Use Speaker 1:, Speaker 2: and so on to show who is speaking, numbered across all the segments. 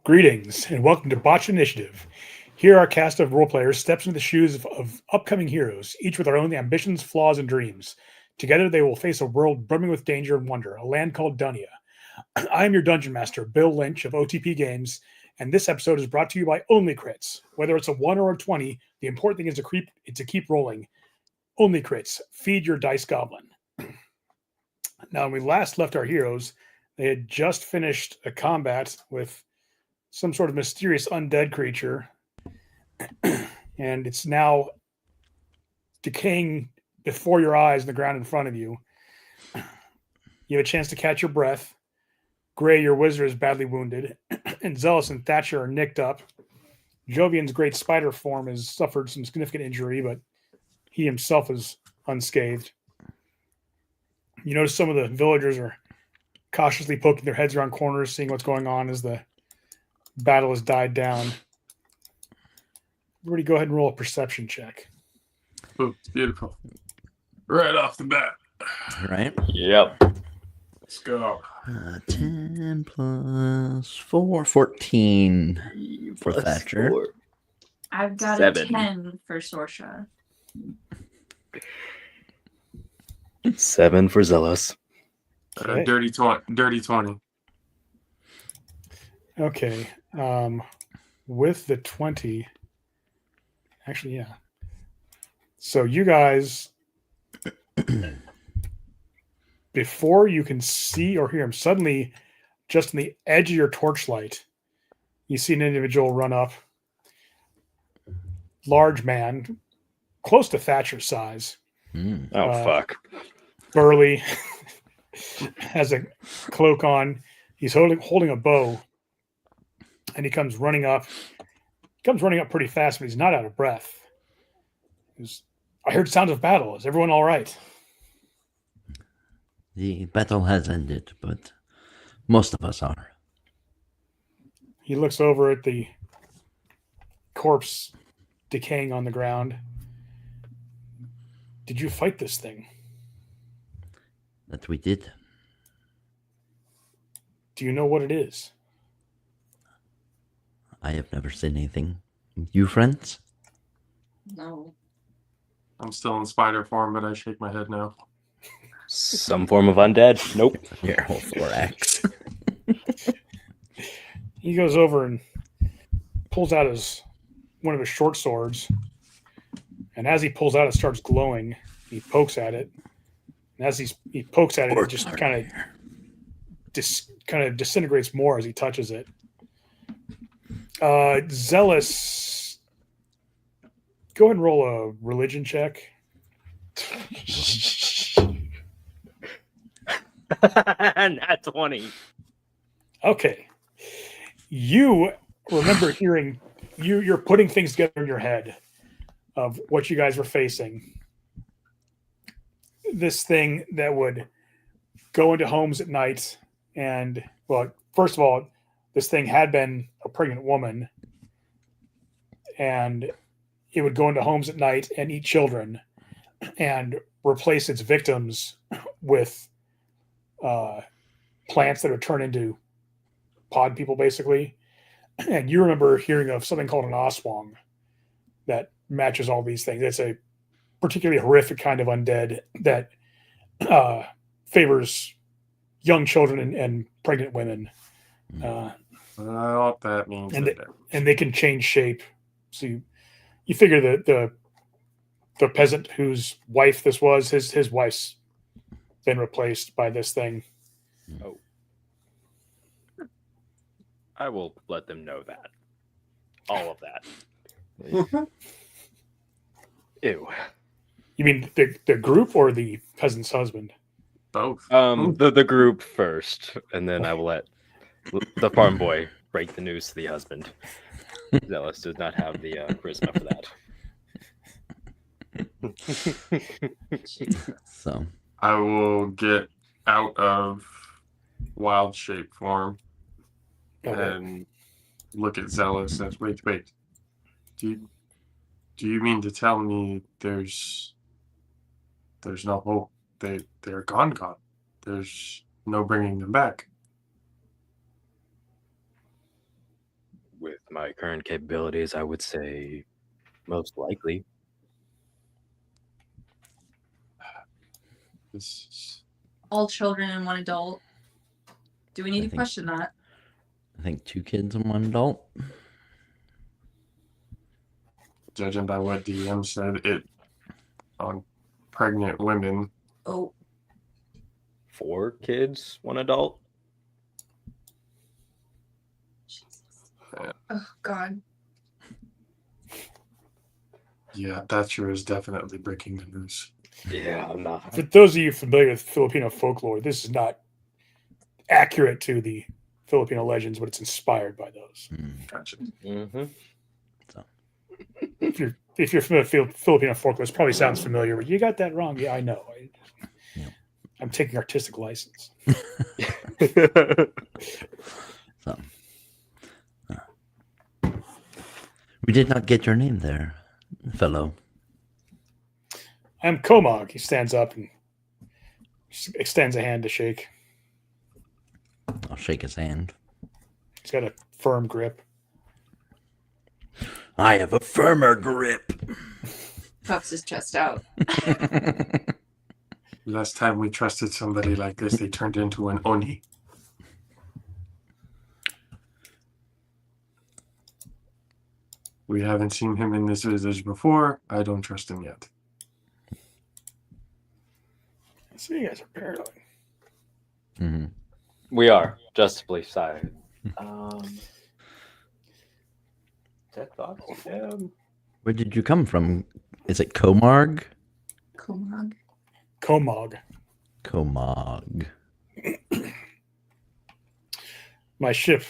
Speaker 1: Greetings and welcome to Botched Initiative. Here, our cast of role players steps into the shoes of upcoming heroes, each with their own ambitions, flaws, and dreams. Together, they will face a world brimming with danger and wonder, a land called Dunya. I am your dungeon master, Bill Lynch of OTP Games, and this episode is brought to you by Only Crits. Whether it's a 1 or a 20, the important thing is to keep rolling. Only Crits. Feed your dice goblin. Now, when we last left our heroes, they had just finished a combat with some sort of mysterious undead creature, and it's now decaying before your eyes in the ground in front of you. You have a chance to catch your breath. Gray, your wizard, is badly wounded, and Zealous and Thatcher are nicked up. Jovian's great spider form has suffered some significant injury, but he himself is unscathed. You notice some of the villagers are cautiously poking their heads around corners, seeing what's going on as the battle has died down. Everybody go ahead and roll a perception check.
Speaker 2: Oh, beautiful. Right off the bat.
Speaker 3: Right?
Speaker 4: Yep.
Speaker 2: Let's go.
Speaker 3: 10 plus 4, 14 for Thatcher.
Speaker 4: 4.
Speaker 5: I've got
Speaker 4: 7.
Speaker 5: a 10 for Sorsha.
Speaker 4: 7 for Zealous.
Speaker 1: Okay.
Speaker 2: Dirty 20.
Speaker 1: Okay. With the 20, actually, yeah. So you guys, before you can see or hear him, suddenly, just on the edge of your torchlight, you see an individual run up. Large man, close to Thatcher's size.
Speaker 4: Oh, fuck.
Speaker 1: Burly, has a cloak on. He's holding a bow, and he comes running up. Pretty fast, but he's not out of breath. I heard sounds of battle. Is everyone all right?
Speaker 3: The battle has ended, but most of us are.
Speaker 1: He looks over at the corpse decaying on the ground. Did you fight this thing?
Speaker 3: That we did.
Speaker 1: Do you know what it is?
Speaker 3: I have never seen anything. You friends?
Speaker 5: No.
Speaker 2: I'm still in spider form, but I shake my head now.
Speaker 4: Some form of undead? Nope.
Speaker 3: Here, whole 4x.
Speaker 1: He goes over and pulls out one of his short swords. And as he pulls out, it starts glowing. He pokes at it. And as he pokes at it, it just kind of disintegrates more as he touches it. Zealous, go ahead and roll a religion check.
Speaker 4: Nat 20.
Speaker 1: Okay. You remember hearing, you're putting things together in your head of what you guys were facing. This thing that would go into homes at night and, well, first of all, this thing had been a pregnant woman, and it would go into homes at night and eat children and replace its victims with plants that would turn into pod people, basically. And you remember hearing of something called an oswong that matches all these things. It's a particularly horrific kind of undead that favors young children and pregnant women.
Speaker 2: What that means.
Speaker 1: And they can change shape. So you figure that the peasant whose wife this was, his wife's been replaced by this thing.
Speaker 4: Oh. I will let them know that. All of that. Ew.
Speaker 1: You mean the group or the peasant's husband?
Speaker 2: Both.
Speaker 4: The group first, and then I will let the farm boy break the news to the husband. Zealous does not have the charisma for that.
Speaker 3: So
Speaker 2: I will get out of wild shape form and look at Zealous and wait. Do you mean to tell me there's no hope? They're gone. There's no bringing them back.
Speaker 4: With my current capabilities, I would say most likely.
Speaker 2: This is-
Speaker 5: All children and one adult. Do we need
Speaker 3: I
Speaker 5: to
Speaker 3: think-
Speaker 5: question that?
Speaker 3: I think 2 kids and 1 adult.
Speaker 2: Judging by what DM said, it on pregnant women.
Speaker 5: Oh,
Speaker 4: 4 kids, 1 adult.
Speaker 5: Jesus. Oh, God.
Speaker 2: Yeah, that sure is definitely breaking the news.
Speaker 4: Yeah, I'm not.
Speaker 1: For those of you familiar with Filipino folklore, this is not accurate to the Filipino legends, but it's inspired by those.
Speaker 2: Gotcha.
Speaker 4: Mm-hmm.
Speaker 1: If you're familiar with Filipino folklore, it probably sounds familiar, but you got that wrong. Yeah, I know.
Speaker 3: Yeah.
Speaker 1: I'm taking artistic license.
Speaker 3: So, we did not get your name there, fellow.
Speaker 1: I'm Komog. He stands up and extends a hand to shake.
Speaker 3: I'll shake his hand.
Speaker 1: He's got a firm grip.
Speaker 3: I have a firmer grip.
Speaker 5: Puffs his chest out.
Speaker 2: Last time we trusted somebody like this, they turned into an Oni. We haven't seen him in this visage before. I don't trust him yet.
Speaker 1: So you guys are paranoid.
Speaker 3: Mhm.
Speaker 4: We are justifully side. Dead thoughts.
Speaker 3: Where did you come from? Is it Comarg?
Speaker 5: Komog.
Speaker 1: Komog.
Speaker 3: Comog.
Speaker 1: My ship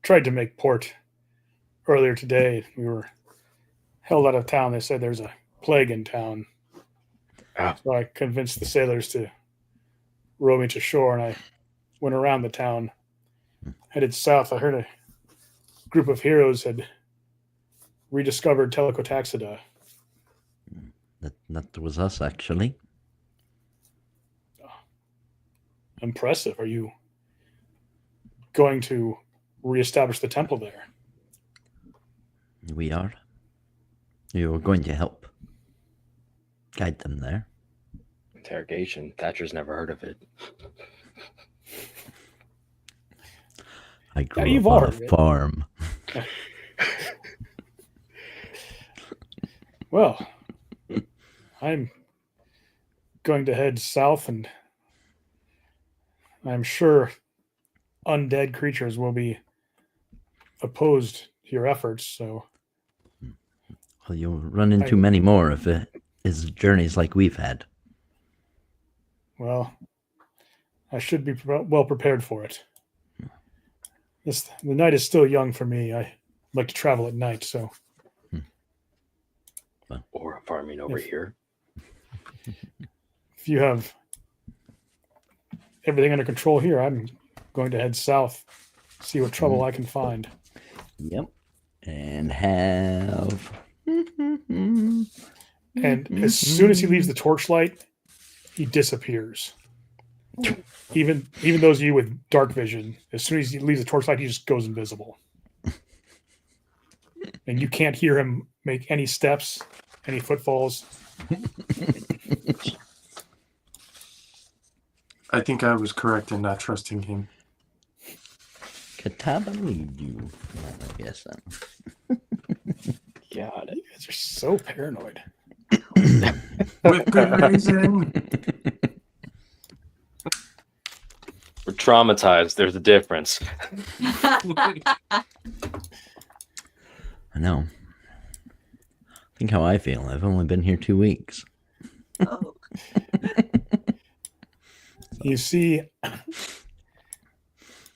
Speaker 1: tried to make port earlier today. We were held out of town. They said there's a plague in town.
Speaker 4: Ah.
Speaker 1: So I convinced the sailors to row me to shore, and I went around the town, headed south. I heard a group of heroes had rediscovered Telecotaxida.
Speaker 3: That was us, actually.
Speaker 1: Impressive. Are you going to reestablish the temple there?
Speaker 3: We are. You were going to help guide them there.
Speaker 4: Interrogation. Thatcher's never heard of it.
Speaker 3: I grew
Speaker 1: you've
Speaker 3: up
Speaker 1: all
Speaker 3: on a
Speaker 1: heard of it.
Speaker 3: farm.
Speaker 1: Well, I'm going to head south, and I'm sure undead creatures will be opposed to your efforts. So,
Speaker 3: Well, you'll run into many more if it is journeys like we've had.
Speaker 1: well, I should be well prepared for it. The night is still young for me. I like to travel at night, so
Speaker 4: Or farming over here.
Speaker 1: if you have everything under control here, I'm going to head south, see what trouble I can find.
Speaker 3: Yep. And have.
Speaker 1: And as soon as he leaves the torchlight, he disappears. Even those of you with dark vision, as soon as he leaves the torchlight, he just goes invisible. And you can't hear him make any steps, any footfalls.
Speaker 2: I think I was correct in not trusting him.
Speaker 3: Kataba lead you. I guess then.
Speaker 4: Got it.
Speaker 1: You guys are so paranoid.
Speaker 2: With good reason.
Speaker 4: We're traumatized. There's a difference.
Speaker 3: I know. Think how I feel. I've only been here 2 weeks.
Speaker 5: Oh,
Speaker 1: You see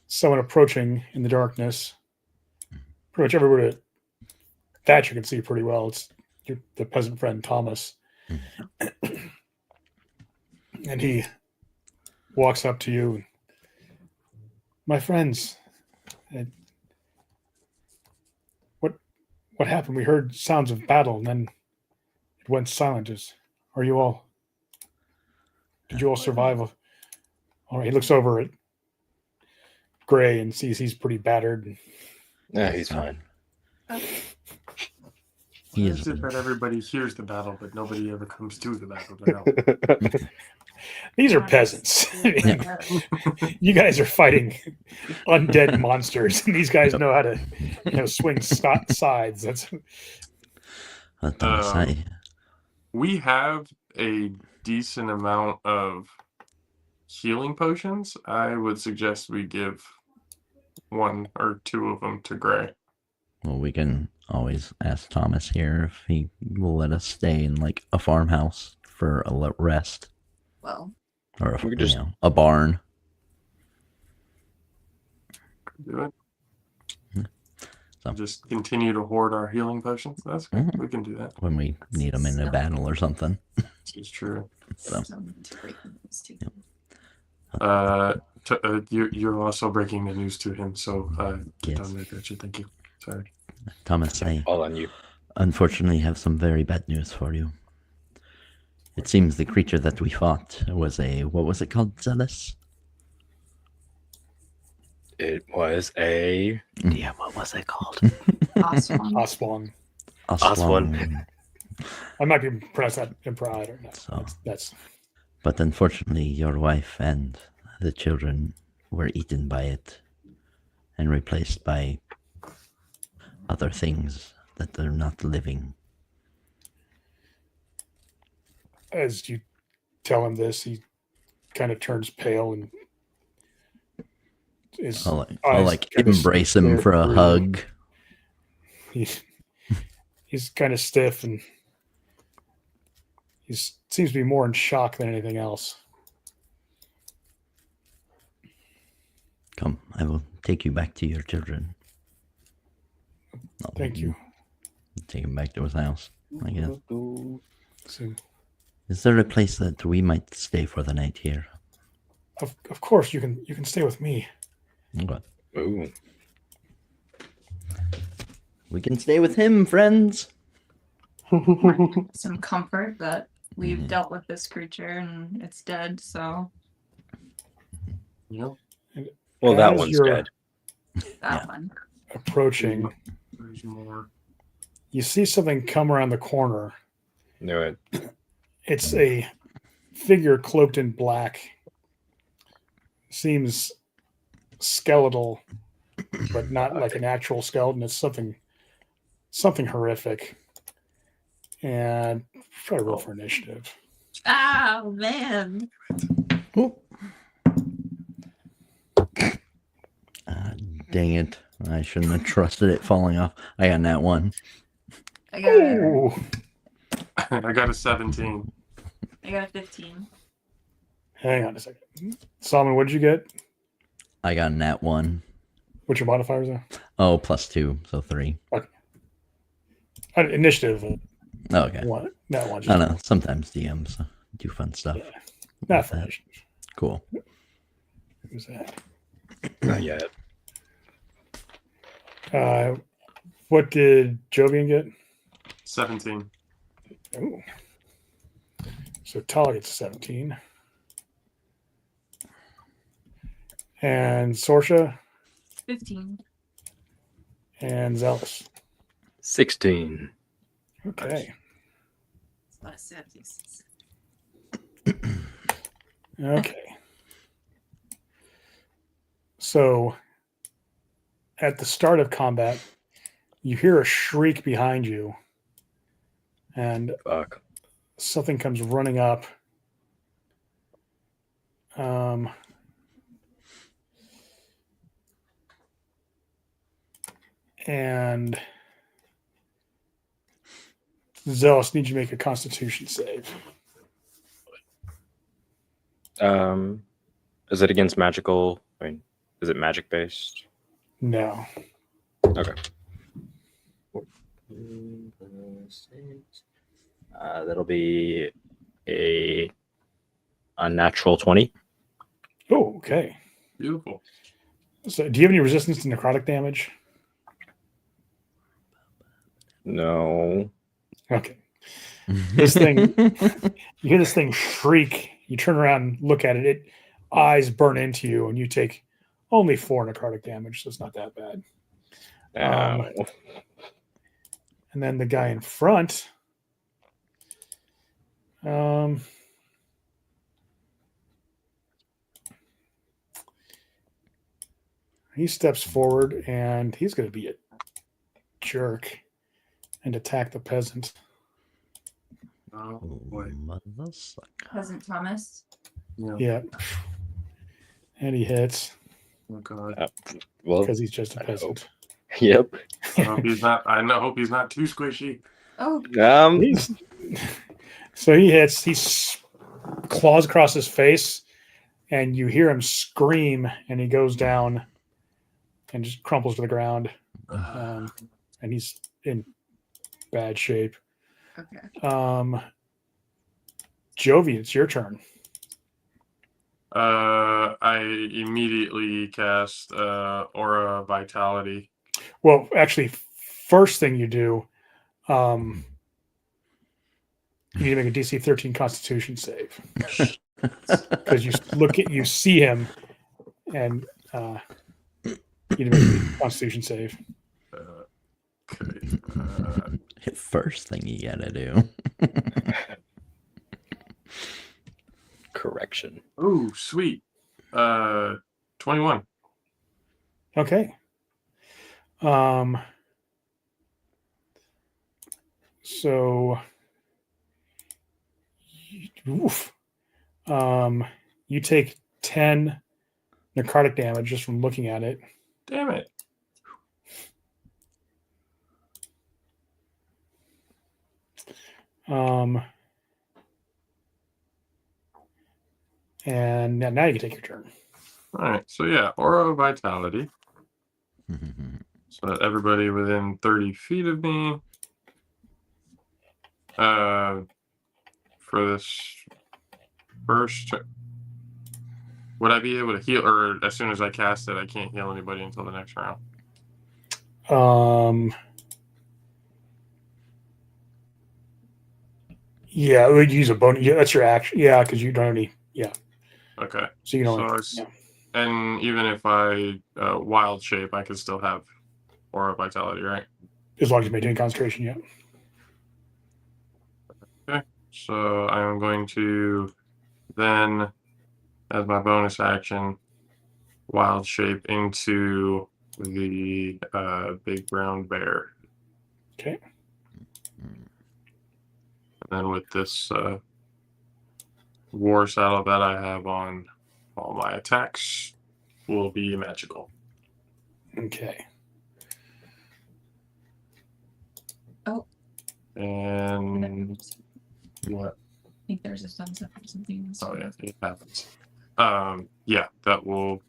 Speaker 1: someone approaching in the darkness. Pretty much everywhere that you can see pretty well. It's the peasant friend Thomas. And he walks up to you. My friends, what happened? We heard sounds of battle, and then it went silent. Are you all? Did you all survive? All right. He looks over at Gray and sees he's pretty battered.
Speaker 4: Yeah, he's fine.
Speaker 3: He
Speaker 2: Is
Speaker 3: is.
Speaker 2: it that everybody hears the battle, but nobody ever comes to the battle to help?
Speaker 1: These are peasants. You guys are fighting undead monsters, and these guys know how to, swing sides. That's
Speaker 3: Thomas,
Speaker 2: We have a decent amount of healing potions. I would suggest we give 1 or 2 of them to Gray.
Speaker 3: well, we can always ask Thomas here if he will let us stay in like a farmhouse for a rest,
Speaker 5: Well,
Speaker 3: or
Speaker 4: We could just-
Speaker 3: a barn.
Speaker 2: Do it.
Speaker 3: So-
Speaker 2: Just continue to hoard our healing potions. That's good.
Speaker 3: Mhm.
Speaker 2: We can do that.
Speaker 3: When we need them in a battle or something.
Speaker 2: It's true.
Speaker 3: So.
Speaker 5: to break the news to.
Speaker 2: You're also breaking the news to him, so
Speaker 3: Yes.
Speaker 2: don't make that. Thank you. Sorry.
Speaker 3: Thomas, I
Speaker 4: All on you.
Speaker 3: unfortunately have some very bad news for you. It seems the creature that we fought was what was it called, Zealous?
Speaker 4: It was a
Speaker 3: Yeah, what was it called?
Speaker 5: Awesome.
Speaker 1: Oswald.
Speaker 3: Aswan.
Speaker 1: I might be pronounced that improper. I don't know.
Speaker 3: So.
Speaker 1: That's
Speaker 3: But unfortunately, your wife and the children were eaten by it and replaced by other things that are not living.
Speaker 1: as you tell him this, he kind of turns pale and is
Speaker 3: I'll
Speaker 1: eyes
Speaker 3: like
Speaker 1: kinda
Speaker 3: embrace him
Speaker 1: stare
Speaker 3: for a
Speaker 1: through.
Speaker 3: hug.
Speaker 1: He's kind of stiff and he seems to be more in shock than anything else.
Speaker 3: Come, I will take you back to your children.
Speaker 1: Thank you.
Speaker 3: Take him back to his house, I guess.
Speaker 1: So,
Speaker 3: Is there a place that we might stay for the night here?
Speaker 1: of course, you can stay with me.
Speaker 3: Okay.
Speaker 4: Ooh.
Speaker 3: We can stay with him, friends.
Speaker 5: Some comfort that we've
Speaker 3: Mhm.
Speaker 5: dealt with this creature and it's dead. So
Speaker 2: Yep.
Speaker 4: Well, that
Speaker 1: As
Speaker 4: one's
Speaker 1: you're
Speaker 4: dead.
Speaker 5: that
Speaker 3: Yeah.
Speaker 5: one.
Speaker 1: approaching,
Speaker 2: There's more.
Speaker 1: you see something come around the corner.
Speaker 4: Knew it.
Speaker 1: It's a figure cloaked in black. Seems skeletal, but not like an actual skeleton. It's something horrific. And try to roll for initiative.
Speaker 5: Oh man.
Speaker 3: Dang it. I shouldn't have trusted it falling off. I got that one.
Speaker 5: I got a,
Speaker 1: Ooh.
Speaker 2: I got a 17.
Speaker 5: I got a 15.
Speaker 1: Hang on a second. Solomon, what did you get?
Speaker 3: I got that one.
Speaker 1: What's your modifiers there?
Speaker 3: Oh, +2, so 3.
Speaker 1: Initiative.
Speaker 3: Oh, okay.
Speaker 1: One. That one.
Speaker 3: I don't know. Sometimes DMs do fun stuff.
Speaker 1: Yeah. Not for
Speaker 3: that.
Speaker 1: initiative.
Speaker 3: Cool.
Speaker 1: Who's that?
Speaker 4: Not yet.
Speaker 1: What did Jovian get?
Speaker 2: 17.
Speaker 1: Ooh. So Tala gets 17. And Sorsha
Speaker 5: 15.
Speaker 1: and Zealous.
Speaker 4: 16.
Speaker 1: Okay.
Speaker 5: It's a lot of 70s.
Speaker 1: Okay. So at the start of combat, you hear a shriek behind you, and
Speaker 4: Fuck.
Speaker 1: something comes running up. And Zealous needs you to make a Constitution save.
Speaker 4: Is it against magical? I mean, is it magic based?
Speaker 1: No.
Speaker 4: Okay. That'll be a unnatural 20.
Speaker 1: Oh, okay.
Speaker 2: Beautiful.
Speaker 1: So, do you have any resistance to necrotic damage?
Speaker 4: No.
Speaker 1: Okay. This thing, you hear this thing shriek. You turn around, look at it. It eyes burn into you, and you take only 4 necrotic damage, so it's not that bad.
Speaker 4: Ow.
Speaker 1: And then the guy in front. He steps forward and he's going to be a jerk and attack the peasant.
Speaker 2: Oh boy.
Speaker 3: Motherfucker.
Speaker 5: Peasant Thomas.
Speaker 2: Yeah.
Speaker 1: Yeah. And he hits
Speaker 2: Oh god.
Speaker 4: Well,
Speaker 1: because he's just a
Speaker 4: I
Speaker 1: peasant.
Speaker 4: yep.
Speaker 2: I hope he's not. Hope he's not too squishy.
Speaker 5: Oh,
Speaker 1: He's, so he hits. He claws across his face, and you hear him scream, and he goes down and just crumples to the ground. And he's in bad shape.
Speaker 5: okay.
Speaker 1: Jovi, it's your turn.
Speaker 2: I immediately cast Aura Vitality.
Speaker 1: Well, actually, first thing you do, you need to make a DC 13 Constitution save because you see him, and you need to make a Constitution save.
Speaker 2: Okay.
Speaker 3: First thing you gotta do.
Speaker 4: Correction.
Speaker 2: Oh, sweet. 21.
Speaker 1: Okay. So, oof. You take 10 necrotic damage just from looking at it.
Speaker 2: Damn it.
Speaker 1: And now you can take your turn.
Speaker 2: All right. So yeah, Aura Vitality. So that everybody within 30 feet of me. For this first, would I be able to heal, or as soon as I cast it, I can't heal anybody until the next round?
Speaker 1: Yeah, we would use a bonus. Yeah, that's your action. Yeah, because you don't have any. Yeah.
Speaker 2: Okay.
Speaker 1: So you don't.
Speaker 2: And even if I wild shape, I could still have Aura Vitality, right?
Speaker 1: As long as you maintain concentration, yeah.
Speaker 2: Okay. So I am going to then, as my bonus action, wild shape into the big brown bear.
Speaker 1: Okay.
Speaker 2: And then with this war saddle that I have on, all my attacks will be magical.
Speaker 1: Okay.
Speaker 5: Oh.
Speaker 2: And
Speaker 5: I
Speaker 2: what?
Speaker 5: think there's a thumbs up or something.
Speaker 2: Oh yeah, it happens. Yeah, that will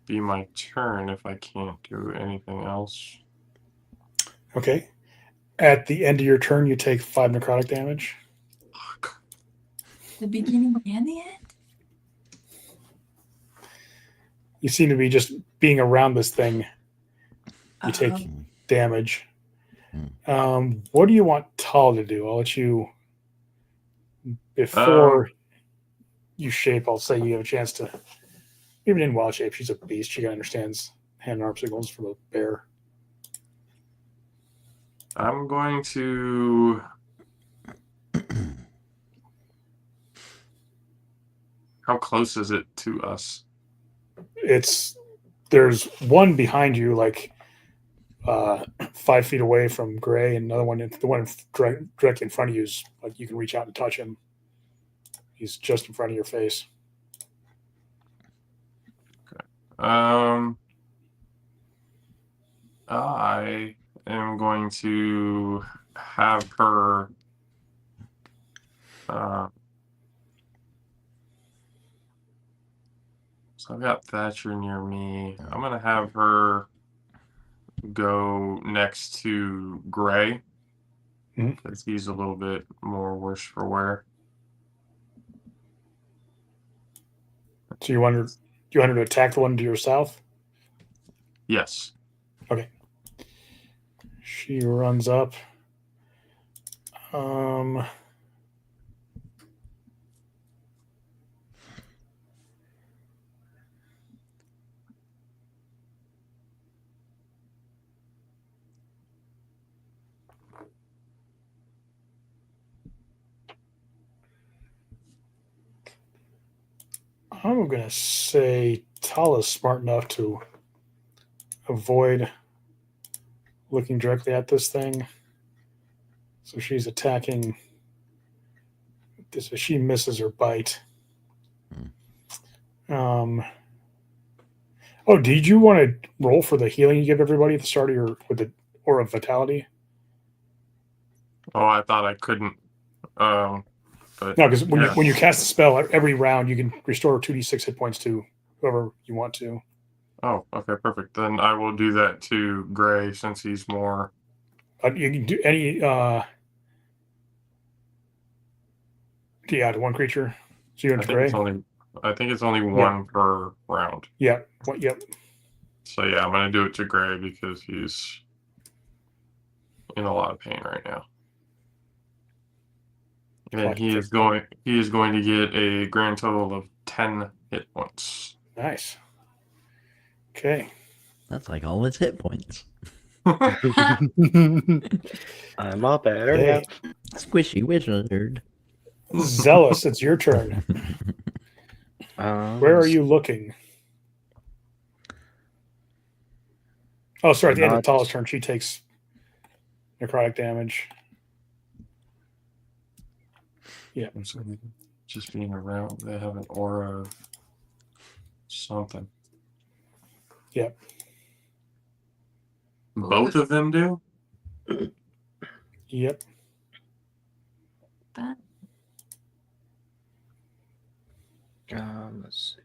Speaker 2: be my turn if I can't do anything else.
Speaker 1: Okay. At the end of your turn, you take 5 necrotic damage.
Speaker 2: Fuck.
Speaker 5: The beginning and the end?
Speaker 1: You seem to be just being around this thing. You take damage. What do you want Tal to do? I'll let you. Before you shape, I'll say you have a chance to. Even in wild shape, she's a beast. She understands hand and arm signals from a bear.
Speaker 2: I'm going to. How close is it to us?
Speaker 1: There's one behind you, like 5 feet away from Gray, and another one, the one directly in front of you is like you can reach out and touch him. He's just in front of your face.
Speaker 2: Okay. I am going to have her. So I've got Thatcher near me. I'm gonna have her go next to Gray because he's a little bit more worse for wear.
Speaker 1: So you want her to attack the one to your south?
Speaker 2: Yes.
Speaker 1: Okay. She runs up. I'm going to say Tala's smart enough to avoid looking directly at this thing. So she's attacking this. She misses her bite. Oh, did you want to roll for the healing you give everybody at the start of your with the Aura of Vitality?
Speaker 2: Oh, I thought I couldn't. But
Speaker 1: No, because when
Speaker 2: yeah.
Speaker 1: you cast a spell, every round you can restore 2d6 hit points to whoever you want to.
Speaker 2: Oh, okay, perfect. Then I will do that to Gray since he's more.
Speaker 1: You can do any to one creature. So you
Speaker 2: I
Speaker 1: and
Speaker 2: think
Speaker 1: Gray.
Speaker 2: it's only one per round.
Speaker 1: Yeah. Yep.
Speaker 2: So yeah, I'm gonna do it to Gray because he's in a lot of pain right now. And he is going to get a grand total of 10 hit points.
Speaker 1: Nice. Okay.
Speaker 3: That's like all his hit points.
Speaker 4: I'm all better
Speaker 1: Okay.
Speaker 4: now.
Speaker 3: Squishy wizard.
Speaker 1: Zealous, it's your turn. Where are you looking? Oh, sorry. At the end of Tala's turn, she takes necrotic damage. Yeah.
Speaker 2: So just being around, they have an aura of something.
Speaker 1: Yep.
Speaker 2: Both of them do?
Speaker 1: Yep.
Speaker 5: That
Speaker 4: Let's see.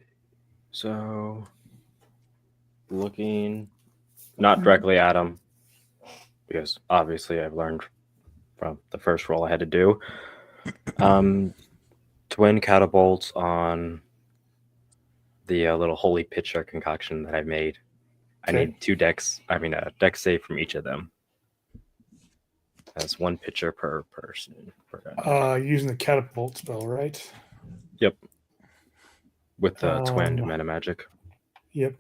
Speaker 4: So, looking not directly at him, because obviously I've learned from the first roll I had to do. Twin catapults on the little holy pitcher concoction that I made.
Speaker 1: Okay.
Speaker 4: I need a dex save from each of them. That's one pitcher per person.
Speaker 1: Using the catapult spell, right?
Speaker 4: Yep. With the twinned meta magic.
Speaker 1: Yep.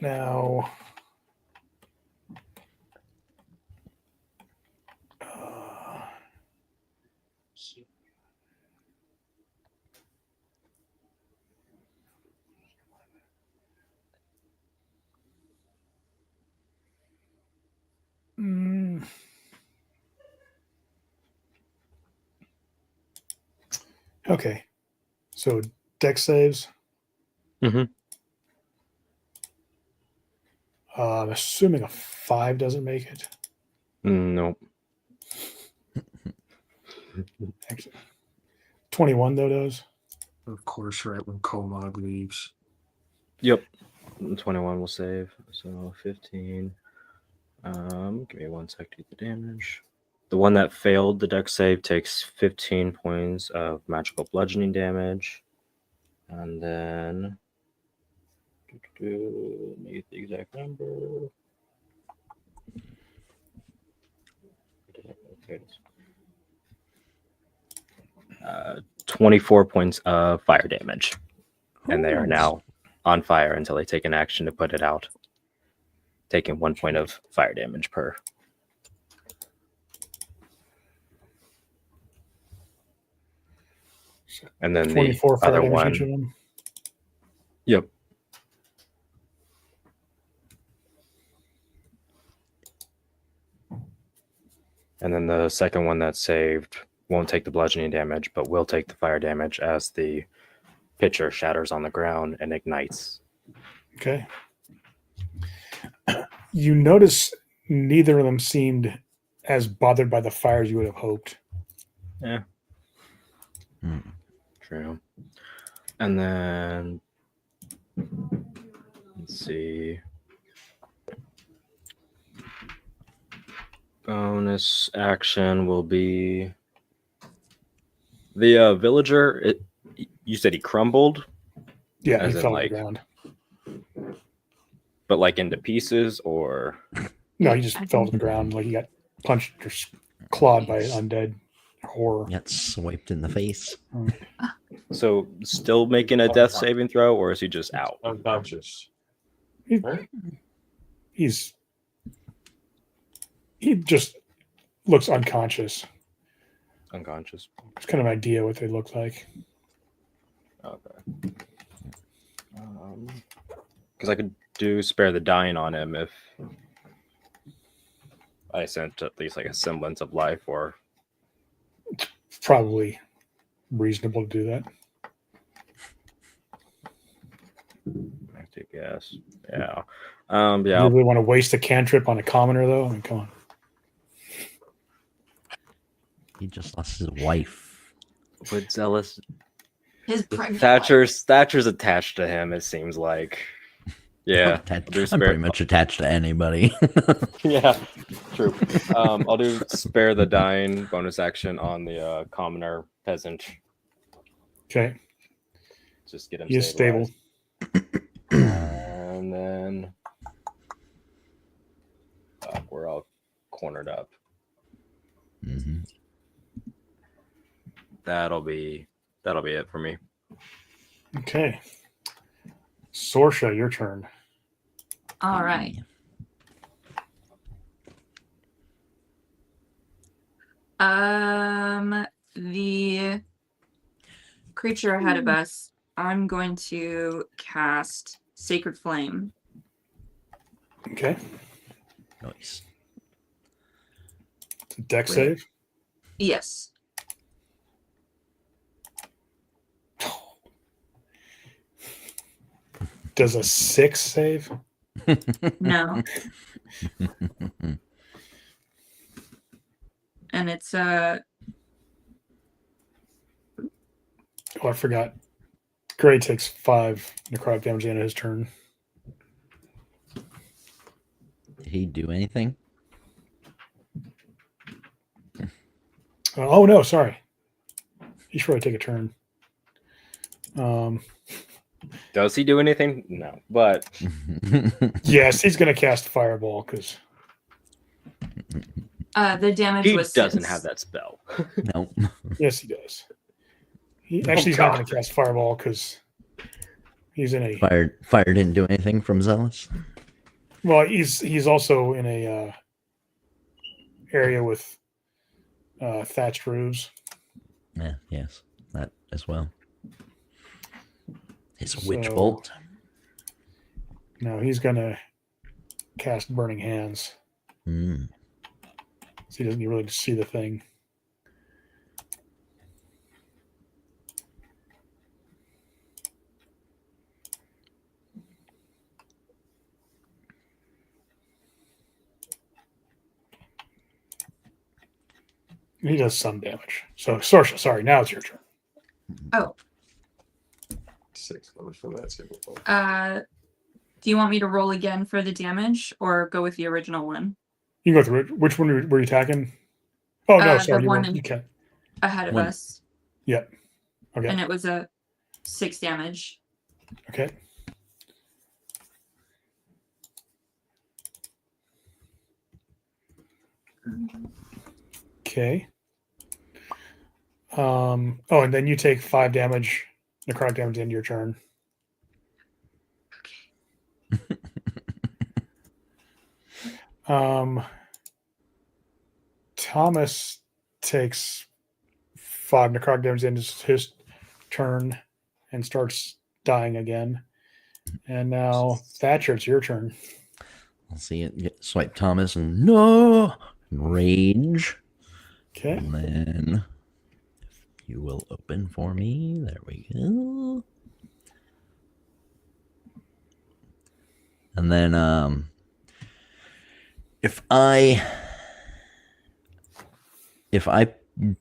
Speaker 1: Now, okay. So dex saves.
Speaker 4: Mm-hmm.
Speaker 1: I'm assuming a 5 doesn't make it.
Speaker 4: Nope.
Speaker 1: Actually, 21 though does.
Speaker 2: Of course, right when Kolmog leaves.
Speaker 4: Yep. 21 will save. So 15. Give me 1 sec to get the damage. The one that failed the dex save takes 15 points of magical bludgeoning damage. And then need the exact number. 24 points of fire damage. And they are now on fire until they take an action to put it out, taking 1 point of fire damage per. And then
Speaker 1: 24
Speaker 4: the other
Speaker 1: fire damage each of
Speaker 4: one.
Speaker 1: them.
Speaker 4: Yep. And then the second one that saved won't take the bludgeoning damage, but will take the fire damage as the pitcher shatters on the ground and ignites.
Speaker 1: Okay. You notice neither of them seemed as bothered by the fire as you would have hoped.
Speaker 4: Yeah. True. And then let's see. Bonus action will be the villager. You said he crumbled?
Speaker 1: Yeah,
Speaker 4: As
Speaker 1: he
Speaker 4: in,
Speaker 1: fell to
Speaker 4: like,
Speaker 1: the ground.
Speaker 4: But like into pieces, or
Speaker 1: No, he just fell to the ground like he got punched or clawed by an undead horror.
Speaker 3: Got swiped in the face.
Speaker 4: so still making a death saving throw, or is he just out?
Speaker 2: Unconscious.
Speaker 1: He just looks unconscious.
Speaker 4: Unconscious.
Speaker 1: It's kind of an idea what they look like.
Speaker 4: Okay. Because I could do spare the dying on him if I sent at least like a semblance of life, or
Speaker 1: Probably reasonable to do that.
Speaker 4: I have to guess. Yeah.
Speaker 1: Do
Speaker 4: Yeah.
Speaker 1: you really want to waste a cantrip on a commoner, though? I mean, come on.
Speaker 3: He just lost his wife.
Speaker 4: Would Zealous
Speaker 5: His pregnant wife.
Speaker 4: Thatcher's attached to him, it seems like. Yeah.
Speaker 3: I'm pretty much attached to anybody.
Speaker 4: Yeah, true. I'll do spare the dying bonus action on the commoner peasant.
Speaker 1: Okay.
Speaker 4: Just get him
Speaker 1: He is stable.
Speaker 4: And then we're all cornered up.
Speaker 3: Mm-hmm.
Speaker 4: That'll be it for me.
Speaker 1: Okay. Sorsha, your turn.
Speaker 5: All right. The creature ahead of us, I'm going to cast Sacred Flame.
Speaker 1: Okay.
Speaker 3: Nice.
Speaker 1: Deck save.
Speaker 5: Yes.
Speaker 1: Does a 6 save?
Speaker 5: No. And it's
Speaker 1: Oh, I forgot. Gray takes 5 necrotic damage at the end of his turn.
Speaker 3: Did he do anything?
Speaker 1: Oh no, sorry. He should probably take a turn.
Speaker 4: Does he do anything? No, but
Speaker 1: Yes, he's going to cast Fireball because
Speaker 5: the damage
Speaker 4: he
Speaker 5: was
Speaker 4: doesn't
Speaker 5: 6.
Speaker 4: have that spell.
Speaker 3: No.
Speaker 1: yes, he does. He's not going to cast Fireball because he's in a
Speaker 3: Fire didn't do anything from Zealous.
Speaker 1: well. He's also in a area with thatched roofs.
Speaker 3: Yeah, yes, that as well. His witch
Speaker 1: So-
Speaker 3: bolt.
Speaker 1: No, he's going to cast Burning Hands.
Speaker 3: Mm.
Speaker 1: So he doesn't really see the thing. He does some damage. So, Sorsha, sorry, now it's your turn.
Speaker 5: Oh,
Speaker 2: 6 damage from that single point.
Speaker 5: do you want me to roll again for the damage or go with the original one?
Speaker 1: You can go through it. Which one were you attacking? Oh, no,
Speaker 5: The
Speaker 1: sorry.
Speaker 5: one
Speaker 1: You can't.
Speaker 5: Ahead of
Speaker 3: One.
Speaker 5: us.
Speaker 1: Yeah. Okay.
Speaker 5: And it was a 6 damage.
Speaker 1: Okay. Okay. Oh, and then you take 5 damage, necrotic damage into your turn. Thomas takes 5 necrotic damage into his turn and starts dying again. And now Thatcher, it's your turn.
Speaker 3: I'll see it get swipe Thomas and no rage.
Speaker 1: Okay.
Speaker 3: And then if you will open for me. There we go. And then if I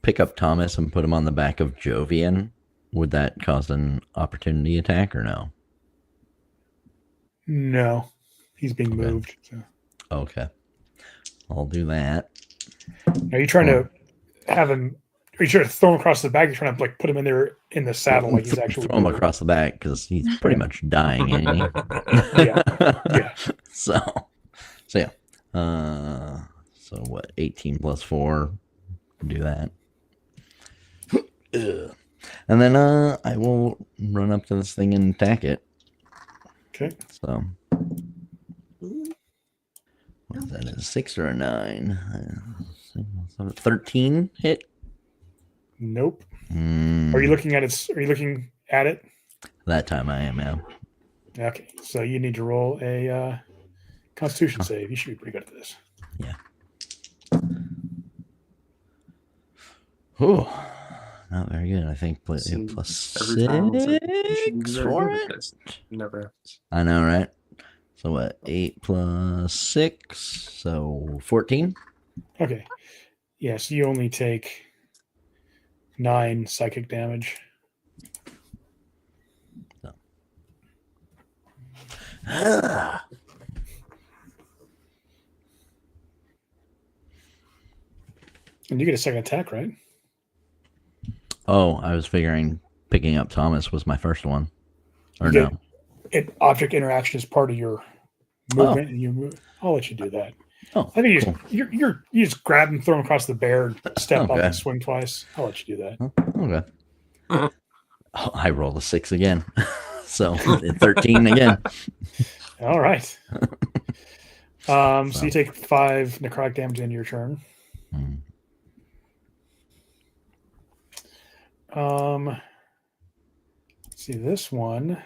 Speaker 3: pick up Thomas and put him on the back of Jovian, would that cause an opportunity attack or no?
Speaker 1: No, he's being
Speaker 3: Okay.
Speaker 1: moved. So.
Speaker 3: Okay. I'll do that.
Speaker 1: Are you trying to have him? Are you trying to throw him across the back? You're trying to like put him in there in the saddle like he's actually
Speaker 3: throw him
Speaker 1: moving?
Speaker 3: across the back because he's pretty much dying, isn't he?
Speaker 1: Yeah.
Speaker 3: So yeah. So what? 18 plus 4. Do that. Ugh. And then I will run up to this thing and attack it.
Speaker 1: Okay.
Speaker 3: So what is that? A 6 or a 9? 13 hit.
Speaker 1: Nope.
Speaker 3: Mm,
Speaker 1: Are you looking at it? Are you looking at it?
Speaker 3: That time I am, yeah.
Speaker 1: Okay, so you need to roll a Constitution save. You should be pretty good at this.
Speaker 3: Ooh, not very good. I think
Speaker 2: See,
Speaker 3: plus
Speaker 2: every time it's like, you should be
Speaker 3: 6
Speaker 2: very
Speaker 3: for
Speaker 2: good
Speaker 3: it.
Speaker 2: at this. Never happens.
Speaker 3: I know, right? So what? 8 plus 6, so 14.
Speaker 1: Okay. Yeah, so you only take 9 psychic damage.
Speaker 3: Ah.
Speaker 1: And you get a second attack, right?
Speaker 3: Oh, I was figuring picking up Thomas was my first one. Or
Speaker 1: You
Speaker 3: no?
Speaker 1: Object interaction is part of your movement, and you move. I'll let you do that.
Speaker 3: Oh,
Speaker 1: I think
Speaker 3: cool.
Speaker 1: you just grab him, throw him across the bear, and step up
Speaker 3: Okay.
Speaker 1: and swing twice. I'll let you do that.
Speaker 3: Okay. Oh, I rolled a 6 again. So 13 again.
Speaker 1: All right. So
Speaker 3: So.
Speaker 1: you take 5 necrotic damage in your turn.
Speaker 3: Hmm.
Speaker 1: Let's see this one.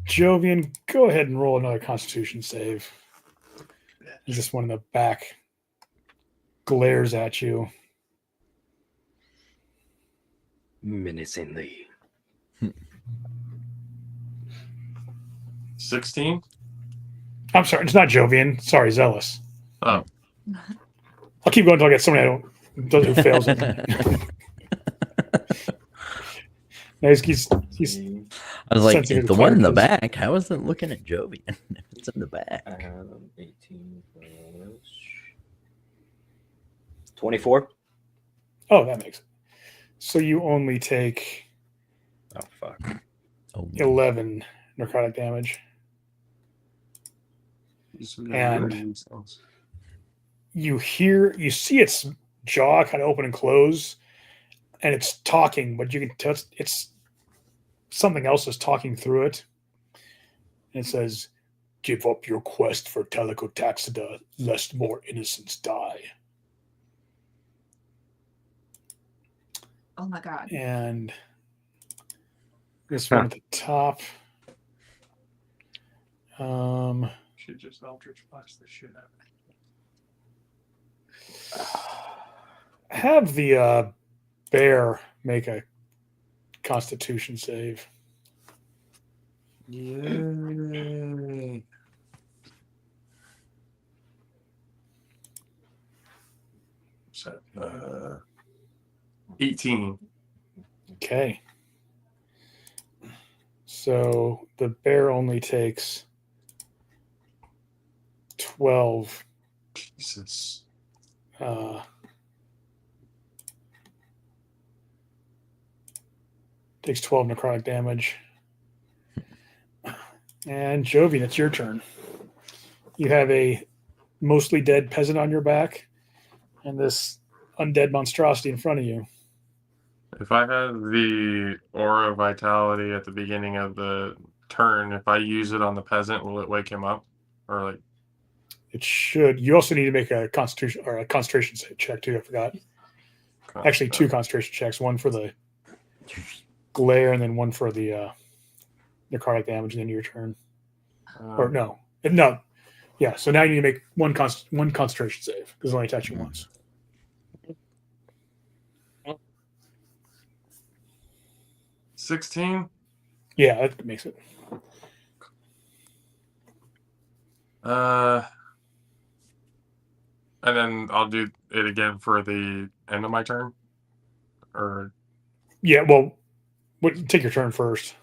Speaker 1: Jovian, go ahead and roll another Constitution save. This one in the back glares at you.
Speaker 4: Menacingly.
Speaker 2: 16?
Speaker 1: I'm sorry, it's not Jovian. Sorry, Zealous.
Speaker 2: Oh,
Speaker 1: I'll keep going until I get somebody who fails it. No, he's
Speaker 3: I was like,
Speaker 1: sensitive
Speaker 3: the
Speaker 1: to
Speaker 3: one in the
Speaker 1: clericals.
Speaker 3: back, how is it looking at Jovian if it's in the back?
Speaker 4: 18 plus 24.
Speaker 1: Oh, that makes it. So you only take
Speaker 4: Oh, fuck.
Speaker 3: Oh,
Speaker 1: 11 necrotic damage. And you see its jaw kind of open and close, and it's talking, but you can tell it's something else is talking through it. And it says, "Give up your quest for Telecotaxida, lest more innocents die."
Speaker 5: Oh my god.
Speaker 1: And this one at the top.
Speaker 2: Should just Eldritch Blast the shit out of it.
Speaker 1: Have the bear make a Constitution save.
Speaker 2: Yay. So, 18.
Speaker 1: Okay. So the bear only takes 12.
Speaker 2: Jesus.
Speaker 1: Takes 12 necrotic damage. And Jovian, it's your turn. You have a mostly dead peasant on your back and this undead monstrosity in front of you.
Speaker 2: If I had the aura vitality at the beginning of the turn, if I use it on the peasant, will it wake him up? Or like
Speaker 1: It should. You also need to make a constitution or a concentration check too. I forgot. Actually, 2 concentration checks. One for the glare, and then one for the necrotic damage. And then your turn. Or no. Yeah. So now you need to make one concentration save because it only attacks you once.
Speaker 2: $16?
Speaker 1: Yeah, that makes it.
Speaker 2: And then I'll do it again for the end of my turn? Or
Speaker 1: Yeah. Well, take your turn first.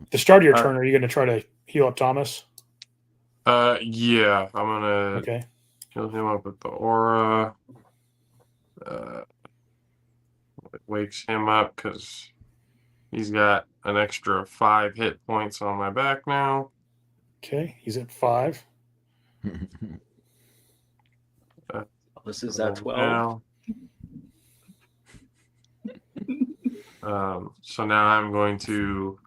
Speaker 1: The start of your turn, are you going to try to heal up Thomas?
Speaker 2: Yeah, I'm gonna
Speaker 1: Okay.
Speaker 2: heal him up with the aura. It wakes him up because he's got an extra 5 hit points on my back now.
Speaker 1: Okay. He's at 5.
Speaker 4: This is at 12.
Speaker 2: Now, So now I'm going to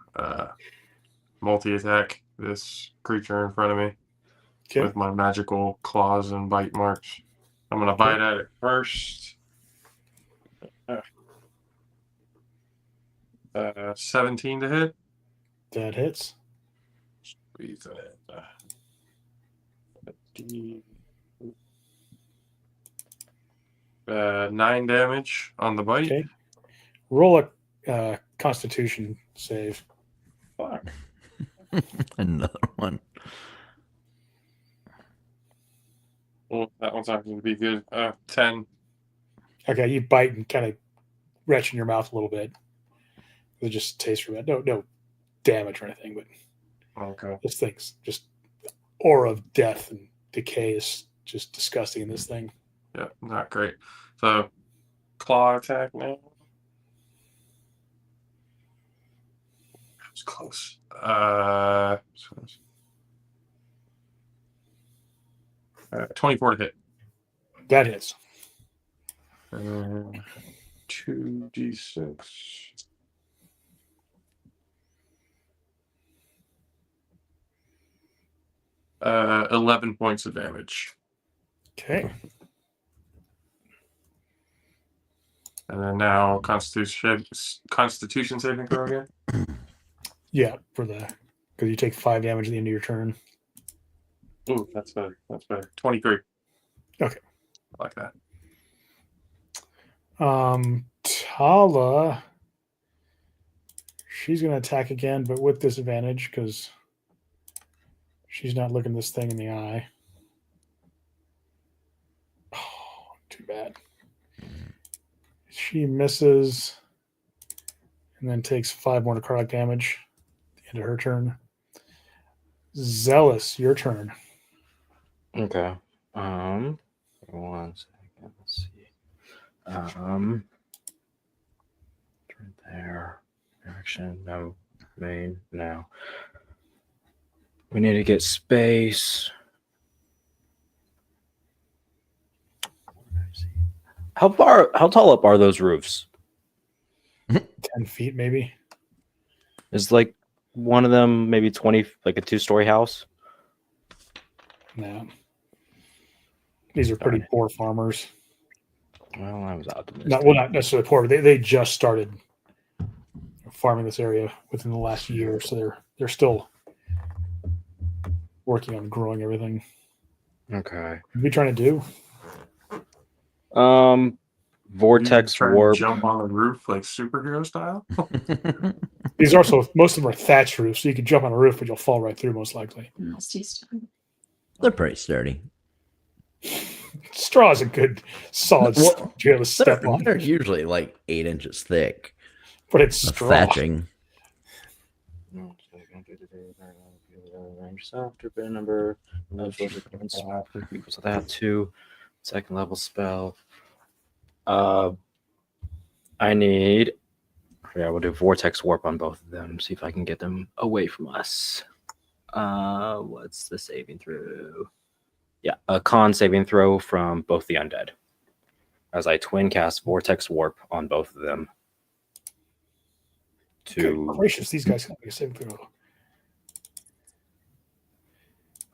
Speaker 2: multi-attack this creature in front of me
Speaker 1: Okay.
Speaker 2: with my magical claws and bite marks. I'm going to bite at it first. 17 to hit.
Speaker 1: That hits.
Speaker 2: Squeeze it. 9 damage on the bite.
Speaker 1: Okay. Roll a Constitution save.
Speaker 2: Fuck.
Speaker 3: Another one.
Speaker 2: Well, that one's not going to be good. 10.
Speaker 1: Okay, you bite and kind of retch in your mouth a little bit. It just tastes from it. No damage or anything, but
Speaker 2: Okay.
Speaker 1: this thing's just aura of death and decay is just disgusting in this thing.
Speaker 2: Yeah, not great. So, claw attack now. That was close. 24 to hit.
Speaker 1: That hits.
Speaker 2: 2d6. Uh, 11 points of damage.
Speaker 1: Okay.
Speaker 2: And then now Constitution saving throw again.
Speaker 1: Yeah, because you take 5 damage at the end of your turn.
Speaker 2: Ooh, that's better. That's better. 23.
Speaker 1: Okay.
Speaker 2: I like that.
Speaker 1: Tala, she's going to attack again, but with disadvantage because she's not looking this thing in the eye. Oh, too bad. She misses and then takes 5 more necrotic damage at the end of her turn. Zealous, your turn.
Speaker 4: Okay. 1 second. Let's see. Turn there. Action. No. Main. No. We need to get space. How tall up are those roofs?
Speaker 1: 10 feet, maybe.
Speaker 4: Is like one of them maybe 20, like a 2-story house?
Speaker 1: No. These are pretty poor farmers.
Speaker 4: Well, I was optimistic.
Speaker 1: Not necessarily poor, but they just started farming this area within the last year, so they're still working on growing everything.
Speaker 4: Okay.
Speaker 1: What are we trying to do?
Speaker 4: Vortex
Speaker 2: Trying to
Speaker 4: warp.
Speaker 2: jump on the roof like superhero style.
Speaker 1: These are also most of them are thatched roofs, so you can jump on a roof, but you'll fall right through most likely.
Speaker 3: They're pretty sturdy.
Speaker 1: Straw is a good solid
Speaker 3: Well,
Speaker 1: to be able to step on,
Speaker 3: They're usually like 8 inches thick.
Speaker 1: but it's
Speaker 3: The
Speaker 1: straw.
Speaker 3: thatching.
Speaker 4: Range after bit number equals to that 2 second level spell. I need. Yeah, we'll do vortex warp on both of them. See if I can get them away from us. What's the saving throw? Yeah, a con saving throw from both the undead. As I twin cast vortex warp on both of them. To
Speaker 1: Gracious, these guys can make a saving throw.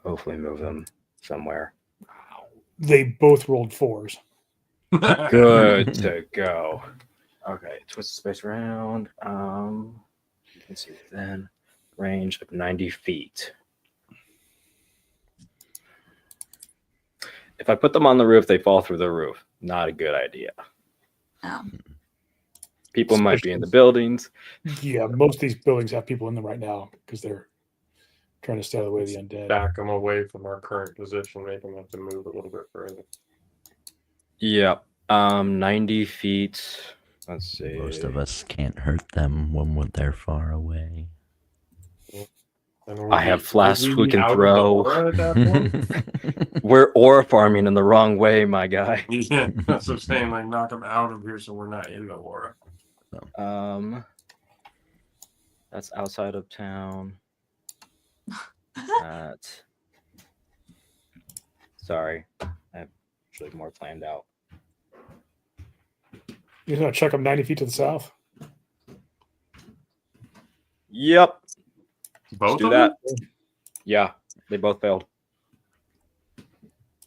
Speaker 4: hopefully move them somewhere.
Speaker 1: They both rolled 4s.
Speaker 4: Good to go. Okay, twist the space around. You can see then range of 90 feet. If I put them on the roof, they fall through the roof. Not a good idea.
Speaker 5: Oh.
Speaker 4: People might be in the buildings.
Speaker 1: Yeah, most of these buildings have people in them right now because they're trying to stay out of the way of the undead.
Speaker 2: Back them away from our current position, make them have to move a little bit further.
Speaker 4: Yep. 90 feet. Let's see.
Speaker 3: Most of us can't hurt them when they're far away.
Speaker 4: I have flasks we can
Speaker 2: out of the
Speaker 4: throw.
Speaker 2: aura at that point?
Speaker 4: We're aura farming in the wrong way, my guy.
Speaker 2: Yeah, that's what I'm saying. Like, knock them out of here so we're not in the aura.
Speaker 4: That's outside of town. Sorry, I have actually more planned out.
Speaker 1: You're going to check them 90 feet to the south?
Speaker 4: Yep.
Speaker 2: Both
Speaker 4: Let's do
Speaker 2: of
Speaker 4: that.
Speaker 2: them?
Speaker 4: Yeah, they both failed.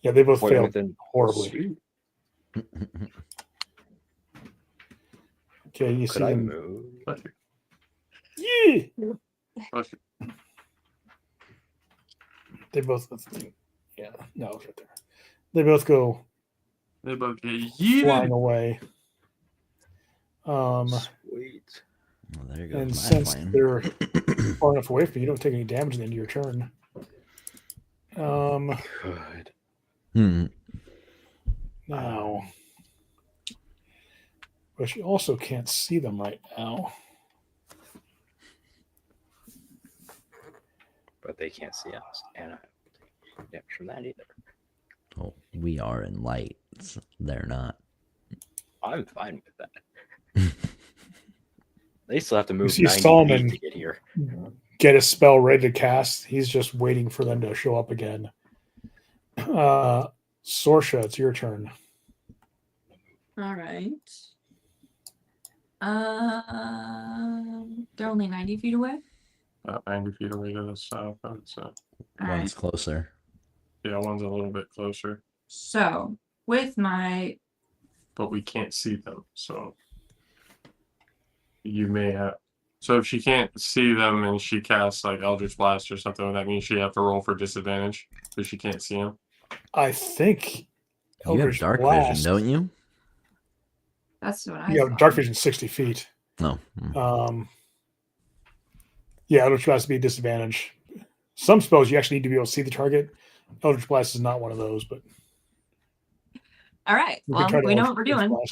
Speaker 1: Yeah, they both
Speaker 4: Point
Speaker 1: failed
Speaker 4: within.
Speaker 1: horribly.
Speaker 2: Sweet.
Speaker 1: Okay, you
Speaker 4: Could
Speaker 1: see
Speaker 4: I
Speaker 1: them.
Speaker 4: move?
Speaker 1: Yeah,
Speaker 2: Bless you.
Speaker 1: they both. Yeah, no, it's right there. They both go
Speaker 2: They both get
Speaker 1: flying
Speaker 2: yeeted.
Speaker 1: away.
Speaker 4: Sweet.
Speaker 3: Well, there goes
Speaker 1: And
Speaker 3: my
Speaker 1: since
Speaker 3: plan.
Speaker 1: they're far enough away from you, you don't take any damage at the end of your turn.
Speaker 4: Good.
Speaker 1: Now, but you also can't see them right now.
Speaker 4: But they can't see us, and I don't take damage from that either.
Speaker 3: Oh, we are in light. They're not.
Speaker 4: I'm fine with that. They still have to move
Speaker 1: see
Speaker 4: 90
Speaker 1: Solomon
Speaker 4: feet to get here.
Speaker 1: get a spell ready to cast. He's just waiting for them to show up again. Sorsha, it's your turn.
Speaker 5: All right. They're only 90 feet away.
Speaker 2: About 90 feet away to the south, I would say.
Speaker 5: All
Speaker 3: One's
Speaker 5: right.
Speaker 3: closer.
Speaker 2: Yeah, one's a little bit closer,
Speaker 5: So with my
Speaker 2: but we can't see them. So you may have. So if she can't see them and she casts like Eldritch Blast or something, would that mean she have to roll for disadvantage because she can't see them?
Speaker 1: I think
Speaker 3: You have
Speaker 1: Eldritch
Speaker 3: dark
Speaker 1: Blast-
Speaker 3: vision, don't you?
Speaker 5: that's what I
Speaker 1: Yeah,
Speaker 5: thought.
Speaker 1: dark vision 60 feet.
Speaker 3: No.
Speaker 1: Yeah, Eldritch Blast would be a disadvantage. Some spells you actually need to be able to see the target. Eldritch Blast is not one of those, but
Speaker 5: All right.
Speaker 1: we
Speaker 5: Well,
Speaker 1: can try to
Speaker 5: we know
Speaker 1: Eldritch
Speaker 5: what we're doing.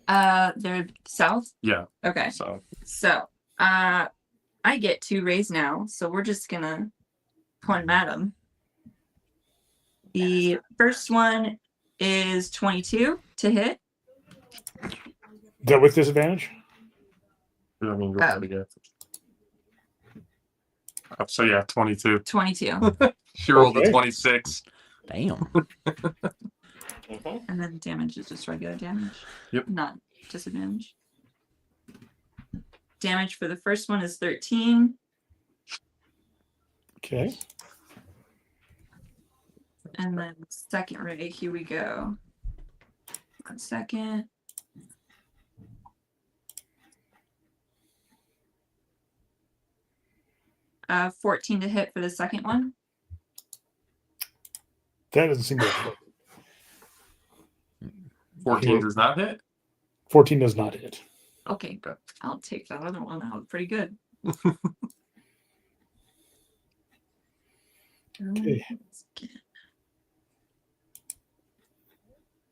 Speaker 1: Blast.
Speaker 5: They're south.
Speaker 2: Yeah.
Speaker 5: Okay.
Speaker 2: So
Speaker 5: I get 2 rays now, so we're just gonna point 'em at them. The first one is 22 to hit.
Speaker 1: Is that with disadvantage?
Speaker 2: I mean, you're
Speaker 5: Oh.
Speaker 2: pretty good. So yeah, 22.
Speaker 5: 22.
Speaker 2: She rolled
Speaker 1: Okay.
Speaker 2: a 26.
Speaker 3: Damn.
Speaker 5: And then damage is just regular damage.
Speaker 2: Yep.
Speaker 5: Not disadvantage. Damage for the first one is 13.
Speaker 1: Okay.
Speaker 5: And then second ray, here we go. 1 second. Uh, 14 to hit for the second one.
Speaker 1: That doesn't seem to hit.
Speaker 2: 14 does not hit.
Speaker 1: 14 does not hit.
Speaker 5: Okay, good. I'll take that other one out. Pretty good.
Speaker 1: Okay.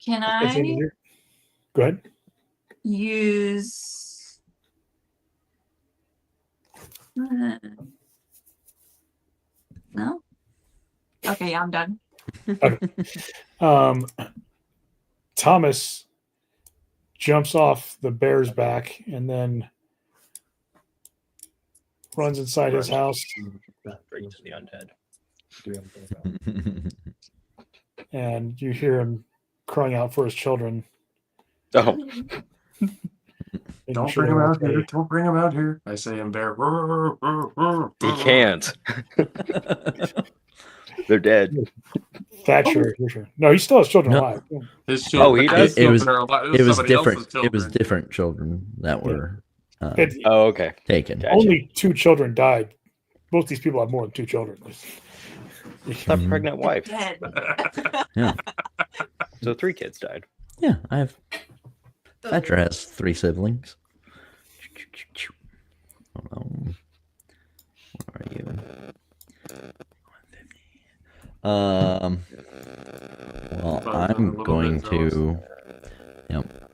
Speaker 5: Can
Speaker 1: That's the end of
Speaker 5: I
Speaker 1: your- Go ahead.
Speaker 5: use no? Okay, yeah, I'm done.
Speaker 1: Thomas jumps off the bear's back and then runs inside his house,
Speaker 4: Bring to the undead.
Speaker 1: and you hear him crying out for his children.
Speaker 4: Oh,
Speaker 1: making
Speaker 2: Don't
Speaker 1: sure
Speaker 2: bring him
Speaker 1: they're
Speaker 2: out
Speaker 1: okay.
Speaker 2: here. Don't bring him out here. I say in bear.
Speaker 4: he can't. They're dead.
Speaker 1: Thatcher, your turn. No, he still has children
Speaker 3: No.
Speaker 1: alive.
Speaker 2: His children,
Speaker 4: he does?
Speaker 2: his
Speaker 3: It was-
Speaker 2: children are alive.
Speaker 3: It was
Speaker 2: somebody else's
Speaker 3: different. It was
Speaker 2: children.
Speaker 3: different children that were
Speaker 1: It-
Speaker 4: Oh, okay.
Speaker 3: taken.
Speaker 4: Gotcha.
Speaker 1: Only 2 children died. Both these people have more than 2 children.
Speaker 4: That pregnant wife.
Speaker 5: Dead.
Speaker 3: Yeah.
Speaker 4: So 3 kids died.
Speaker 3: Yeah, I have. Thatcher has 3 siblings. Hold on. Where are you? 150. Well,
Speaker 2: But
Speaker 3: I'm
Speaker 2: a little
Speaker 3: going
Speaker 2: bit jealous.
Speaker 3: to. Yep.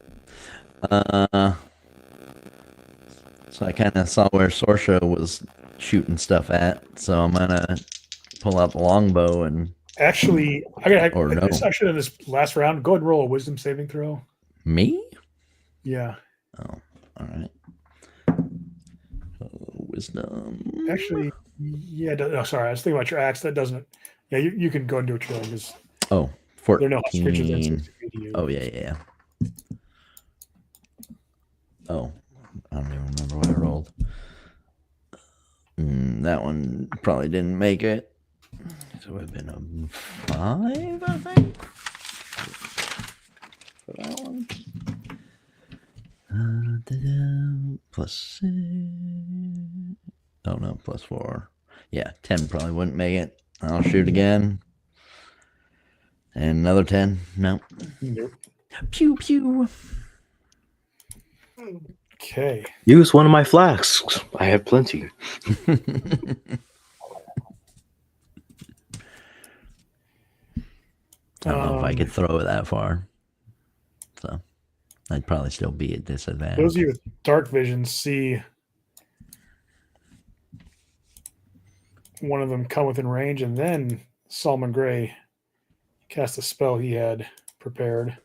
Speaker 3: So I kind of saw where Sorsha was shooting stuff at, so I'm gonna pull out the longbow and
Speaker 1: Actually, I gotta
Speaker 3: Or no.
Speaker 1: actually in this last round, go ahead and roll a wisdom saving throw.
Speaker 3: me.
Speaker 1: Yeah.
Speaker 3: Oh, all right. Wisdom.
Speaker 1: Actually, yeah. No, sorry, I was thinking about your axe. That doesn't. Yeah, you can go and do what you're doing because
Speaker 3: Oh,
Speaker 1: there are no creatures that
Speaker 3: 14.
Speaker 1: 60 feet to you.
Speaker 3: Oh, yeah. Oh, I don't even remember what I rolled. That one probably didn't make it. So it would have been a 5, I think. For that one. Plus 6. Oh no, plus 4. Yeah, 10 probably wouldn't make it. I'll shoot again. And another 10. No.
Speaker 1: Nope.
Speaker 3: Pew pew.
Speaker 1: Okay.
Speaker 4: Use one of my flasks. I have plenty.
Speaker 3: I don't know if I could throw it that far. So I'd probably still be at disadvantage.
Speaker 1: Those of you with dark vision see one of them come within range, and then Solomon Gray cast a spell he had prepared.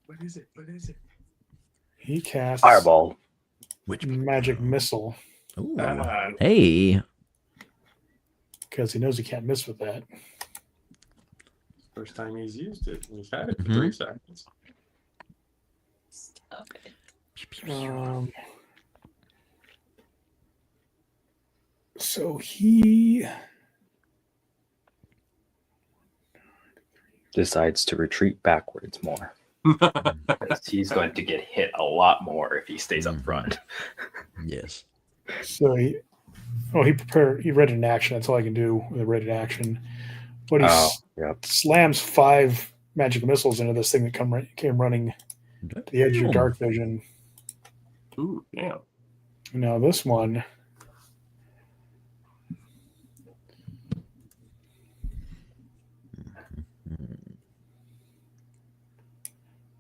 Speaker 2: What is it? What is it?
Speaker 1: He casts
Speaker 4: Fireball.
Speaker 3: Which
Speaker 1: magic missile
Speaker 3: Ooh.
Speaker 2: Ah.
Speaker 3: Hey.
Speaker 1: because he knows he can't miss with that.
Speaker 2: First time he's used it. He's had it for
Speaker 3: Mhm.
Speaker 2: 3 seconds.
Speaker 5: Stop it.
Speaker 1: So he
Speaker 4: Decides to retreat backwards more. Because he's going to get hit a lot more if he stays up front.
Speaker 3: Yes.
Speaker 1: he prepared. He read it in action. That's all I can do with a read in action. But he
Speaker 4: Yep.
Speaker 1: slams 5 magic missiles into this thing that came running to the edge of your dark vision.
Speaker 2: Ooh, yeah.
Speaker 1: Now this one,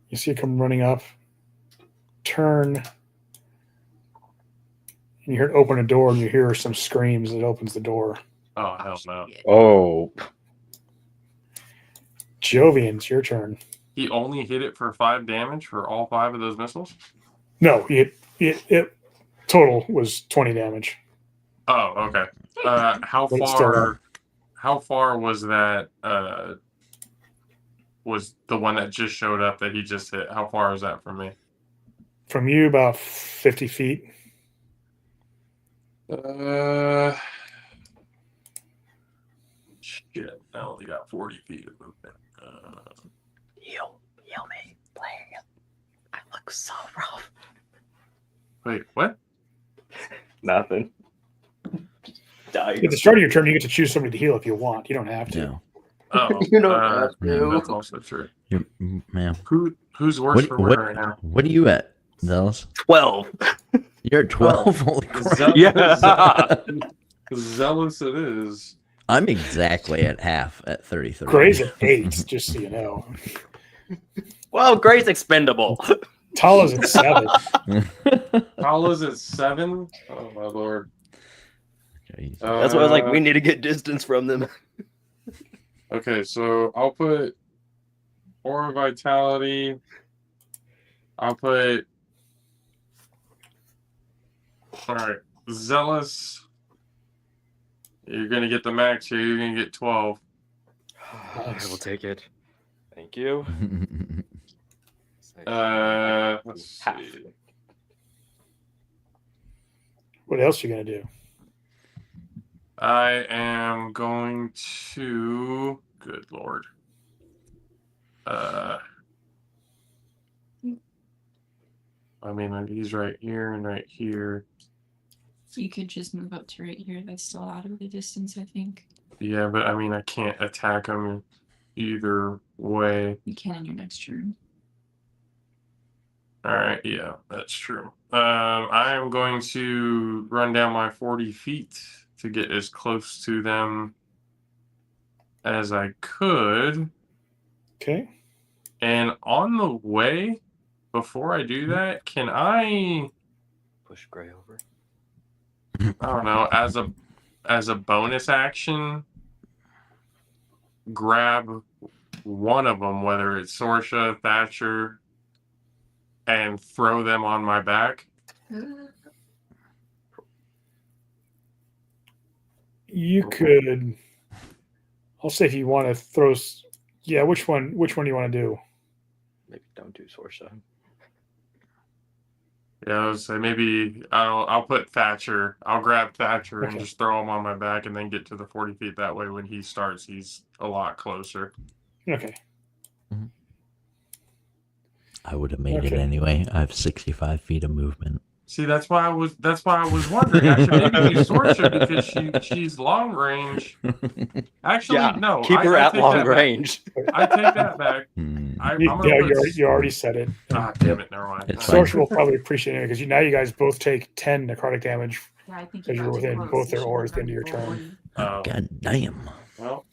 Speaker 1: you see it come running up, turn, and you hear it open a door, and you hear some screams. It opens the door.
Speaker 2: Oh, hell no.
Speaker 4: Oh.
Speaker 1: Jovian, it's your turn.
Speaker 2: He only hit it for 5 damage for all 5 of those missiles?
Speaker 1: No, it total was 20 damage.
Speaker 2: Oh, okay. How
Speaker 1: But it's still
Speaker 2: far? How far was that? Was the one that just showed up that he just hit? How far is that from me?
Speaker 1: From you, about 50 feet.
Speaker 2: Shit. I only got 40 feet of movement.
Speaker 4: Heal me, please. I look so rough.
Speaker 2: Wait, what?
Speaker 4: Nothing. Dying.
Speaker 1: At the start of your turn, you get to choose somebody to heal if you want. You don't have to.
Speaker 3: No.
Speaker 2: Oh,
Speaker 4: You don't have to.
Speaker 2: That's also true.
Speaker 3: Man.
Speaker 2: Who's worse for wear right now?
Speaker 3: What are you at, Zealous?
Speaker 4: 12.
Speaker 3: You're at 12? Holy crap.
Speaker 4: Yeah.
Speaker 2: Zealous it is.
Speaker 3: I'm exactly at half at 33.
Speaker 1: Gray's at 8, just so you know.
Speaker 4: Well, Gray's expendable.
Speaker 1: Tala's at 7.
Speaker 2: Paula's at 7? Oh, my lord.
Speaker 4: That's why I was like, we need to get distance from them.
Speaker 2: Okay, so I'll put Aura Vitality. I'll put. Alright, Zealous. You're going to get the max here. You're going to get 12.
Speaker 4: I will take it. Thank you.
Speaker 2: Let's see.
Speaker 1: What else are you going to do?
Speaker 2: I am going to. Good lord. I mean, he's right here and right here.
Speaker 5: You could just move up to right here. That's still out of the distance, I think.
Speaker 2: Yeah, but I mean, I can't attack him either way.
Speaker 5: You can in your next turn.
Speaker 2: All right, yeah, that's true. I am going to run down my 40 feet to get as close to them as I could.
Speaker 1: Okay.
Speaker 2: And on the way, before I do that, can I
Speaker 4: Push Gray over.
Speaker 2: I don't know, as a bonus action, grab one of them, whether it's Sorsha, Thatcher, and throw them on my back?
Speaker 1: You could. I'll say if you want to throw. Yeah, which one? Which one do you want to do?
Speaker 4: Maybe don't do Sorsha.
Speaker 2: Yeah, I was say maybe I'll put Thatcher. I'll grab Thatcher and
Speaker 1: Okay.
Speaker 2: just throw him on my back, and then get to the 40 feet. That way, when he starts, he's a lot closer.
Speaker 1: Okay.
Speaker 3: I would have made it
Speaker 1: Okay.
Speaker 3: anyway. I have 65 feet of movement.
Speaker 2: See, that's why I was wondering. I should maybe use Sorcerer because she's long range. Actually,
Speaker 4: Yeah,
Speaker 2: no.
Speaker 4: keep her at
Speaker 2: take
Speaker 4: long
Speaker 2: that back.
Speaker 4: range.
Speaker 2: I take that back.
Speaker 3: Hmm.
Speaker 2: I'm
Speaker 1: You,
Speaker 2: gonna
Speaker 1: yeah,
Speaker 2: put.
Speaker 1: you already said it.
Speaker 2: Ah, damn it! Never mind.
Speaker 3: It's fine.
Speaker 1: Sorcerer will probably appreciate it because now you guys both take 10 necrotic damage
Speaker 5: Yeah, I think
Speaker 1: because you're
Speaker 5: got too
Speaker 1: within
Speaker 5: close.
Speaker 1: both
Speaker 5: You
Speaker 1: their
Speaker 5: should
Speaker 1: auras
Speaker 5: have
Speaker 1: at the end of your
Speaker 5: gone
Speaker 1: turn.
Speaker 2: Oh,
Speaker 3: God damn.
Speaker 2: well,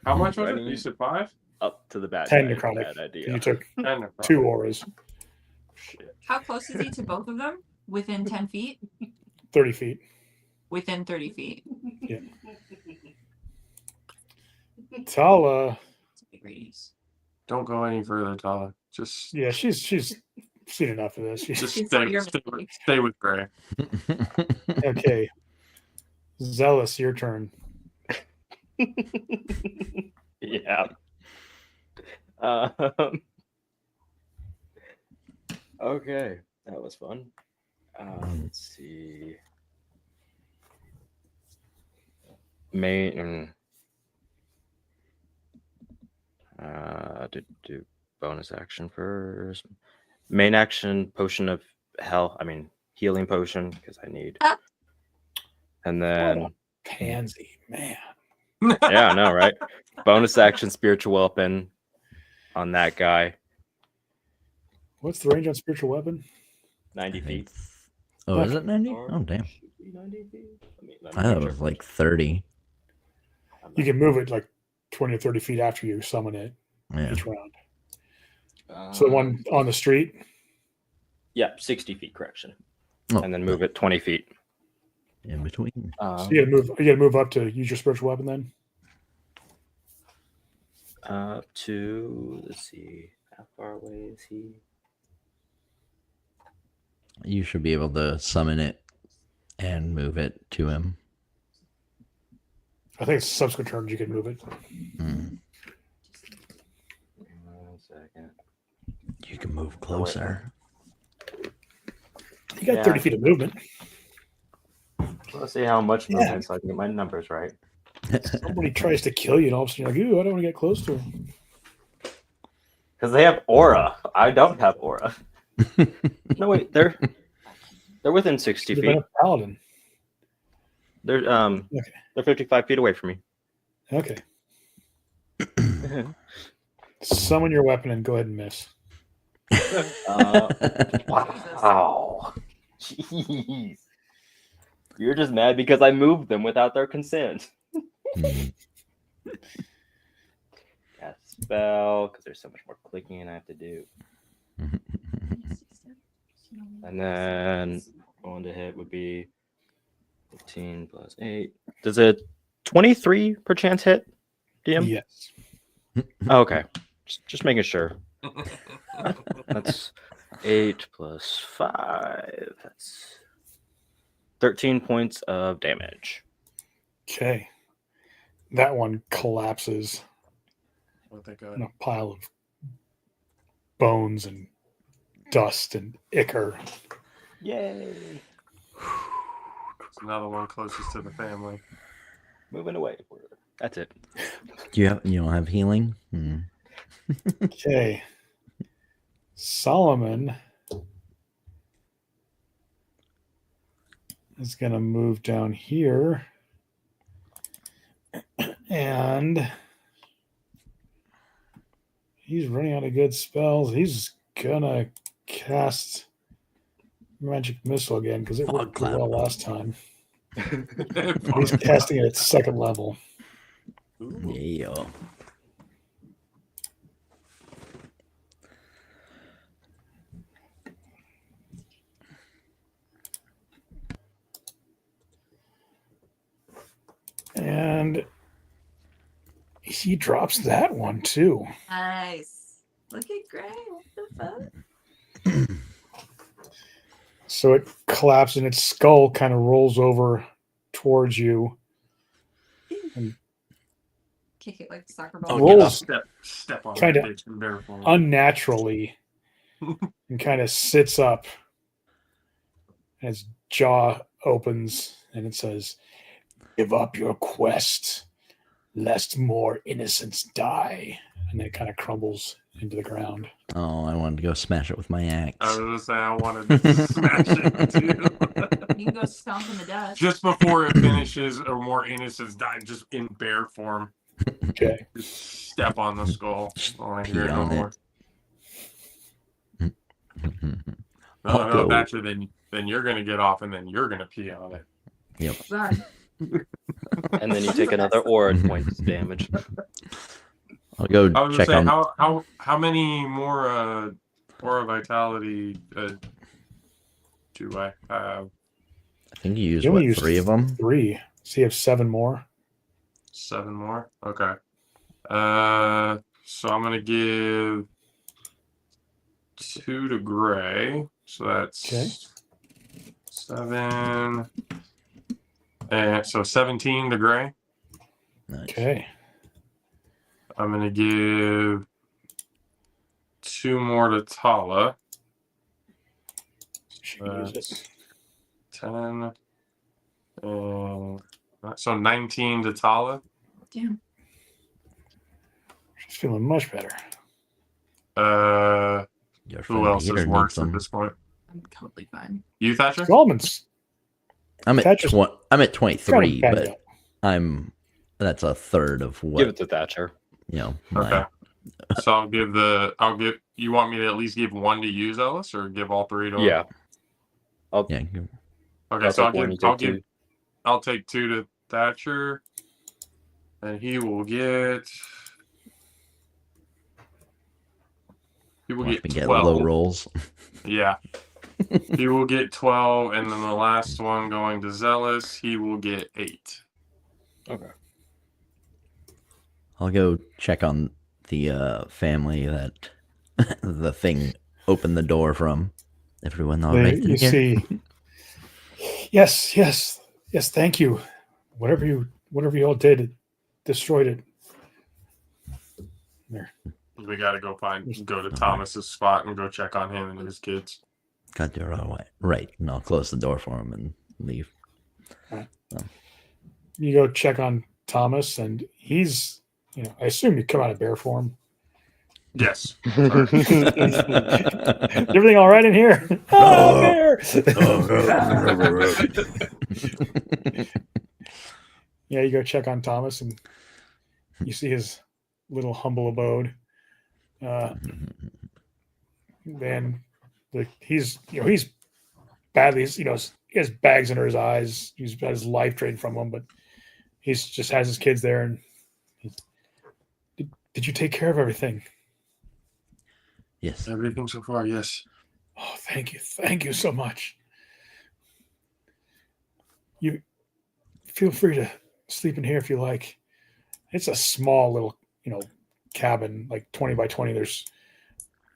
Speaker 4: How
Speaker 2: much was it? You said 5?
Speaker 4: Up to the bad
Speaker 1: 10
Speaker 4: guy,
Speaker 1: necrotic.
Speaker 4: bad idea.
Speaker 1: You took
Speaker 2: 10.
Speaker 1: 2 auras,
Speaker 2: Shit.
Speaker 5: How close is he to both of them? Within 10 feet?
Speaker 1: 30 feet.
Speaker 5: Within 30 feet.
Speaker 1: Tala,
Speaker 5: It's a big radius.
Speaker 2: Don't go any further, Tala. Just
Speaker 1: yeah, she's seen enough of this.
Speaker 2: just
Speaker 5: She's not your
Speaker 2: stay with Gray.
Speaker 1: Okay. Zealous, your turn.
Speaker 4: Yeah. Okay, that was fun. Let's see. Main. Do bonus action first. Main action, potion of hell. I mean, healing potion because I need. And then,
Speaker 1: Pansy, man.
Speaker 4: yeah, I know, right? Bonus action, spiritual weapon on that guy.
Speaker 1: What's the range on spiritual weapon?
Speaker 4: 90 feet.
Speaker 3: Oh, is it 90?
Speaker 4: Or
Speaker 3: Oh, damn.
Speaker 4: should be 90 feet. Let me
Speaker 3: I thought it
Speaker 4: check.
Speaker 3: was like 30.
Speaker 1: You can move it like 20 or 30 feet after you summon it
Speaker 3: Yeah.
Speaker 1: each round. So the one on the street?
Speaker 4: Yeah, 60 feet, correction.
Speaker 3: Oh,
Speaker 4: And then move it 20 feet.
Speaker 3: in between.
Speaker 1: So you gotta move up to use your spiritual weapon then?
Speaker 4: Up to, let's see, how far away is he?
Speaker 3: You should be able to summon it and move it to him.
Speaker 1: I think it's subsequent turns you can move it.
Speaker 3: Hmm.
Speaker 4: 1 second.
Speaker 3: You can move closer.
Speaker 1: You got
Speaker 4: Yeah.
Speaker 1: 30 feet of movement.
Speaker 4: Let's see how much
Speaker 1: Yeah.
Speaker 4: movement so I can get my numbers right.
Speaker 1: Somebody tries to kill you and all of a sudden you're like, ooh, I don't want to get close to him.
Speaker 4: Because they have aura. I don't have aura. No, wait, they're within 60
Speaker 1: You've been
Speaker 4: feet.
Speaker 1: a paladin.
Speaker 4: They're
Speaker 1: Okay.
Speaker 4: they're 55 feet away from me.
Speaker 1: Okay. Summon your weapon and go ahead and miss.
Speaker 4: Wow. Jeez. You're just mad because I moved them without their consent.
Speaker 3: Hmm.
Speaker 4: Cast spell, because there's so much more clicking I have to do. And then going to hit would be 15 plus 8. Does a 23 per chance hit, DM?
Speaker 1: Yes.
Speaker 4: Oh, okay. Just making sure. That's 8 plus 5. That's 13 points of damage.
Speaker 1: Okay. That one collapses
Speaker 2: What they got?
Speaker 1: in a pile of bones and dust and ichor.
Speaker 4: Yay!
Speaker 2: It's another one closest to the family.
Speaker 4: Moving away. That's it.
Speaker 3: You don't have healing? Hmm.
Speaker 1: Okay. Solomon is going to move down here. And he's running out of good spells. He's going to cast Magic Missile again because it worked pretty well last time. He's casting it at 2nd level.
Speaker 3: Yeah.
Speaker 1: And he drops that one too.
Speaker 5: Nice. Look at Gray. What the fuck?
Speaker 1: So it collapses and its skull kind of rolls over towards you.
Speaker 5: Kick it like the soccer
Speaker 2: Oh,
Speaker 5: ball.
Speaker 1: Rolls
Speaker 2: step on
Speaker 1: kinda
Speaker 2: that bitch and barrel.
Speaker 1: unnaturally and kind of sits up. And his jaw opens and it says, "Give up your quest, lest more innocents die." And then it kind of crumbles into the ground.
Speaker 3: Oh, I wanted to go smash it with my axe.
Speaker 2: I was gonna say I wanted to smash it too.
Speaker 5: You can go stomp in the dust.
Speaker 2: Just before it finishes, or more innocents die, just in bear form.
Speaker 1: Okay.
Speaker 2: Just step on the skull. I don't want to hear
Speaker 3: Pee
Speaker 2: it no
Speaker 3: on
Speaker 2: more.
Speaker 3: it.
Speaker 2: No,
Speaker 3: I'll
Speaker 2: no,
Speaker 3: go.
Speaker 2: Thatcher, then you're gonna get off, and then you're gonna pee on it.
Speaker 3: Yep.
Speaker 5: God.
Speaker 4: And then you take another aura point damage.
Speaker 3: I'll go
Speaker 2: I was
Speaker 3: check
Speaker 2: gonna say,
Speaker 3: on.
Speaker 2: how many more aura vitality do I have?
Speaker 3: I think you used
Speaker 1: You only
Speaker 3: what,
Speaker 1: used
Speaker 3: 3 of them?
Speaker 1: 3. So you have 7 more.
Speaker 2: 7 more. Okay. So I'm gonna give 2 to Gray. So that's
Speaker 1: Okay.
Speaker 2: 7. And so 17 to Gray.
Speaker 3: Nice.
Speaker 1: Okay.
Speaker 2: I'm gonna give 2 more to Tala.
Speaker 1: She can use it.
Speaker 2: That's 10. So 19 to Tala.
Speaker 5: Damn.
Speaker 1: She's feeling much better.
Speaker 3: Your
Speaker 2: Who
Speaker 3: friend
Speaker 2: else
Speaker 3: Peter
Speaker 2: is
Speaker 3: needs
Speaker 2: worse at
Speaker 3: them.
Speaker 2: this point?
Speaker 5: I'm totally fine.
Speaker 2: You, Thatcher?
Speaker 1: Solomon's
Speaker 3: I'm at
Speaker 1: Thatcher's
Speaker 3: I'm at 23,
Speaker 1: banged
Speaker 3: but
Speaker 1: up.
Speaker 3: that's a third of
Speaker 4: Give
Speaker 3: what
Speaker 4: it to Thatcher.
Speaker 3: my
Speaker 2: Okay. So I'll give. You want me to at least give 1 to you, Zealous, or give all 3 to him?
Speaker 4: Yeah.
Speaker 3: yeah.
Speaker 2: Okay.
Speaker 4: I'll
Speaker 2: So
Speaker 4: take one, you take two.
Speaker 2: I'll take 2 to Thatcher, and he will get. He will
Speaker 3: Watch
Speaker 2: get
Speaker 3: me
Speaker 2: 12.
Speaker 3: get low rolls.
Speaker 2: Yeah. He will get 12, and then the last one going to Zealous, he will get 8.
Speaker 4: Okay.
Speaker 3: I'll go check on the family that the thing opened the door from. Everyone all right in
Speaker 1: You
Speaker 3: here?
Speaker 1: see. Yes. Thank you. Whatever you all did, it destroyed it. There.
Speaker 2: We got to go to Thomas's spot and go check on him and his kids.
Speaker 3: God, you're all right. And I'll close the door for him and leave.
Speaker 1: You go check on Thomas, and he's, I assume you come out of bear form.
Speaker 2: Yes.
Speaker 1: Everything all right in here? Oh, bear! Yeah, you go check on Thomas, and you see his little humble abode. Then he's badly, he has bags under his eyes. He's got his life drained from him, but he's just has his kids there. And did you take care of everything?
Speaker 3: Yes.
Speaker 2: Everything so far, yes.
Speaker 1: Oh, thank you so much. You feel free to sleep in here if you like. It's a small little, cabin, like 20 by 20. There's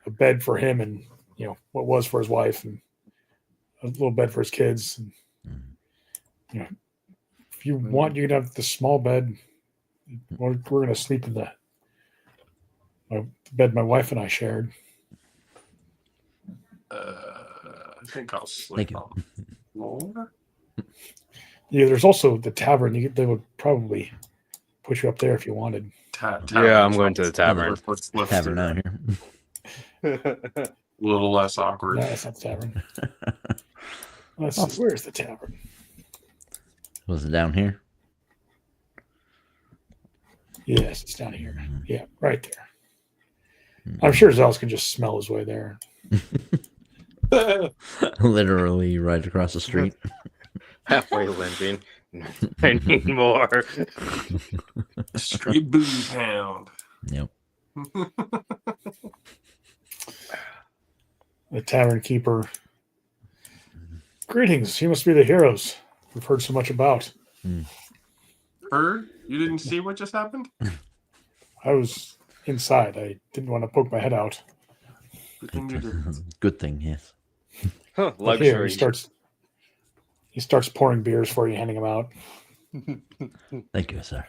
Speaker 1: a bed for him and, what was for his wife, and a little bed for his kids. And, if you want, you can have the small bed. We're going to sleep in the bed my wife and I shared.
Speaker 2: I think I'll sleep on the floor.
Speaker 1: Yeah, there's also the tavern. They would probably put you up there if you wanted.
Speaker 4: Yeah, I'm going to the tavern.
Speaker 2: Let's
Speaker 3: Tavern
Speaker 2: do
Speaker 3: out
Speaker 2: that.
Speaker 3: here.
Speaker 2: A little less awkward.
Speaker 1: No, that's not the tavern. Let's see, where's the tavern?
Speaker 3: Was it down here?
Speaker 1: Yes, it's down here. Yeah, right there. I'm sure Zealous can just smell his way there.
Speaker 3: Literally right across the street.
Speaker 4: Halfway limping. I need more.
Speaker 2: Straight booty pound.
Speaker 3: Yep.
Speaker 1: The tavern keeper. Greetings. You must be the heroes we've heard so much about.
Speaker 2: Heard? You didn't see what just happened?
Speaker 1: I was inside. I didn't want to poke my head out.
Speaker 2: Good thing you didn't.
Speaker 3: Good thing, yes.
Speaker 4: Huh,
Speaker 1: But here,
Speaker 4: luxury.
Speaker 1: he starts pouring beers for you, handing them out.
Speaker 3: Thank you, sir.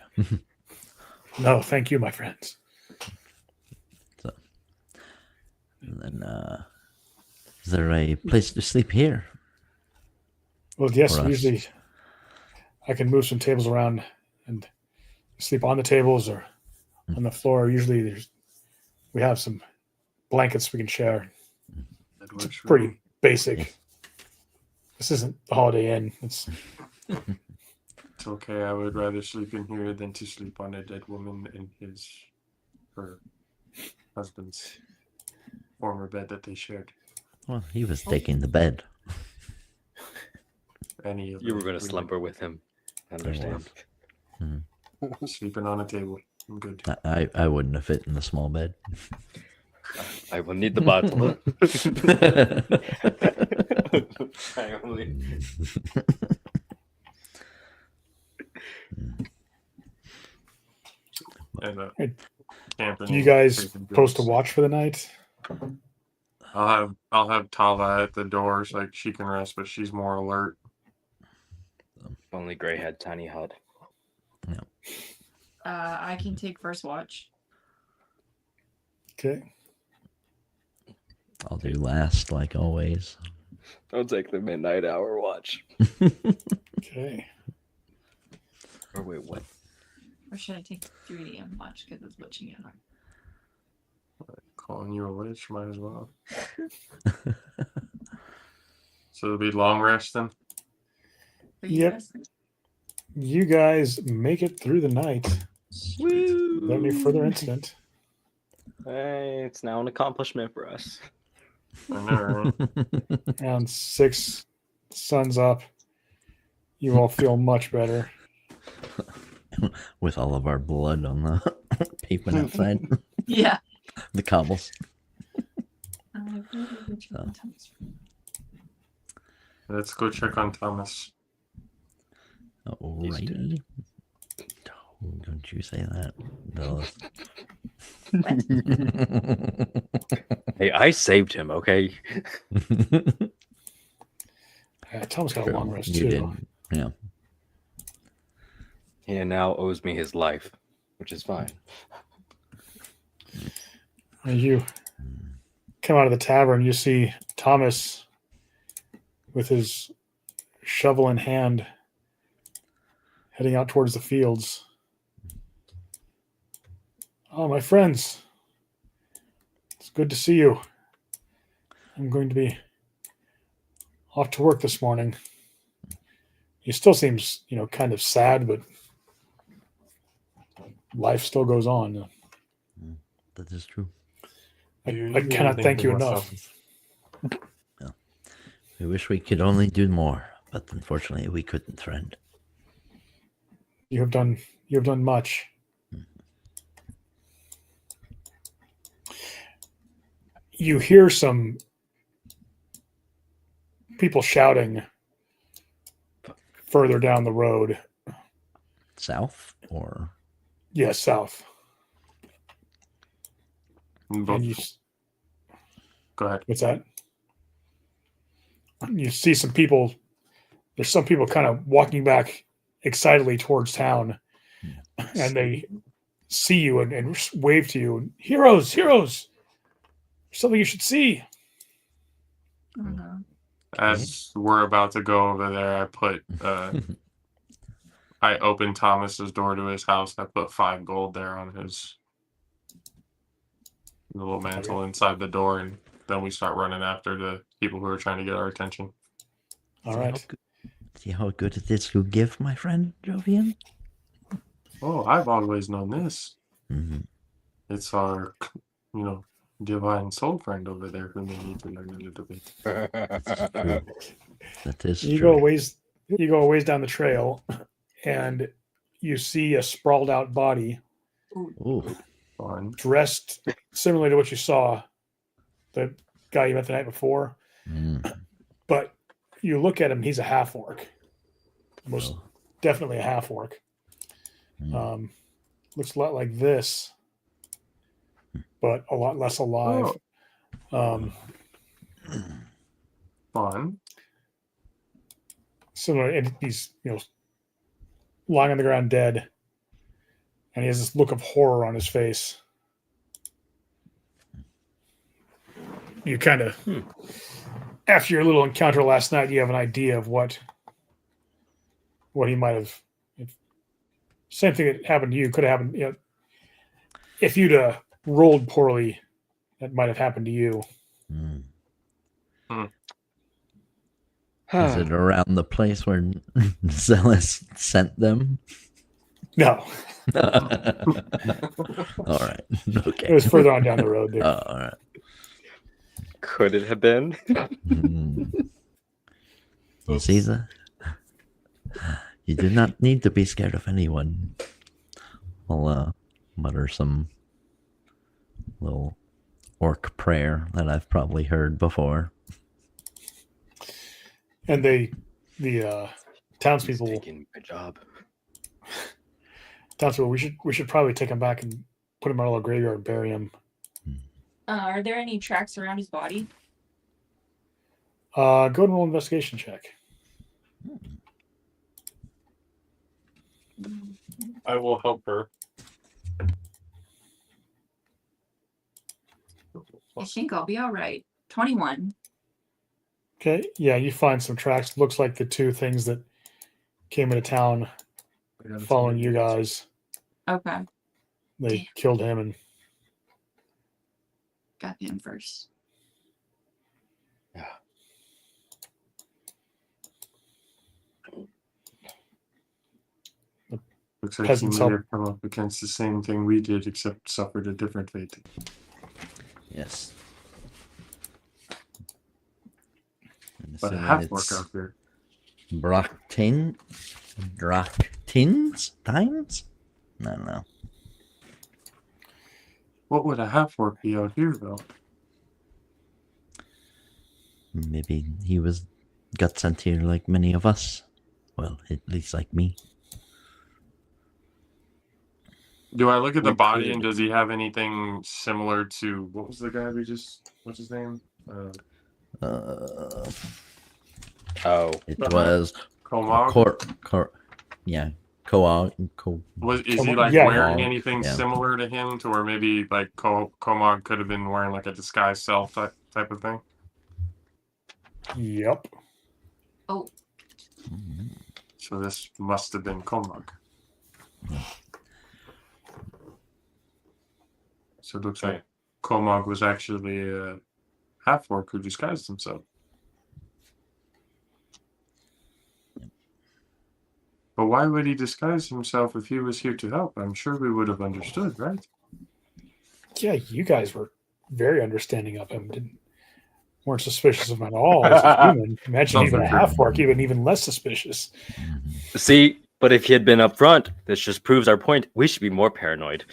Speaker 1: No, thank you, my friends.
Speaker 3: And then Is there a place to sleep here?
Speaker 1: Well, yes,
Speaker 3: For us.
Speaker 1: usually I can move some tables around and sleep on the tables or on the floor. Usually we have some blankets we can share.
Speaker 2: That
Speaker 1: It's
Speaker 2: works for
Speaker 1: pretty
Speaker 2: me.
Speaker 1: basic.
Speaker 3: Yes.
Speaker 1: This isn't the Holiday Inn. It's
Speaker 2: It's okay. I would rather sleep in here than to sleep on a dead woman in her husband's former bed that they shared.
Speaker 3: Well, he was taking the bed.
Speaker 2: Any of
Speaker 4: You were
Speaker 2: them,
Speaker 4: going to
Speaker 2: really.
Speaker 4: slumber with him. I understand.
Speaker 2: Sleeping on a table. I'm good.
Speaker 3: I wouldn't have fit in the small bed.
Speaker 4: I will need the bottle. I only...
Speaker 2: And
Speaker 1: Hey,
Speaker 2: camping.
Speaker 1: do you
Speaker 2: and
Speaker 1: guys
Speaker 2: taking
Speaker 1: post a
Speaker 2: drinks.
Speaker 1: watch for the night?
Speaker 2: I'll have Tala at the door so like she can rest, but she's more alert.
Speaker 4: Only Gray had tiny hut.
Speaker 5: I can take first watch.
Speaker 1: Okay.
Speaker 3: I'll do last, like always.
Speaker 4: I'll take the midnight hour watch.
Speaker 1: Okay.
Speaker 4: Or wait, what?
Speaker 5: Or should I take 3 a.m. watch because it's witching hour?
Speaker 2: Calling you a witch, might as well. So it'll be long rest then.
Speaker 5: Are you
Speaker 1: Yep.
Speaker 5: resting?
Speaker 1: You guys make it through the night without any further incident.
Speaker 4: Hey, it's now an accomplishment for us.
Speaker 2: I know, right?
Speaker 1: Around 6, sun's up. You all feel much better.
Speaker 3: With all of our blood on the pavement outside.
Speaker 5: Yeah.
Speaker 3: The cobbles.
Speaker 5: So.
Speaker 2: Let's go check on Thomas.
Speaker 3: Alrighty. Oh, don't you say that. Lilith.
Speaker 4: Hey, I saved him, okay?
Speaker 1: Yeah, Tom's got a long rest
Speaker 3: You
Speaker 1: too.
Speaker 3: did. Yeah.
Speaker 4: He now owes me his life, which is fine.
Speaker 1: And you come out of the tavern, you see Thomas with his shovel in hand heading out towards the fields. Oh, my friends. It's good to see you. I'm going to be off to work this morning. He still seems, kind of sad, but life still goes on.
Speaker 3: That is true.
Speaker 1: I cannot thank you enough.
Speaker 3: We wish we could only do more, but unfortunately we couldn't, friend.
Speaker 1: You have done much. You hear some people shouting further down the road.
Speaker 3: South or
Speaker 1: Yes, south.
Speaker 2: Both-
Speaker 1: And you,
Speaker 2: Go ahead.
Speaker 1: what's that? You see some people. There's some people kind of walking back excitedly towards town, and they see you and wave to you. Heroes, heroes! Something you should see.
Speaker 5: Oh, no.
Speaker 2: As we're about to go over there, I opened Thomas's door to his house. I put 5 gold there on his little mantle inside the door, and then we start running after the people who are trying to get our attention.
Speaker 1: All right.
Speaker 3: See how good it is to give, my friend Jovian?
Speaker 2: Oh, I've always known this.
Speaker 3: Mm-hmm.
Speaker 2: It's our, divine soul friend over there who may need to learn a little bit.
Speaker 3: That is
Speaker 1: You
Speaker 3: true.
Speaker 1: go a ways down the trail, and you see a sprawled out body
Speaker 3: Ooh.
Speaker 2: Fun.
Speaker 1: dressed similarly to what you saw the guy you met the night before.
Speaker 3: Mm.
Speaker 1: But you look at him, he's a half orc. Most
Speaker 3: Oh.
Speaker 1: definitely a half orc.
Speaker 3: Mm.
Speaker 1: Looks a lot like this, but a lot less alive.
Speaker 2: Fun.
Speaker 1: Similar, and he's lying on the ground dead, and he has this look of horror on his face. You kind of after your little encounter last night, you have an idea of what he might have. Same thing that happened to you could have happened. If you'd rolled poorly, that might have happened to you.
Speaker 3: Is it around the place where Zealous sent them?
Speaker 1: No,
Speaker 3: All right. Okay.
Speaker 1: it was further on down the road there.
Speaker 3: All right.
Speaker 4: Could it have been?
Speaker 3: You see that? You do not need to be scared of anyone. I'll mutter some little orc prayer that I've probably heard before.
Speaker 1: And the townspeople,
Speaker 4: Taking my job.
Speaker 1: we should probably take him back and put him in a little graveyard and bury him.
Speaker 5: Are there any tracks around his body?
Speaker 1: Go and roll an investigation check.
Speaker 2: I will help her.
Speaker 5: I think I'll be all right. 21.
Speaker 1: Okay, yeah, you find some tracks. Looks like the two things that came into town following you guys.
Speaker 5: Okay.
Speaker 1: They
Speaker 5: Damn.
Speaker 1: killed him, and
Speaker 5: Got him first.
Speaker 2: Looks like he
Speaker 1: Peasants
Speaker 2: may
Speaker 1: help.
Speaker 2: have come up against the same thing we did, except suffered a different fate.
Speaker 3: Yes. And
Speaker 2: But a
Speaker 3: so
Speaker 2: half
Speaker 3: it's
Speaker 2: work out there.
Speaker 3: Brachtins? Times? I don't know.
Speaker 2: What would a half work be out here, though?
Speaker 3: Maybe he got sent here like many of us. Well, at least like me.
Speaker 2: Do I look at the
Speaker 4: We
Speaker 2: body
Speaker 4: could.
Speaker 2: and does he have anything similar to what was the guy we just? What's his name?
Speaker 4: Oh,
Speaker 3: It was
Speaker 2: Komog.
Speaker 3: yeah, Koag.
Speaker 2: Is he like
Speaker 1: Yeah.
Speaker 2: wearing anything
Speaker 3: Yeah.
Speaker 2: similar to him, to where maybe like Komog could have been wearing like a disguised self type of thing?
Speaker 1: yep.
Speaker 5: Oh,
Speaker 2: So this must have been Komog. So it looks like Komog was actually a half-orc who disguised himself. But why would he disguise himself if he was here to help? I'm sure we would have understood, right?
Speaker 1: Yeah, you guys were very understanding of him. Weren't suspicious of him at all as a human. Imagine even a half orc, even less suspicious.
Speaker 4: see, but if he had been up front, this just proves our point. We should be more paranoid.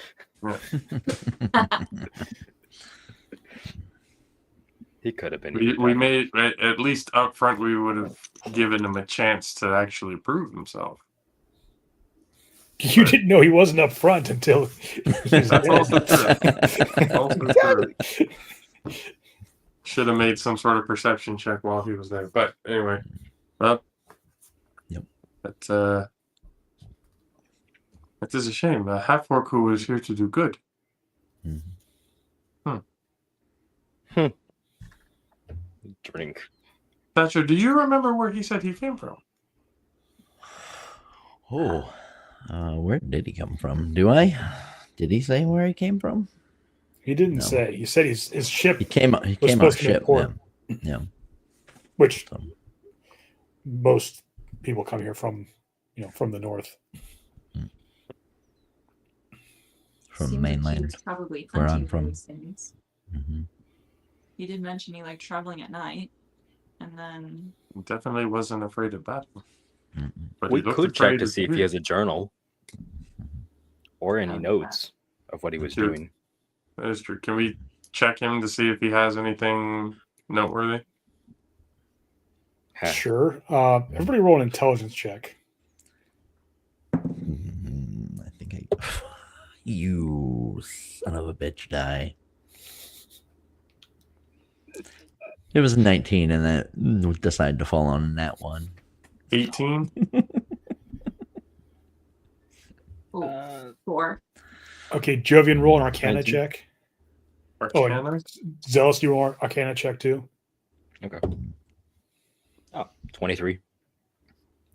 Speaker 4: He could have been.
Speaker 2: We made, at least up front, we would have given him a chance to actually prove himself.
Speaker 1: You didn't know he wasn't up front until
Speaker 2: That's also true. Also true. Should have made some sort of perception check while he was there. But anyway, well,
Speaker 3: Yep.
Speaker 2: That is a shame. A half orc who was here to do good.
Speaker 4: Drink.
Speaker 2: Thatcher, do you remember where he said he came from?
Speaker 3: Oh, where did he come from? Do I? Did he say where he came from?
Speaker 1: he didn't
Speaker 3: No.
Speaker 1: say. He said his ship,
Speaker 3: He came off
Speaker 1: supposed to be
Speaker 3: ship.
Speaker 1: port.
Speaker 3: Yeah.
Speaker 1: which
Speaker 3: So,
Speaker 1: most people come here from, from the north.
Speaker 3: from
Speaker 5: seems like he
Speaker 3: mainland.
Speaker 5: was probably
Speaker 3: where I'm
Speaker 5: hunting
Speaker 3: from.
Speaker 5: these things.
Speaker 3: hmm
Speaker 5: He did mention he liked traveling at night, and then
Speaker 2: He definitely wasn't afraid of battle. But
Speaker 4: We
Speaker 2: he looked
Speaker 4: could check
Speaker 2: afraid
Speaker 4: to
Speaker 2: of
Speaker 4: see if he
Speaker 2: fear.
Speaker 4: has a journal or any
Speaker 5: Oh,
Speaker 4: notes of what he was
Speaker 2: Sure.
Speaker 4: doing.
Speaker 2: That is true. Can we check him to see if he has anything noteworthy?
Speaker 4: Heh.
Speaker 1: Sure. Everybody roll an intelligence check.
Speaker 3: I think I. You son of a bitch, die. It was 19, and that decided to fall on that one.
Speaker 2: 18?
Speaker 5: oh, 4.
Speaker 1: Okay, Jovian, roll an Arcana
Speaker 3: 19.
Speaker 1: check.
Speaker 2: Arcana?
Speaker 1: Zealous, you roll an Arcana check too.
Speaker 4: Okay. 23.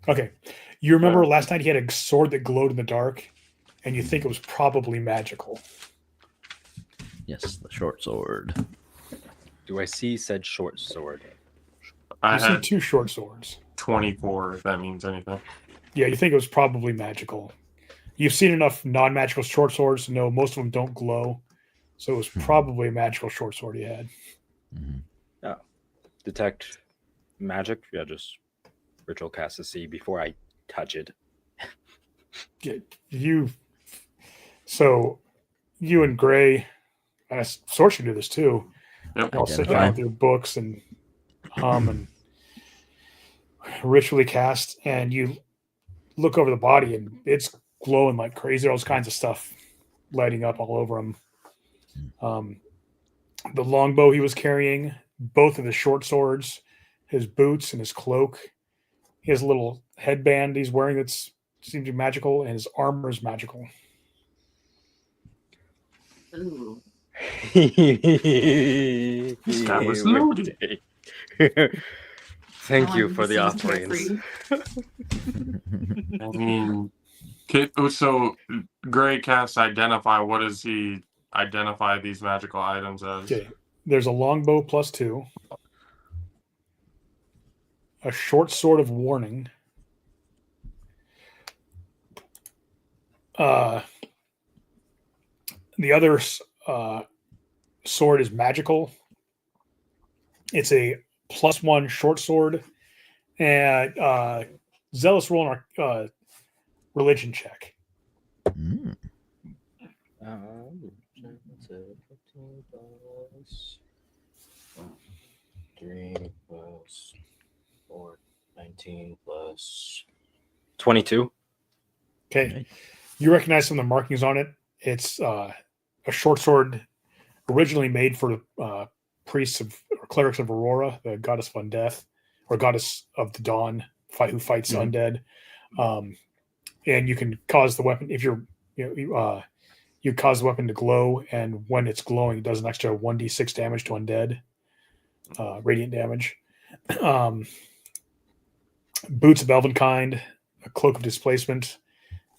Speaker 1: Okay. You remember last night he had a sword that glowed in the dark, and you think it was probably magical.
Speaker 3: Yes, the short sword.
Speaker 4: Do I see said short sword?
Speaker 2: I
Speaker 1: You see
Speaker 2: had
Speaker 1: 2 short swords.
Speaker 2: 24, if that means anything.
Speaker 1: Yeah, you think it was probably magical. You've seen enough non-magical short swords to know most of them don't glow, so it was probably a magical short sword he had.
Speaker 3: Mm-hmm.
Speaker 4: Detect magic? Yeah, just ritual cast to see before I touch it.
Speaker 1: So you and Gray, and Source should do this too.
Speaker 2: Yep.
Speaker 1: Y'all sit
Speaker 3: Identify.
Speaker 1: down with your books and hum and ritually cast, and you look over the body, and it's glowing like crazy. All kinds of stuff lighting up all over him. The longbow he was carrying, both of his short swords, his boots, and his cloak. He has a little headband he's wearing that's seems to be magical, and his armor is magical.
Speaker 5: Ooh.
Speaker 2: This guy was loaded.
Speaker 4: Thank
Speaker 5: Now
Speaker 4: you
Speaker 5: I'm
Speaker 4: for the
Speaker 5: just
Speaker 4: offerings.
Speaker 5: carefree.
Speaker 2: I mean, so Gray casts identify. What does he identify these magical items as?
Speaker 1: Okay. There's a longbow +2, a short sword of warning, the other sword is magical. It's a +1 short sword, and zealous roll on our religion check.
Speaker 3: Mm.
Speaker 4: Let's say 15 plus 3 plus 4, 19 plus 22.
Speaker 1: Okay.
Speaker 3: Right.
Speaker 1: You recognize some of the markings on it. It's a short sword originally made for priests of or clerics of Aurora, the goddess of undeath, or goddess of the dawn, who fights undead. And you can cause the weapon if you cause the weapon to glow, and when it's glowing, it does an extra 1d6 damage to undead, radiant damage. Boots of Elvenkind, a cloak of displacement,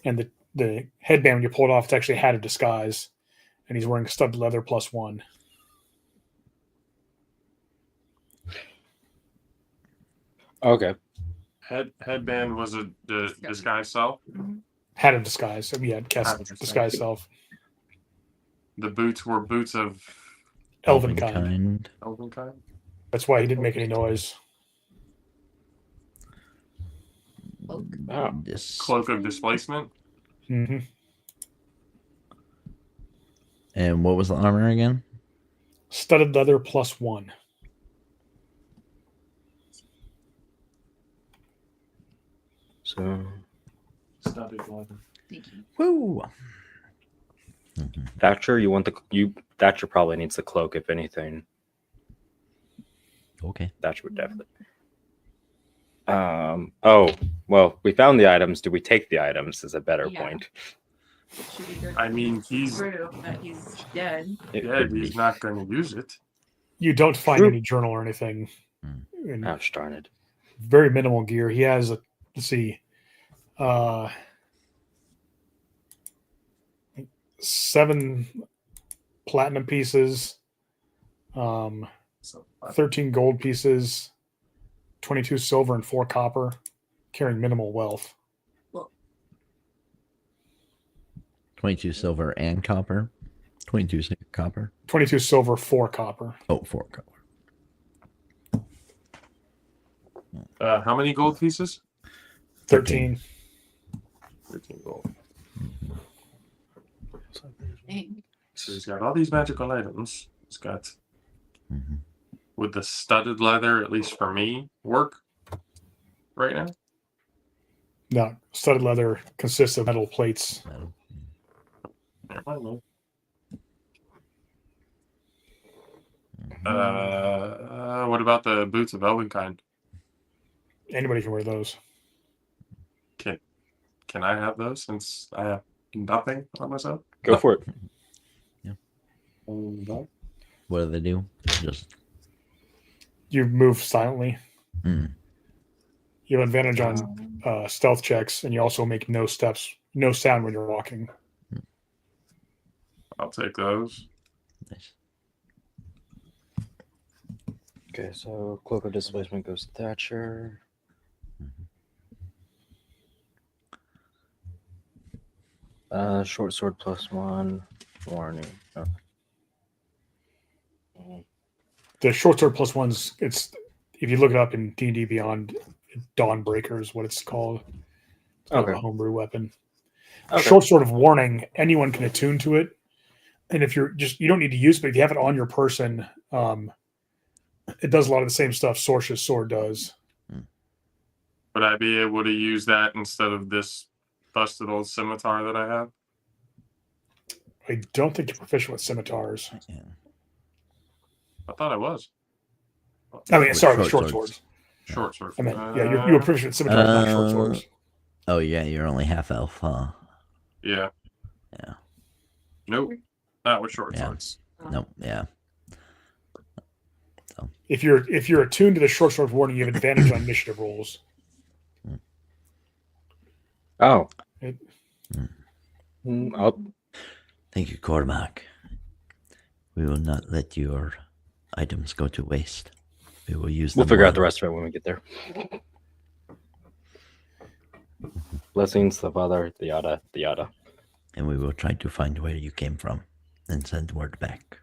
Speaker 1: and the headband when you pull it off, it's actually a hat of disguise, and he's wearing studded leather +1.
Speaker 4: Okay.
Speaker 2: Headband was the disguise self.
Speaker 1: Hat of disguise. So yeah,
Speaker 2: Hat
Speaker 1: cast
Speaker 2: of disguise.
Speaker 1: disguise self.
Speaker 2: The boots were boots of
Speaker 1: Elvenkind.
Speaker 2: Elvenkind.
Speaker 1: That's why he didn't make any noise.
Speaker 3: This
Speaker 2: Cloak of displacement.
Speaker 1: Mm-hmm.
Speaker 3: and what was the armor again?
Speaker 1: Studded leather +1.
Speaker 4: So
Speaker 2: Studded leather.
Speaker 5: Thank you.
Speaker 3: Woo!
Speaker 4: Thatcher, you want Thatcher probably needs the cloak if anything.
Speaker 3: Okay.
Speaker 4: Thatcher would definitely. Oh, well, we found the items. Do we take the items is a better
Speaker 5: Yeah.
Speaker 4: point.
Speaker 5: It should be good.
Speaker 2: I mean, he's
Speaker 5: True that he's dead.
Speaker 2: dead. He's not going to use it.
Speaker 1: You don't find
Speaker 4: True.
Speaker 1: any journal or anything. And
Speaker 4: Gosh darn it.
Speaker 1: very minimal gear. He has let's see, 7 platinum pieces,
Speaker 2: So
Speaker 1: 13 gold pieces, 22 silver, and 4 copper, carrying minimal wealth.
Speaker 3: 22 silver and copper. 22 copper.
Speaker 1: 22 silver, 4 copper.
Speaker 3: Oh, 4 copper.
Speaker 2: how many gold pieces?
Speaker 1: 13.
Speaker 2: 13 gold.
Speaker 5: Dang.
Speaker 2: So he's got all these magical items. He's got
Speaker 3: Mm-hmm.
Speaker 2: would the studded leather, at least for me, work right now?
Speaker 1: No, studded leather consists of metal plates.
Speaker 2: Never mind, man. What about the boots of Elvenkind?
Speaker 1: Anybody can wear those.
Speaker 2: Can I have those since I have nothing on myself?
Speaker 4: Go for it.
Speaker 2: No.
Speaker 3: What do they do? Just
Speaker 1: You move silently. You have advantage on stealth checks, and you also make no sound when you're walking.
Speaker 2: I'll take those.
Speaker 3: Nice.
Speaker 4: Okay, so Cloak of Displacement goes to Thatcher. Short sword +1. Warning. Oh.
Speaker 1: The short sword +1's, it's, if you look it up in D&D Beyond, Dawnbreaker is what it's called. It's kind of
Speaker 4: Okay.
Speaker 1: a homebrew weapon.
Speaker 4: Okay.
Speaker 1: Short sword of warning, anyone can attune to it. And if you don't need to use it, but if you have it on your person, it does a lot of the same stuff Sorcerer's Sword does.
Speaker 2: Would I be able to use that instead of this busted old scimitar that I have?
Speaker 1: I don't think you're proficient with scimitars.
Speaker 3: Yeah.
Speaker 2: I thought I was.
Speaker 1: I mean,
Speaker 3: With
Speaker 1: sorry, with
Speaker 3: short
Speaker 1: short
Speaker 3: swords.
Speaker 1: swords.
Speaker 2: Short sword.
Speaker 1: I mean, yeah, you're proficient with scimitars, not short swords.
Speaker 3: Oh yeah, you're only half elf, huh?
Speaker 2: Yeah.
Speaker 3: Yeah.
Speaker 2: Nope. Not with short
Speaker 3: Yeah.
Speaker 2: swords.
Speaker 3: Nope. Yeah.
Speaker 1: If you're attuned to the short sword of warning, you have advantage on initiative rolls.
Speaker 4: Oh.
Speaker 1: It-
Speaker 4: I'll
Speaker 3: Thank you, Cormac. We will not let your items go to waste. We will use them.
Speaker 4: We'll figure out the
Speaker 3: well.
Speaker 4: rest of it when we get there. Blessings, the Father, the yada, the yada.
Speaker 3: And we will try to find where you came from and send word back.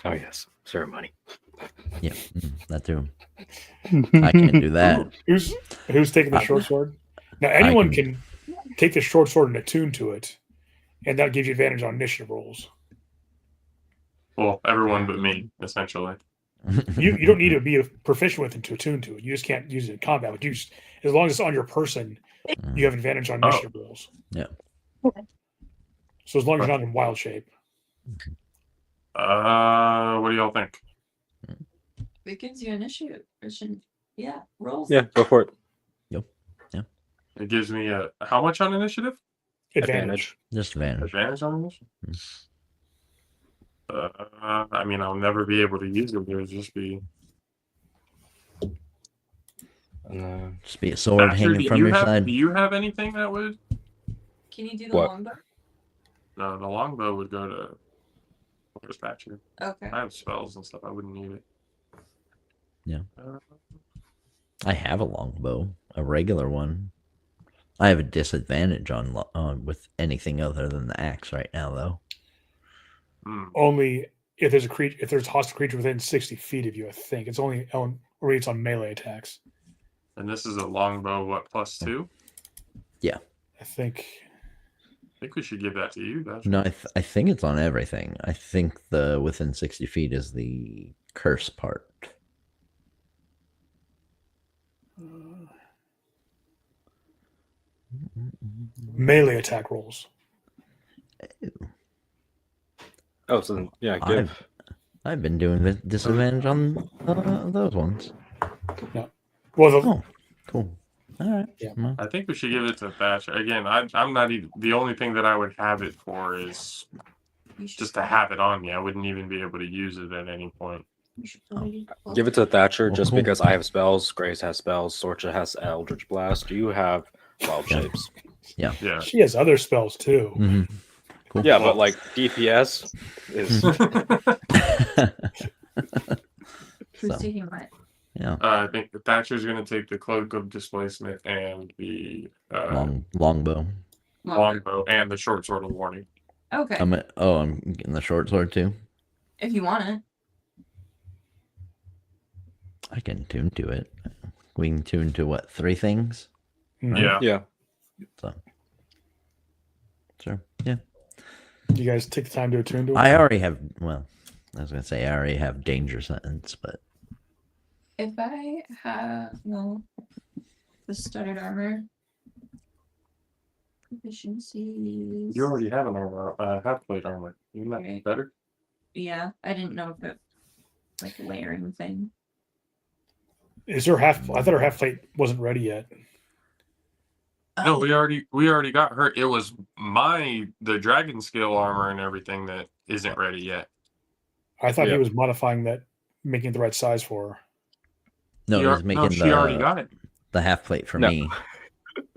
Speaker 4: Oh yes, ceremony.
Speaker 3: Yeah, that too. I can't do that.
Speaker 1: Who's taking the short sword? Now anyone can take the short sword and attune to it, and that gives you advantage on initiative rolls.
Speaker 2: Well, everyone but me, essentially.
Speaker 1: You don't need to be proficient with it to attune to it. You just can't use it in combat. But as long as it's on your person, you have advantage on initiative rolls.
Speaker 3: Yeah.
Speaker 1: So as long as you're not in wild shape.
Speaker 2: What do y'all think?
Speaker 5: It gives you initiative. Yeah, rolls.
Speaker 4: Yeah, go for it.
Speaker 2: It gives me a how much on initiative?
Speaker 1: Advantage.
Speaker 3: Just advantage.
Speaker 2: Advantage on initiative? I mean, I'll never be able to use it. It'll just be.
Speaker 3: Just be a sword
Speaker 2: Thatcher,
Speaker 3: hanging from your side.
Speaker 2: Do you have anything that would?
Speaker 5: Can you do the
Speaker 4: What?
Speaker 5: longbow?
Speaker 2: No, the longbow would go to. Where's Thatcher?
Speaker 5: Okay.
Speaker 2: I have spells and stuff. I wouldn't need it.
Speaker 3: Yeah. I have a longbow, a regular one. I have a disadvantage on with anything other than the axe right now, though.
Speaker 1: Only if there's a hostile creature within 60 feet of you, I think. It's only on melee attacks.
Speaker 2: And this is a longbow, what, +2?
Speaker 3: Yeah.
Speaker 1: I think
Speaker 2: we should give that to you. That's
Speaker 3: No, I think it's on everything. I think the within 60 feet is the curse part.
Speaker 1: melee attack rolls.
Speaker 4: Oh, so then, yeah, give.
Speaker 3: I've been doing the disadvantage on those ones.
Speaker 1: Well,
Speaker 3: Oh, cool. All right.
Speaker 1: Yeah.
Speaker 3: Well,
Speaker 2: I think we should give it to Thatcher. Again, I'm not even. The only thing that I would have it for is
Speaker 5: You should
Speaker 2: just to have it on me. I wouldn't even be able to use it at any point.
Speaker 5: You should probably
Speaker 4: Give it to Thatcher just
Speaker 3: cool.
Speaker 4: because I have spells, Grace has spells, Sorcha has Eldritch Blast. You have wild
Speaker 3: Yeah.
Speaker 4: shapes.
Speaker 3: yeah.
Speaker 2: Yeah.
Speaker 1: she has other spells too.
Speaker 3: Mm-hmm. Cool.
Speaker 4: Yeah, but like DPS is
Speaker 5: Who's
Speaker 3: So.
Speaker 5: taking what?
Speaker 3: Yeah.
Speaker 2: I think Thatcher's going to take the Cloak of Displacement and the
Speaker 3: Longbow.
Speaker 2: longbow and the short sword of warning.
Speaker 5: Okay.
Speaker 3: I'm getting the short sword too.
Speaker 5: If you want it.
Speaker 3: I can tune to it. We can tune to what, 3 things?
Speaker 1: Mhm.
Speaker 2: Yeah.
Speaker 4: yeah.
Speaker 3: So sure. Yeah.
Speaker 1: You guys take the time to attune to it.
Speaker 3: I already have I was gonna say I already have danger sentence, but
Speaker 5: If I have the studded armor proficiencies.
Speaker 2: You already have an armor, half plate armor. Isn't that
Speaker 5: Right.
Speaker 2: better?
Speaker 5: Yeah, I didn't know if it like a layering thing.
Speaker 1: Is there I thought her half plate wasn't ready yet.
Speaker 2: No, we already got her. It was the dragon scale armor and everything that isn't ready yet.
Speaker 1: I thought he
Speaker 4: Yeah.
Speaker 1: was modifying that, making it the right size for her.
Speaker 3: No, he's making
Speaker 2: she already got it.
Speaker 3: the half plate for
Speaker 4: No.
Speaker 3: me.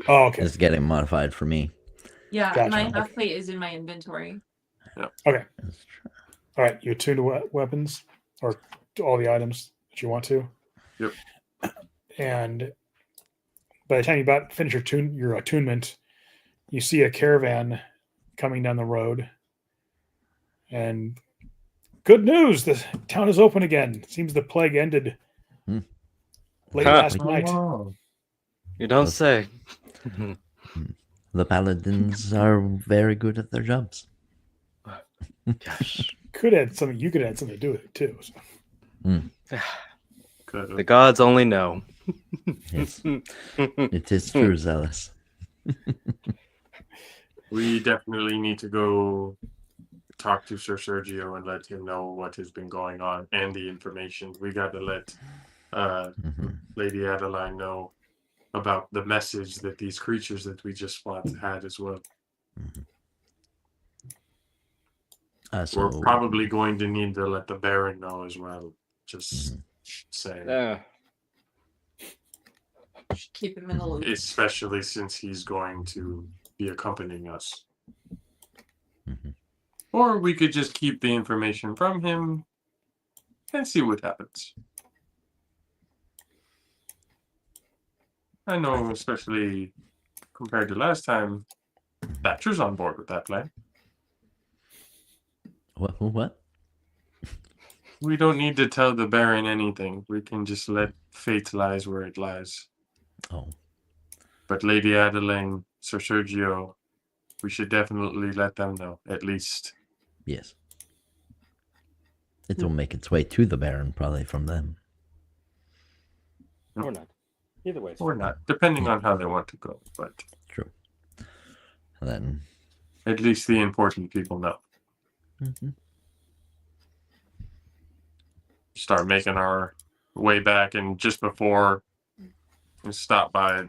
Speaker 1: Oh, okay.
Speaker 3: It's getting modified for me.
Speaker 5: Yeah,
Speaker 1: Gotcha,
Speaker 5: my
Speaker 1: okay.
Speaker 5: half plate is in my inventory.
Speaker 1: Okay.
Speaker 3: That's true.
Speaker 1: All right. You attune to weapons or to all the items that you want to.
Speaker 2: Yep.
Speaker 1: And by the time you about finish your attunement, you see a caravan coming down the road. And good news, the town is open again. Seems the plague ended
Speaker 3: Hmm.
Speaker 1: late
Speaker 4: Huh.
Speaker 1: last night.
Speaker 2: Oh,
Speaker 4: You don't
Speaker 3: That's-
Speaker 4: say.
Speaker 3: The paladins are very good at their jobs.
Speaker 4: Gosh.
Speaker 1: Could add something. You could add something to do with it too. So.
Speaker 2: good.
Speaker 4: The gods only know.
Speaker 3: Yes, it is true, Zealous.
Speaker 2: We definitely need to go talk to Sir Sergio and let him know what has been going on and the information. We got to let Lady Adeline know about the message that these creatures that we just fought had as well.
Speaker 3: So
Speaker 2: We're probably going to need to let the Baron know as well. Just saying.
Speaker 5: Keep him in the loop.
Speaker 2: Especially since he's going to be accompanying us. Or we could just keep the information from him and see what happens. I know, especially compared to last time, Thatcher's on board with that plan.
Speaker 3: What?
Speaker 2: We don't need to tell the Baron anything. We can just let fate lies where it lies.
Speaker 3: Oh,
Speaker 2: But Lady Adeline, Sir Sergio, we should definitely let them know, at least.
Speaker 3: yes. It will make its way to the Baron, probably from them.
Speaker 4: Or not. Either way.
Speaker 2: Or not, depending on how they want to go. But
Speaker 3: True. And then.
Speaker 2: at least the important people know. Start making our way back, and just before we stop by,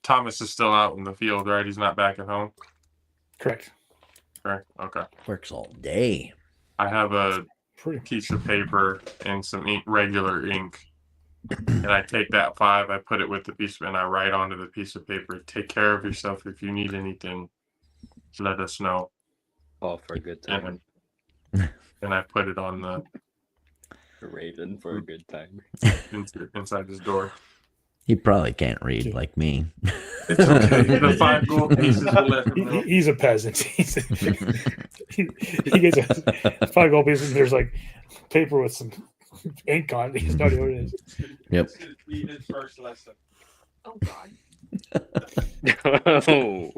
Speaker 2: Thomas is still out in the field, right? He's not back at home.
Speaker 1: Correct.
Speaker 2: Correct. Okay.
Speaker 3: Works all day.
Speaker 2: I have a
Speaker 1: Pretty.
Speaker 2: piece of paper and some ink, regular ink, and I take that 5. I put it with the piece, and I write onto the piece of paper. Take care of yourself. If you need anything, let us know.
Speaker 4: All for a good time.
Speaker 2: And I put it on the
Speaker 4: Raven for a good time.
Speaker 2: inside his door.
Speaker 3: He probably can't read like me.
Speaker 2: It's okay. The 5 gold pieces will let him know.
Speaker 1: He's a peasant. he gets 5 gold pieces. And there's like paper with some ink on it. He's not know what it is.
Speaker 3: Yep.
Speaker 2: His first lesson.
Speaker 5: Oh God.
Speaker 4: Oh.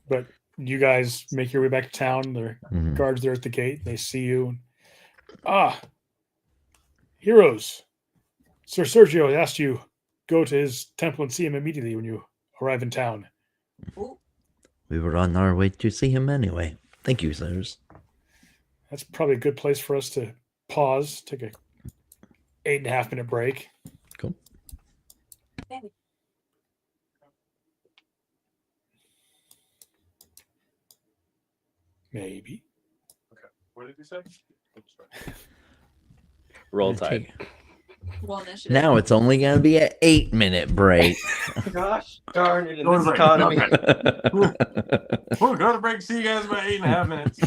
Speaker 1: But you guys make your way back to town. There are
Speaker 3: Mhm.
Speaker 1: guards there at the gate. They see you. Heroes. Sir Sergio has asked you go to his temple and see him immediately when you arrive in town.
Speaker 3: We were on our way to see him anyway. Thank you, sirs.
Speaker 1: That's probably a good place for us to pause, take a 8.5-minute break.
Speaker 3: Cool.
Speaker 1: Maybe.
Speaker 2: What did you say?
Speaker 4: Roll Tide.
Speaker 5: Well, initiative.
Speaker 3: Now it's only going to be an 8-minute break.
Speaker 4: Gosh darn it, in
Speaker 2: Going
Speaker 4: this
Speaker 2: break.
Speaker 4: economy.
Speaker 2: Okay. We'll go to break. See you guys about 8.5 minutes.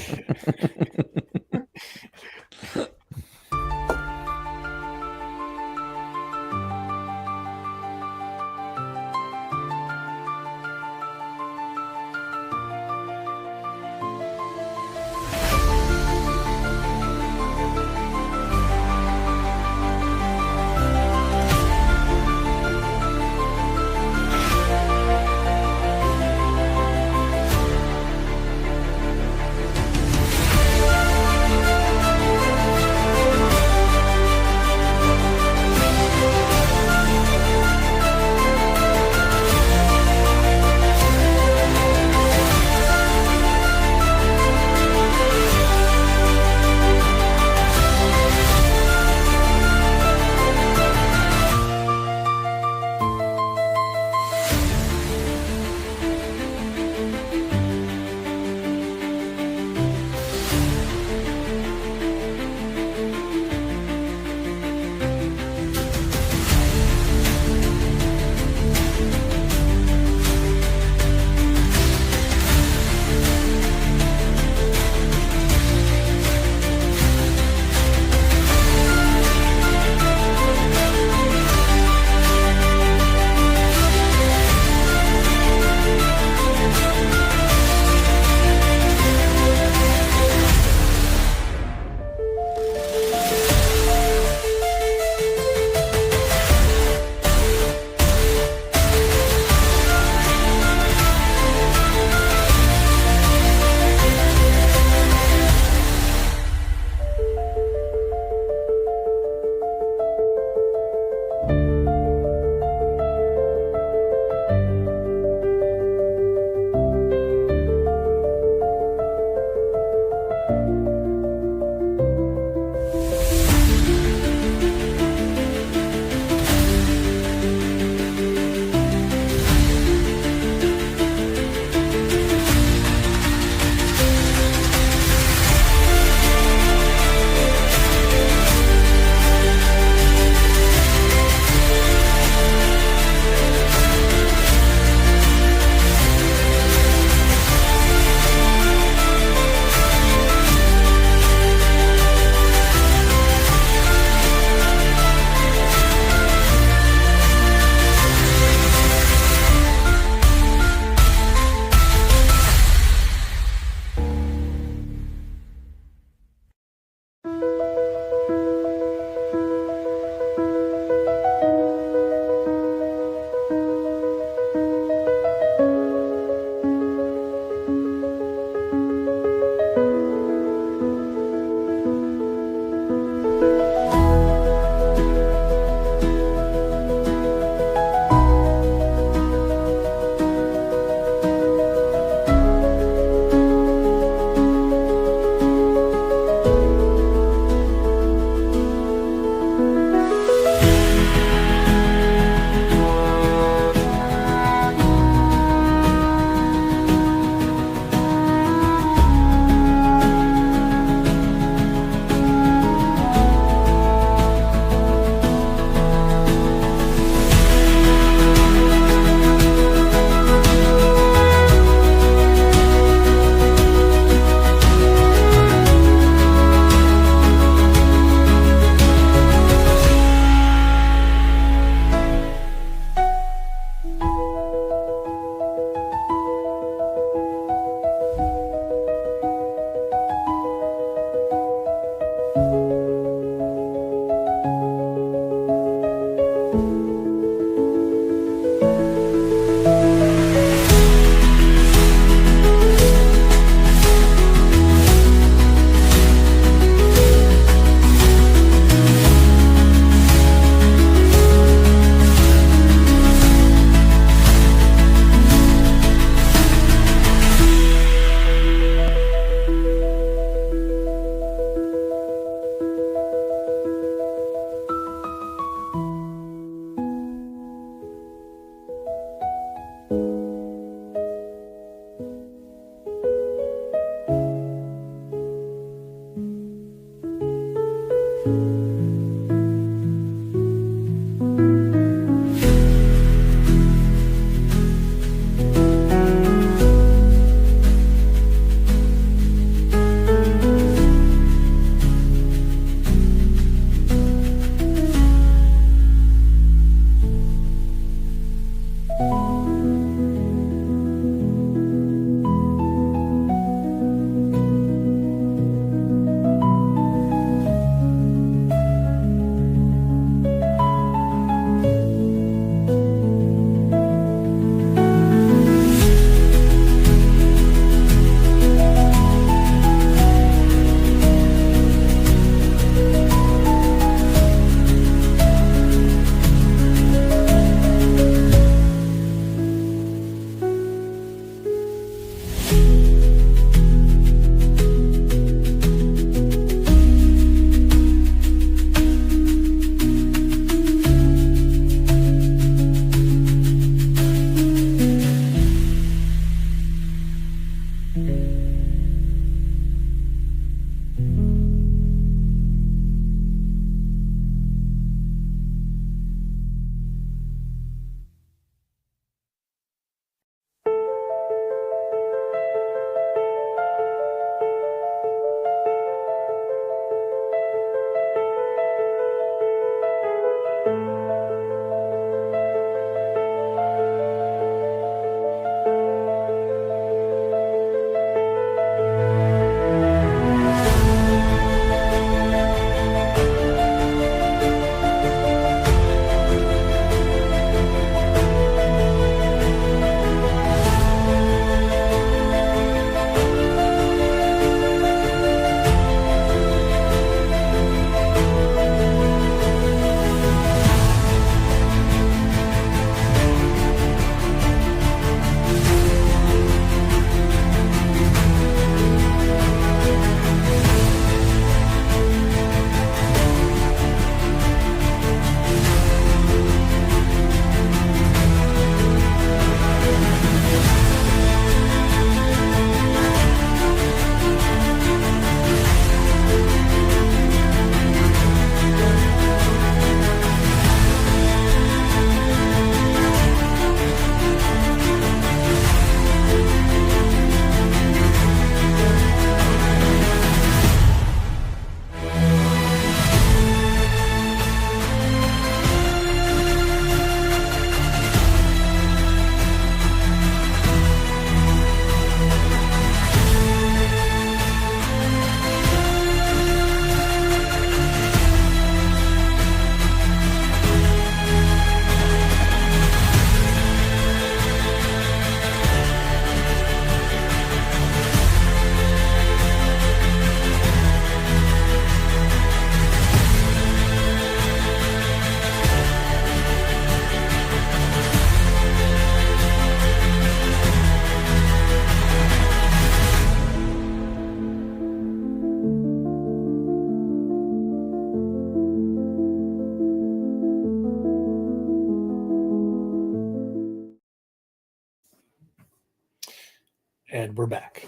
Speaker 1: And we're back.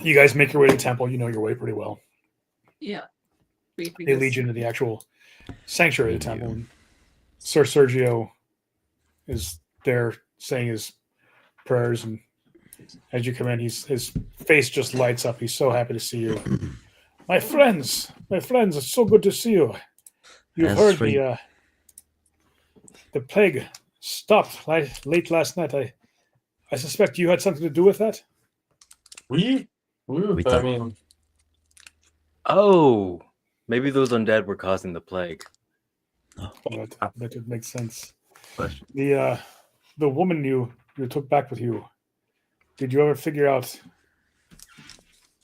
Speaker 1: You guys make your way to the temple. You know your way pretty well.
Speaker 5: Yeah. We
Speaker 1: They lead you into the actual sanctuary of the temple. And Sir Sergio is there saying his prayers, and as you come in, his face just lights up. He's so happy to see you. My friends, it's so good to see you. You've
Speaker 3: As
Speaker 1: heard
Speaker 3: for-
Speaker 1: the plague stopped late last night. I suspect you had something to do with that.
Speaker 2: We
Speaker 3: We
Speaker 2: I
Speaker 3: thought-
Speaker 2: mean,
Speaker 4: Oh, maybe those undead were causing the plague.
Speaker 1: That would make sense.
Speaker 2: question.
Speaker 1: The woman you took back with you, did you ever figure out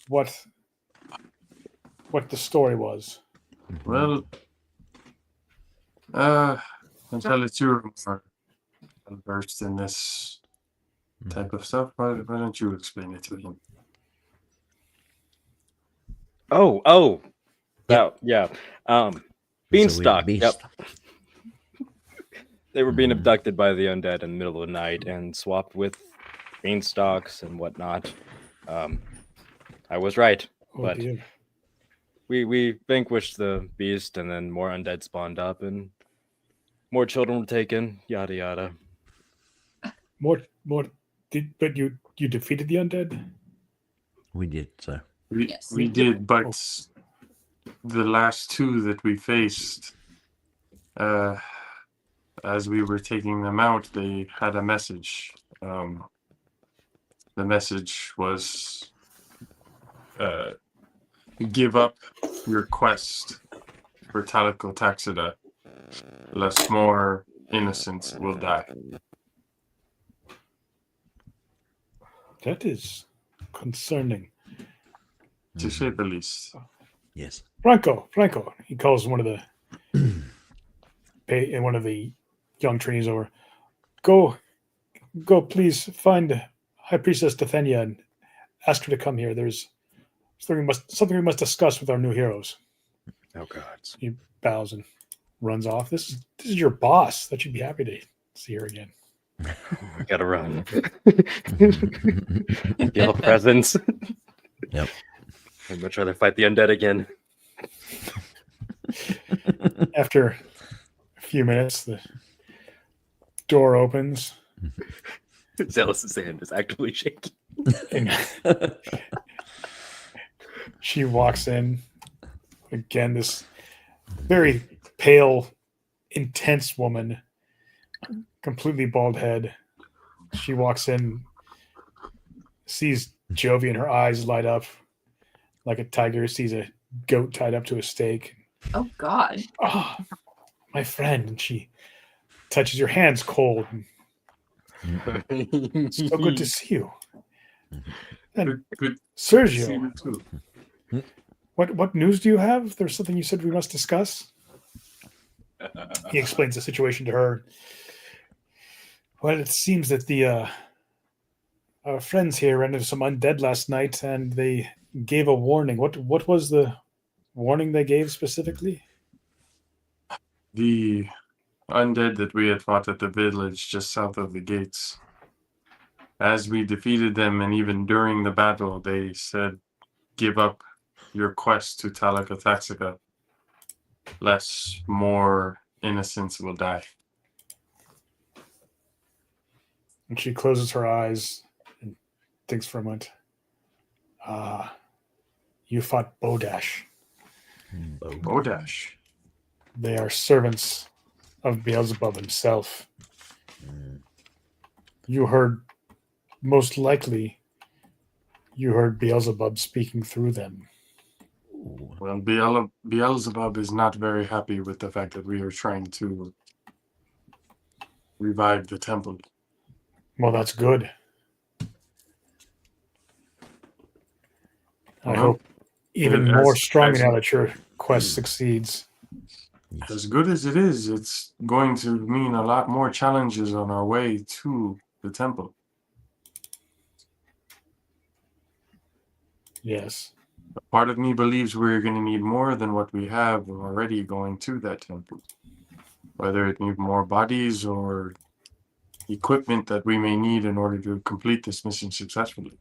Speaker 1: what the story was?
Speaker 2: Well, until it's you're more versed in this type of stuff, why don't you explain it to him?
Speaker 4: Oh, that yeah.
Speaker 3: It's a weird
Speaker 4: Beanstalk.
Speaker 3: beast.
Speaker 4: Yep. They were being
Speaker 3: Mhm.
Speaker 4: abducted by the undead in the middle of the night and swapped with beanstalks and whatnot. I was right,
Speaker 1: Oh
Speaker 4: but
Speaker 1: dear.
Speaker 4: we vanquished the beast, and then more undead spawned up, and more children were taken. Yada yada.
Speaker 1: More. But you defeated the undead.
Speaker 3: We did, sir.
Speaker 5: Yes.
Speaker 2: We did, but the last two that we faced, as we were taking them out, they had a message. The message was, give up your quest for Talico Taxida, lest more innocents will die.
Speaker 1: That is concerning.
Speaker 2: To say the least.
Speaker 3: Yes.
Speaker 1: Franco. He calls one of the young trainees over. Go, please find High Priestess Tethenia and ask her to come here. There's something we must discuss with our new heroes.
Speaker 4: Oh God.
Speaker 1: He bows and runs off. This is your boss. That should be happy to see her again.
Speaker 4: We gotta run. Feel presence.
Speaker 3: Yep.
Speaker 4: I'd much rather fight the undead again.
Speaker 1: After a few minutes, the door opens
Speaker 4: Zealous's hand is actively shaking.
Speaker 1: and she walks in. Again, this very pale, intense woman, completely bald head. She walks in, sees Jovi, and her eyes light up like a tiger sees a goat tied up to a stake.
Speaker 5: Oh God.
Speaker 1: Oh, my friend. And she touches your hands cold. It's so good to see you. And
Speaker 2: Good to
Speaker 1: Sergio,
Speaker 2: see you too.
Speaker 1: what news do you have? There's something you said we must discuss. He explains the situation to her. Well, it seems that our friends here ran into some undead last night, and they gave a warning. What was the warning they gave specifically?
Speaker 2: The undead that we had fought at the village just south of the gates. As we defeated them, and even during the battle, they said, give up your quest to Talico Taxica, lest more innocents will die.
Speaker 1: And she closes her eyes and thinks for a moment. You fought Bodash.
Speaker 2: Bodash.
Speaker 1: They are servants of Beelzebub himself. You heard, most likely, Beelzebub speaking through them.
Speaker 2: Well, Beelzebub is not very happy with the fact that we are trying to revive the temple.
Speaker 1: Well, that's good. I
Speaker 2: Well,
Speaker 1: hope even
Speaker 2: as-
Speaker 1: more strongly
Speaker 2: as-
Speaker 1: now that your quest succeeds.
Speaker 2: As good as it is, it's going to mean a lot more challenges on our way to the temple.
Speaker 1: Yes.
Speaker 2: Part of me believes we're going to need more than what we have already going to that temple. Whether it need more bodies or equipment that we may need in order to complete this mission successfully.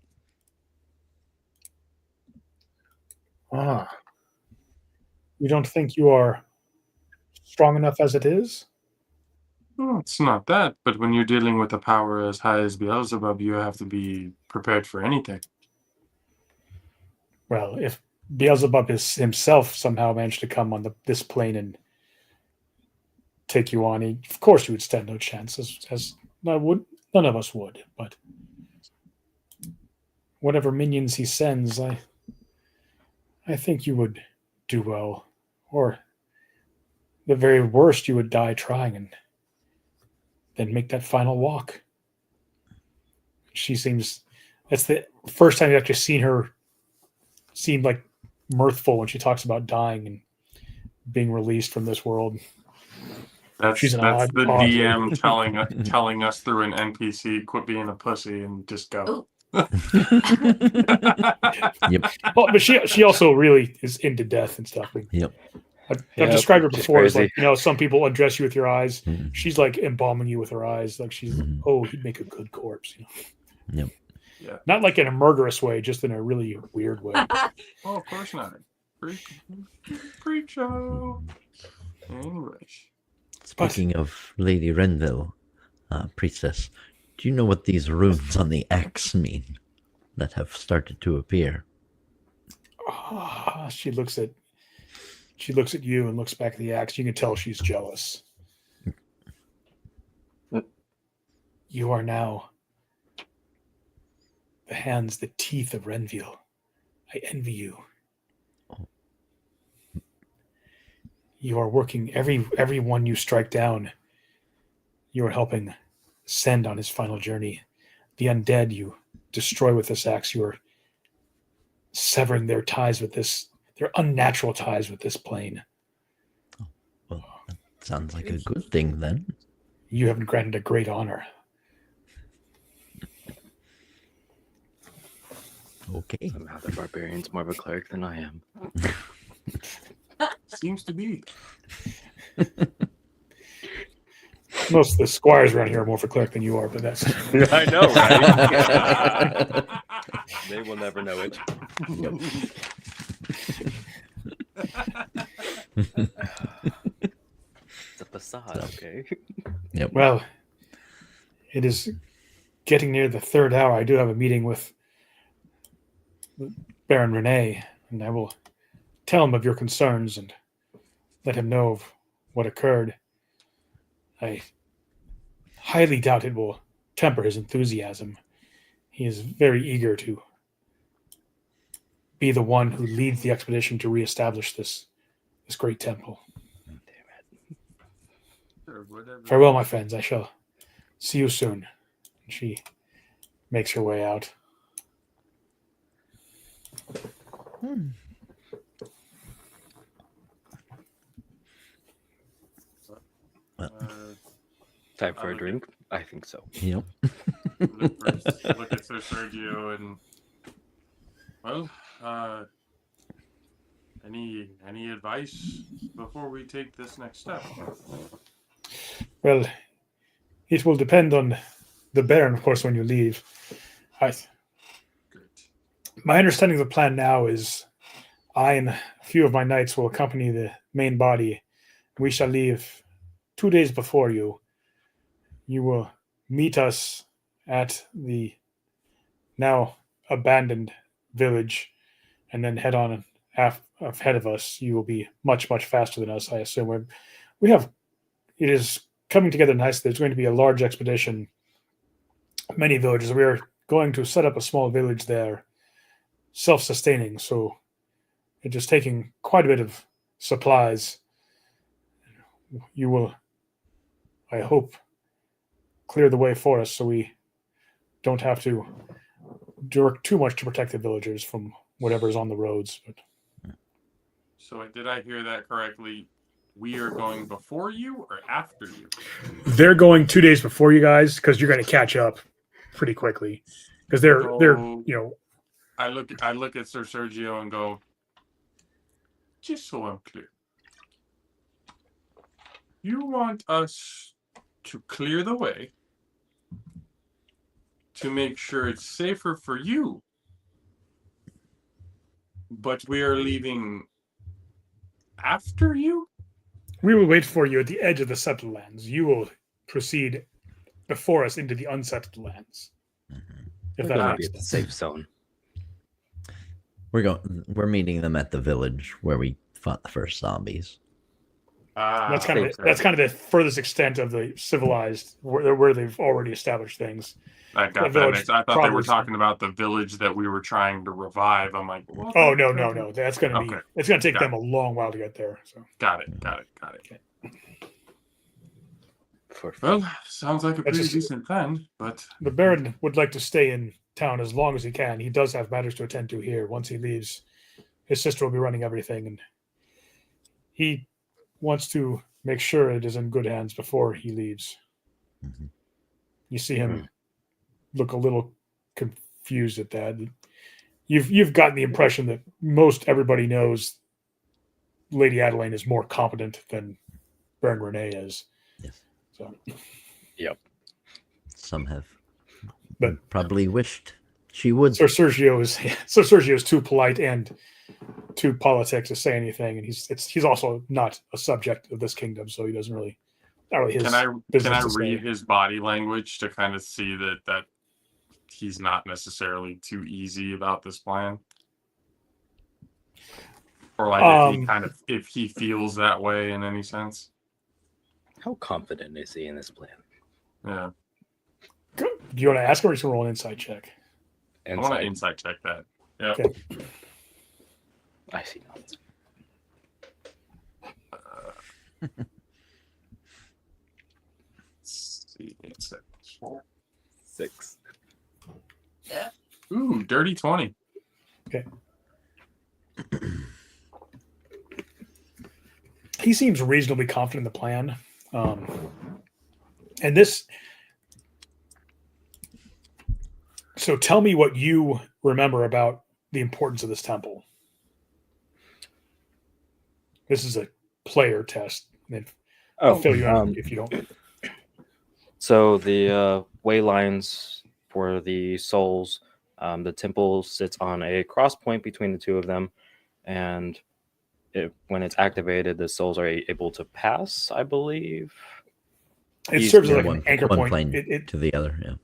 Speaker 1: Ah. You don't think you are strong enough as it is?
Speaker 2: Well, it's not that, but when you're dealing with a power as high as Beelzebub, you have to be prepared for anything.
Speaker 1: Well, if Beelzebub is himself somehow managed to come on this plane and take you on, of course you would stand no chance, as none of us would. But whatever minions he sends, I think you would do well. Or the very worst, you would die trying and then make that final walk. She seems, that's the first time I've actually seen her seem like mirthful when she talks about dying and being released from this world. She's an
Speaker 2: That's
Speaker 1: odd
Speaker 2: the
Speaker 1: lady.
Speaker 2: DM telling us through an NPC, quit being a pussy and just go.
Speaker 3: Yep.
Speaker 1: Well, but she also really is into death and stuff.
Speaker 3: Yep.
Speaker 1: I've described her
Speaker 4: she's
Speaker 1: before as
Speaker 4: crazy.
Speaker 1: like, some people undress you with your eyes.
Speaker 3: Mhm.
Speaker 1: She's like embalming you with her eyes. Like she's,
Speaker 3: Mhm.
Speaker 1: oh, he'd make a good corpse.
Speaker 3: Yep.
Speaker 2: Yeah.
Speaker 1: Not like in a murderous way, just in a really weird way.
Speaker 2: Oh, of course not. Freak show. Anyways.
Speaker 3: Speaking of Lady Renville, priestess, do you know what these runes on the axe mean that have started to appear?
Speaker 1: She looks at you and looks back at the axe. You can tell she's jealous. You are now the hands, the teeth of Renville. I envy you. You are working every one you strike down. You are helping send on his final journey. The undead you destroy with this axe. You are severing their ties with this, their unnatural ties with this plane.
Speaker 3: Well, that sounds like a good thing then.
Speaker 1: You have been granted a great honor.
Speaker 3: Okay.
Speaker 4: Somehow the barbarian's more of a cleric than I am.
Speaker 2: Seems to be.
Speaker 1: Most of the squires around here are more for cleric than you are, but that's
Speaker 4: I know, right? They will never know it. It's a facade, okay?
Speaker 3: Yep.
Speaker 1: well. It is getting near the third hour. I do have a meeting with Baron Renee, and I will tell him of your concerns and let him know of what occurred. I highly doubt it will temper his enthusiasm. He is very eager to be the one who leads the expedition to reestablish this great temple.
Speaker 2: Sure, whatever.
Speaker 1: Farewell, my friends. I shall see you soon. And she makes her way out.
Speaker 4: Time for a drink? I think so.
Speaker 3: Yep.
Speaker 2: Look at Sir Sergio and any advice before we take this next step?
Speaker 1: Well, it will depend on the Baron, of course, when you leave.
Speaker 2: Great.
Speaker 1: My understanding of the plan now is I and a few of my knights will accompany the main body. We shall leave 2 days before you. You will meet us at the now abandoned village and then head on ahead of us. You will be much, much faster than us, I assume. It is coming together nice. There's going to be a large expedition, many villages. We are going to set up a small village there, self-sustaining, so it's just taking quite a bit of supplies. You will, I hope, clear the way for us so we don't have to work too much to protect the villagers from whatever's on the roads. But
Speaker 2: So did I hear that correctly? We are going before you or after you?
Speaker 1: they're going 2 days before you guys because you're going to catch up pretty quickly because they're
Speaker 2: I look at Sir Sergio and go, just so I'm clear, you want us to clear the way to make sure it's safer for you. But we are leaving after you?
Speaker 1: We will wait for you at the edge of the settled lands. You will proceed before us into the unsettled lands. If
Speaker 4: We're
Speaker 1: that
Speaker 4: gonna
Speaker 1: makes
Speaker 4: be at the
Speaker 1: sense.
Speaker 4: safe zone.
Speaker 3: We're meeting them at the village where we fought the first zombies.
Speaker 1: That's kind of
Speaker 2: okay.
Speaker 1: that's kind of the furthest extent of the civilized where they've already established things.
Speaker 2: I got
Speaker 1: The
Speaker 2: that
Speaker 1: village
Speaker 2: mixed. I thought they
Speaker 1: probably
Speaker 2: were
Speaker 1: is-
Speaker 2: talking about the village that we were trying to revive. I'm like, what?
Speaker 1: Oh no. That's going to be.
Speaker 2: Okay.
Speaker 1: It's going to take
Speaker 2: Got
Speaker 1: them a long while to get there. So
Speaker 2: Got it.
Speaker 1: Okay.
Speaker 2: Well, sounds like a
Speaker 1: That's
Speaker 2: pretty
Speaker 1: just-
Speaker 2: decent plan, but
Speaker 1: the Baron would like to stay in town as long as he can. He does have matters to attend to here. Once he leaves, his sister will be running everything, and he wants to make sure it is in good hands before he leaves.
Speaker 3: Mm-hmm.
Speaker 1: You see him look a little confused at that. You've gotten the impression that most everybody knows Lady Adeline is more competent than Baron Renee is.
Speaker 3: Yes.
Speaker 1: So
Speaker 3: Some have
Speaker 1: But-
Speaker 3: probably wished she would.
Speaker 1: Sir Sergio is too polite and too politic to say anything, and he's also not a subject of this kingdom, so he doesn't really. Not really his
Speaker 2: can I
Speaker 1: business to say.
Speaker 2: read his body language to kind of see that he's not necessarily too easy about this plan? Or like if he feels that way in any sense?
Speaker 4: How confident is he in this plan?
Speaker 2: Yeah.
Speaker 1: Do you want to ask him or just roll an insight check?
Speaker 2: I want to insight check that. Yeah.
Speaker 1: Okay.
Speaker 4: I see nothing.
Speaker 2: Let's see. It's
Speaker 4: 6.
Speaker 2: Ooh, dirty 20.
Speaker 1: Okay. He seems reasonably confident in the plan. And this. So tell me what you remember about the importance of this temple. This is a player test. And I'll fill you in if you don't.
Speaker 4: So the way lines for the souls, the temple sits on a cross point between the two of them, and when it's activated, the souls are able to pass, I believe.
Speaker 1: It
Speaker 4: He's-
Speaker 1: serves as
Speaker 3: Yeah,
Speaker 1: like an anchor
Speaker 3: one
Speaker 1: point.
Speaker 3: plane to the other.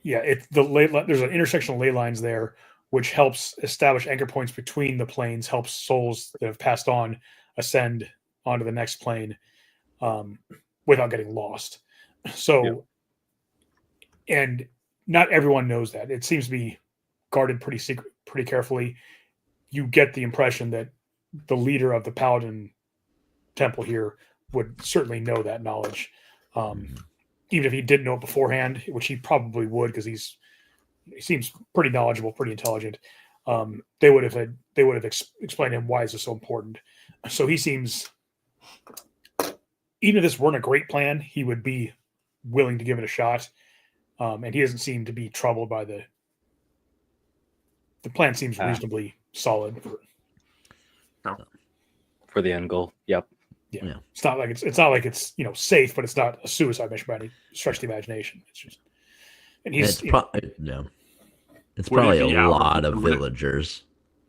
Speaker 3: Yeah.
Speaker 1: There's an intersection of ley lines there, which helps establish anchor points between the planes, helps souls that have passed on ascend onto the next plane without getting lost. So, and not everyone knows that. It seems to be guarded pretty carefully. You get the impression that the leader of the Paladin Temple here would certainly know that knowledge. Even if he didn't know it beforehand, which he probably would, because he seems pretty knowledgeable, pretty intelligent. They would have explained to him why is this so important. So he seems, even if this weren't a great plan, he would be willing to give it a shot. And he doesn't seem to be troubled by the plan. Seems reasonably solid.
Speaker 4: For the end goal. Yep.
Speaker 1: Yeah. It's not like it's safe, but it's not a suicide mission by any stretch of the imagination. It's just, and he's
Speaker 3: It's probably
Speaker 2: Would
Speaker 3: probably
Speaker 2: it be
Speaker 3: a
Speaker 2: out-
Speaker 3: lot of
Speaker 2: would it-
Speaker 3: villagers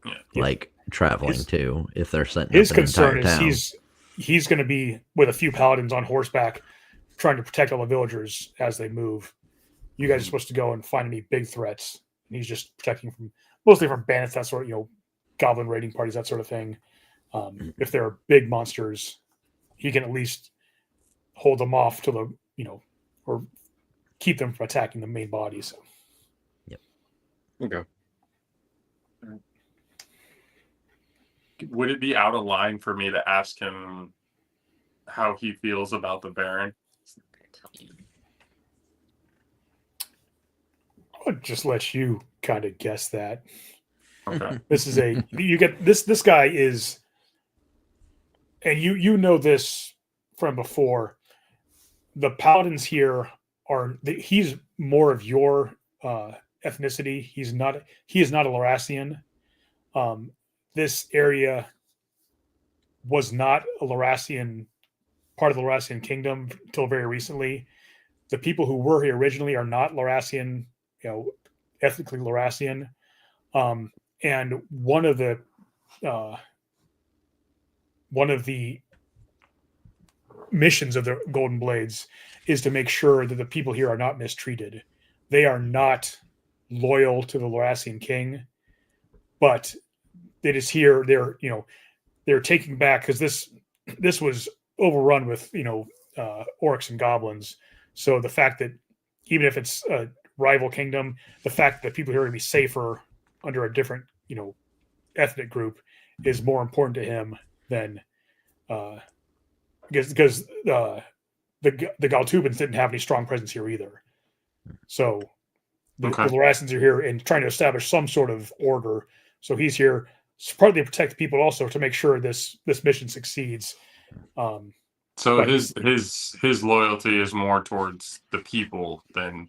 Speaker 2: Yeah.
Speaker 3: like traveling
Speaker 1: His-
Speaker 3: too if they're setting
Speaker 1: his
Speaker 3: up an
Speaker 1: concern
Speaker 3: entire
Speaker 1: is
Speaker 3: town.
Speaker 1: he's going to be with a few paladins on horseback trying to protect all the villagers as they move. You guys are supposed to go and find any big threats, and he's just protecting mostly from bandits, that sort of goblin raiding parties, that sort of thing. If there are big monsters, he can at least hold them off to or keep them from attacking the main bodies.
Speaker 4: Okay.
Speaker 2: Would it be out of line for me to ask him how he feels about the Baron?
Speaker 1: I'll just let you kind of guess that.
Speaker 2: Okay.
Speaker 1: This is you get this guy is, and you know this from before. The paladins here he's more of your ethnicity. He is not a Larassian. This area was not a Larassian part of the Larassian kingdom until very recently. The people who were here originally are not Larassian ethnically Laurassian. And one of the missions of the Golden Blades is to make sure that the people here are not mistreated. They are not loyal to the Laurassian king, but it is here. They're taking back, because this was overrun with orcs and goblins. So the fact that even if it's a rival kingdom, the fact that people here are going to be safer under a different ethnic group is more important to him than because the Galtubans didn't have any strong presence here either. So the Laurassians are here and trying to establish some sort of order. So he's here partly to protect people, also to make sure this mission succeeds.
Speaker 2: So his loyalty is more towards the people than.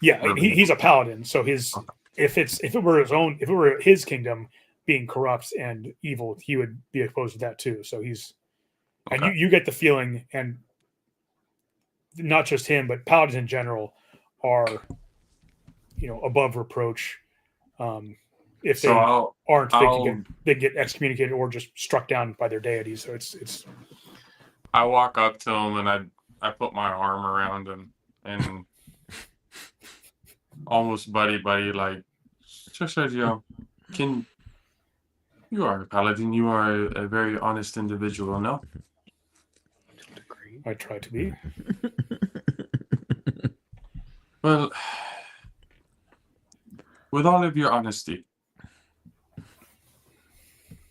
Speaker 1: Yeah, he's a paladin. So if it were his kingdom being corrupt and evil, he would be opposed to that too. So he's, and you get the feeling, and not just him, but paladins in general are, above reproach. If they aren't, they get excommunicated or just struck down by their deities. So it's.
Speaker 2: I walk up to him and I put my arm around him and almost buddy like, Sergio, you are a paladin. You are a very honest individual, no?
Speaker 1: I try to be.
Speaker 2: Well, with all of your honesty,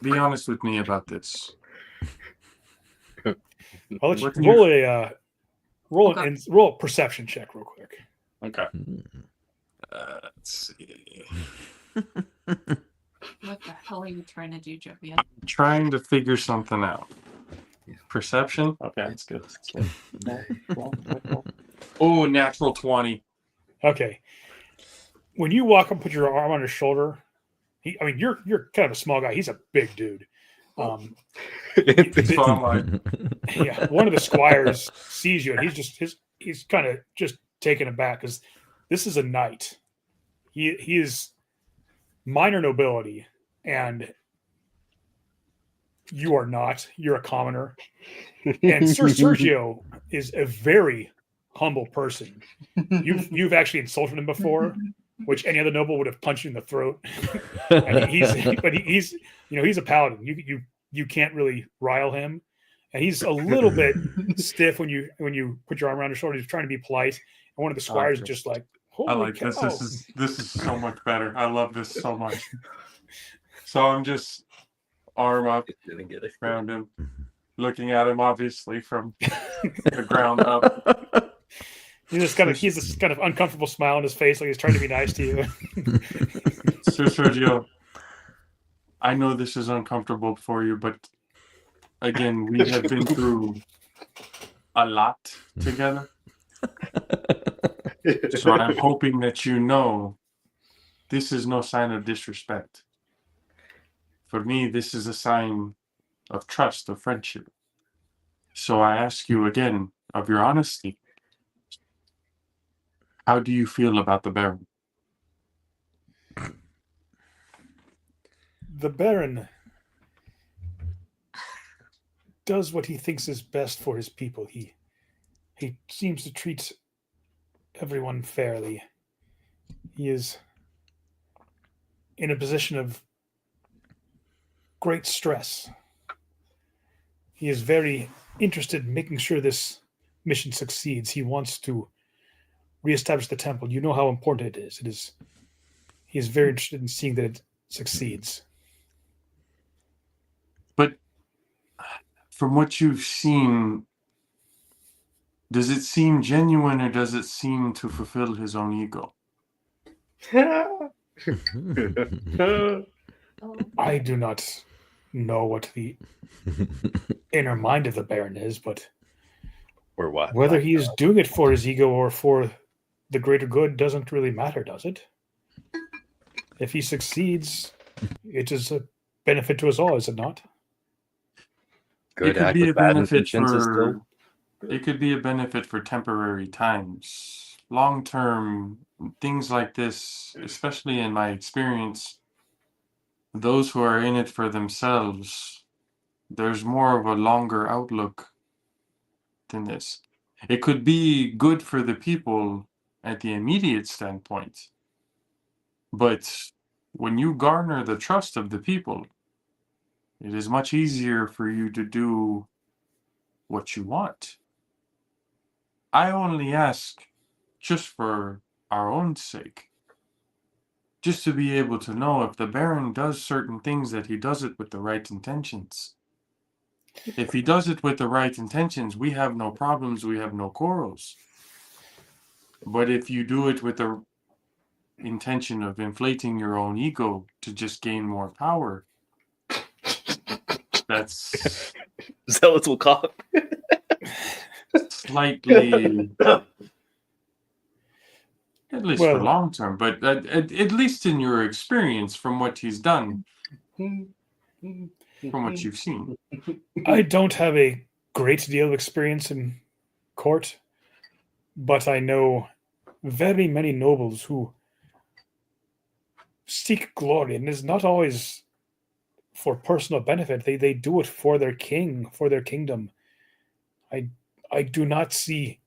Speaker 2: be honest with me about this.
Speaker 1: I'll let you roll a perception check real quick.
Speaker 2: Okay. Let's see.
Speaker 5: What the hell are you trying to do, Joey?
Speaker 2: I'm trying to figure something out. Perception? Okay, that's good. Oh, natural 20.
Speaker 1: Okay. When you walk up and put your arm on his shoulder, you're kind of a small guy. He's a big dude.
Speaker 2: So I'm like,
Speaker 1: yeah, one of the squires sees you, and he's kind of just taken aback, because this is a knight. He is minor nobility, and you are not. You're a commoner. And Sir Sergio is a very humble person. You've actually insulted him before, which any other noble would have punched you in the throat. And he's a paladin. You can't really rile him, and he's a little bit stiff when you put your arm around his shoulder. He's trying to be polite, and one of the squires is just like, "Holy
Speaker 2: I like
Speaker 1: cow.
Speaker 2: this. This is so much better. I love this so much." So I'm just arm up around him, looking at him obviously from the ground up.
Speaker 1: He's this kind of uncomfortable smile on his face, like he's trying to be nice to you.
Speaker 2: Sir Sergio, I know this is uncomfortable for you, but again, we have been through a lot together. So I'm hoping that this is no sign of disrespect. For me, this is a sign of trust, of friendship. So I ask you again, of your honesty, how do you feel about the Baron?
Speaker 1: The Baron does what he thinks is best for his people. He seems to treat everyone fairly. He is in a position of great stress. He is very interested in making sure this mission succeeds. He wants to reestablish the temple. You know how important it is. He is very interested in seeing that it succeeds.
Speaker 2: But from what you've seen, does it seem genuine, or does it seem to fulfill his own ego?
Speaker 1: I do not know what the inner mind of the Baron is, but
Speaker 4: or what?
Speaker 1: Whether he is doing it for his ego or for the greater good doesn't really matter, does it? If he succeeds, it is a benefit to us all, is it not?
Speaker 4: Good
Speaker 2: It could be a benefit for temporary times, long term, things like this, especially in my experience, those who are in it for themselves, there's more of a longer outlook than this. It could be good for the people at the immediate standpoint, but when you garner the trust of the people, it is much easier for you to do what you want. I only ask just for our own sake, just to be able to know if the Baron does certain things that he does it with the right intentions. If he does it with the right intentions, we have no problems, we have no quarrels. But if you do it with the intention of inflating your own ego to just gain more power, that's
Speaker 4: Zealots will cough.
Speaker 2: slightly, at least for
Speaker 1: Well-
Speaker 2: long term, but at least in your experience from what he's done, from what you've seen.
Speaker 1: I don't have a great deal of experience in court, but I know very many nobles who seek glory, and it's not always for personal benefit. They do it for their king, for their kingdom. I do not see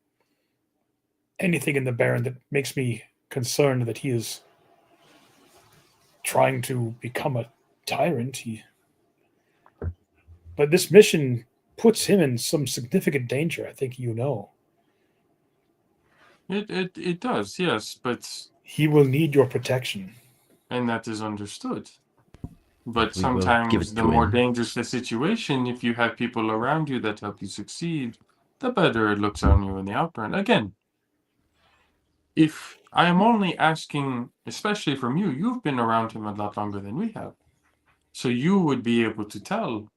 Speaker 1: anything in the Baron that makes me concerned that he is trying to become a tyrant. But this mission puts him in some significant danger, I think you know.
Speaker 2: It does, yes, but
Speaker 1: He will need your protection.
Speaker 2: and that is understood. But
Speaker 3: We will give
Speaker 2: sometimes
Speaker 3: it
Speaker 2: the
Speaker 3: to
Speaker 2: more
Speaker 3: him.
Speaker 2: dangerous the situation, if you have people around you that help you succeed, the better it looks on you in the outburn. Again, if I am only asking, especially from you, you've been around him a lot longer than we have. So you would be able to tell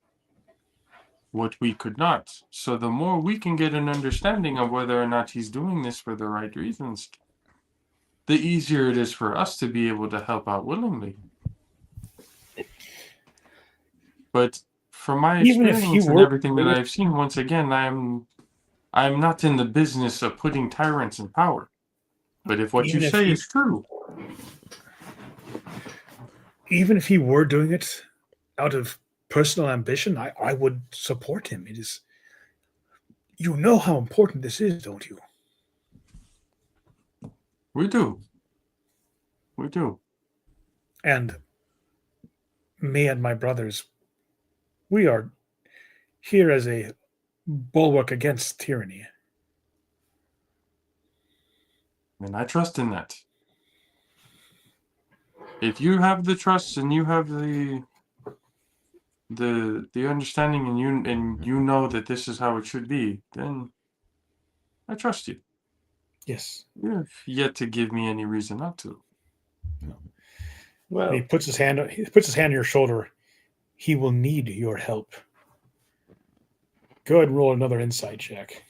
Speaker 2: what we could not. So the more we can get an understanding of whether or not he's doing this for the right reasons, the easier it is for us to be able to help out willingly. But from my
Speaker 1: Even if he
Speaker 2: experience and
Speaker 1: were
Speaker 2: everything that I've seen, once again, I'm not in the business of putting tyrants in power. But if what you
Speaker 1: Even if
Speaker 2: say
Speaker 1: he-
Speaker 2: is true,
Speaker 1: even if he were doing it out of personal ambition, I would support him. It is, you know how important this is, don't you?
Speaker 2: we do. We do.
Speaker 1: And me and my brothers, we are here as a bulwark against tyranny.
Speaker 2: And I trust in that. If you have the trust and you have the understanding and you know that this is how it should be, then I trust you.
Speaker 1: Yes.
Speaker 2: You have yet to give me any reason not to.
Speaker 1: And he puts his hand on your shoulder. He will need your help. Go ahead and roll another insight check.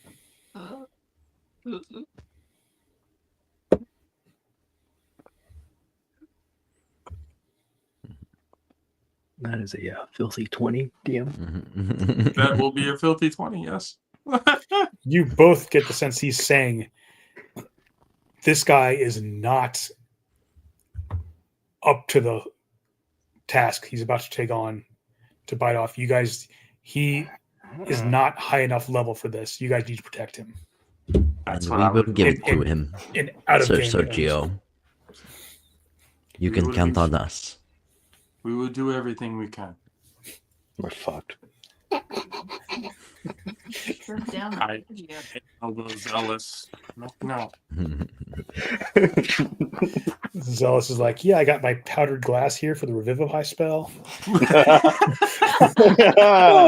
Speaker 4: That is a filthy 20, DM.
Speaker 2: That will be a filthy 20, yes.
Speaker 1: You both get the sense he's saying this guy is not up to the task he's about to take on to bite off. You guys, he is not high enough level for this. You guys need to protect him.
Speaker 2: That's
Speaker 3: And
Speaker 2: what
Speaker 3: we
Speaker 2: I
Speaker 3: will
Speaker 2: would
Speaker 3: give
Speaker 1: in-
Speaker 3: it to him,
Speaker 1: In out of
Speaker 3: Sir
Speaker 1: game terms.
Speaker 3: Sergio. You
Speaker 2: We
Speaker 3: can
Speaker 2: will
Speaker 3: count
Speaker 2: be-
Speaker 3: on us.
Speaker 2: We will do everything we can.
Speaker 4: We're fucked.
Speaker 5: Shut down
Speaker 2: I-
Speaker 5: the yeah.
Speaker 2: Although zealous. No.
Speaker 1: Zealous is like, yeah, I got my powdered glass here for the Revivify spell. Oh,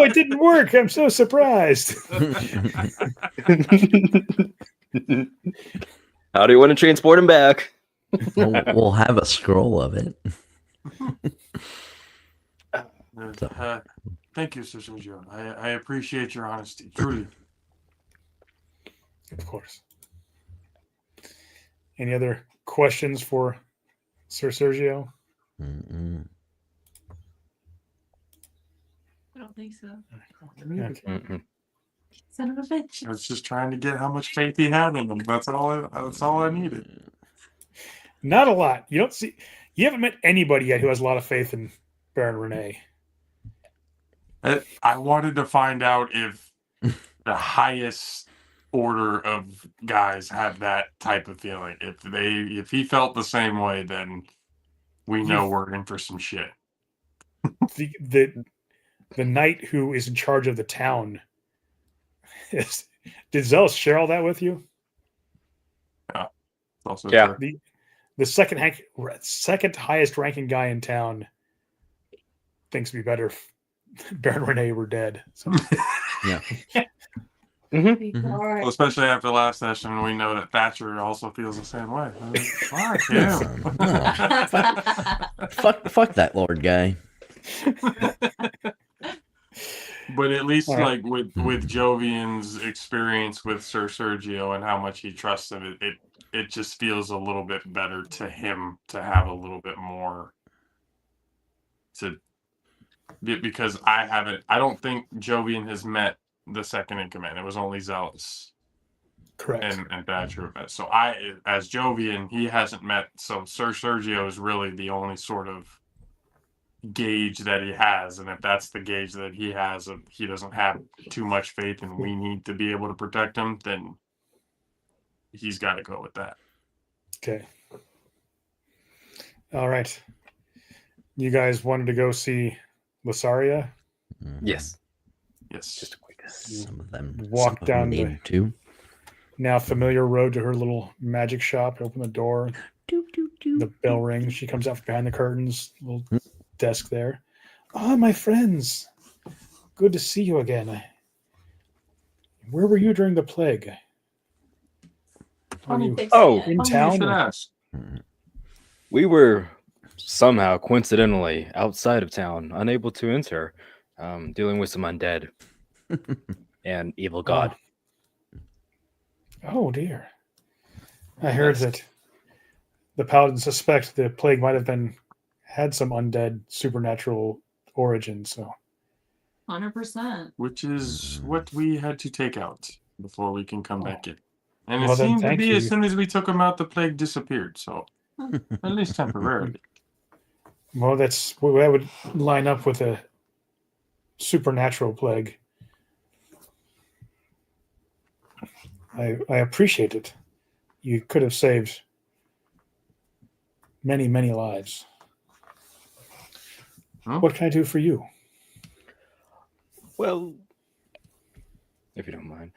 Speaker 1: it didn't work. I'm so surprised.
Speaker 4: How do you want to transport him back?
Speaker 3: We'll have a scroll of it.
Speaker 2: Thank you, Sir Sergio. I appreciate your honesty, truly.
Speaker 1: Of course. Any other questions for Sir Sergio?
Speaker 3: Mm-mm.
Speaker 5: I don't think so.
Speaker 1: Okay.
Speaker 4: Mm-mm.
Speaker 5: Son of a bitch.
Speaker 2: I was just trying to get how much faith he had in them. That's all I needed.
Speaker 1: Not a lot. You haven't met anybody yet who has a lot of faith in Baron Renee.
Speaker 2: I wanted to find out if the highest order of guys had that type of feeling. If he felt the same way, then we know we're in for some shit.
Speaker 1: The knight who is in charge of the town did Zealous share all that with you?
Speaker 2: It's also
Speaker 4: Yeah.
Speaker 2: true.
Speaker 1: The second highest ranking guy in town thinks it'd be better if Baron Renee were dead. So.
Speaker 3: Yeah.
Speaker 2: Well, especially after last session, we know that Thatcher also feels the same way. Fuck him.
Speaker 3: Fuck that Lord guy.
Speaker 2: But at least,
Speaker 1: All right.
Speaker 2: like with Jovian's experience with Sir Sergio and how much he trusts him, it just feels a little bit better to him to have a little bit more because I don't think Jovian has met the second in command. It was only Zealous.
Speaker 1: Correct.
Speaker 2: And Thatcher met. So as Jovian, he hasn't met. So Sir Sergio is really the only sort of gauge that he has, and if that's the gauge that he has, if he doesn't have too much faith and we need to be able to protect him, then he's got to go with that.
Speaker 1: Okay. All right. You guys wanted to go see Lysaria?
Speaker 4: Yes.
Speaker 2: Yes.
Speaker 4: Just a quick.
Speaker 3: Some of them
Speaker 1: Walk down
Speaker 3: need
Speaker 1: the
Speaker 3: to.
Speaker 1: now familiar road to her little magic shop. Open the door. The bell rings. She comes out from behind the curtains. Little desk there. Ah, my friends. Good to see you again. Where were you during the plague? Were you
Speaker 4: Oh,
Speaker 1: in
Speaker 2: You
Speaker 1: town?
Speaker 2: should
Speaker 1: or-
Speaker 2: ask.
Speaker 4: we were somehow coincidentally outside of town, unable to enter, dealing with some undead and evil god.
Speaker 1: Oh dear. I heard that the paladins suspect the plague might have had some undead supernatural origin, so
Speaker 5: 100%.
Speaker 2: Which is what we had to take out before we can come back in. And
Speaker 1: Well,
Speaker 2: it
Speaker 1: then
Speaker 2: seemed to
Speaker 1: thank
Speaker 2: be
Speaker 1: you.
Speaker 2: as soon as we took him out, the plague disappeared. So at least temporarily.
Speaker 1: well that would line up with a supernatural plague. I appreciate it. You could have saved many, many lives.
Speaker 2: Hmm?
Speaker 1: What can I do for you?
Speaker 4: Well, if you don't mind,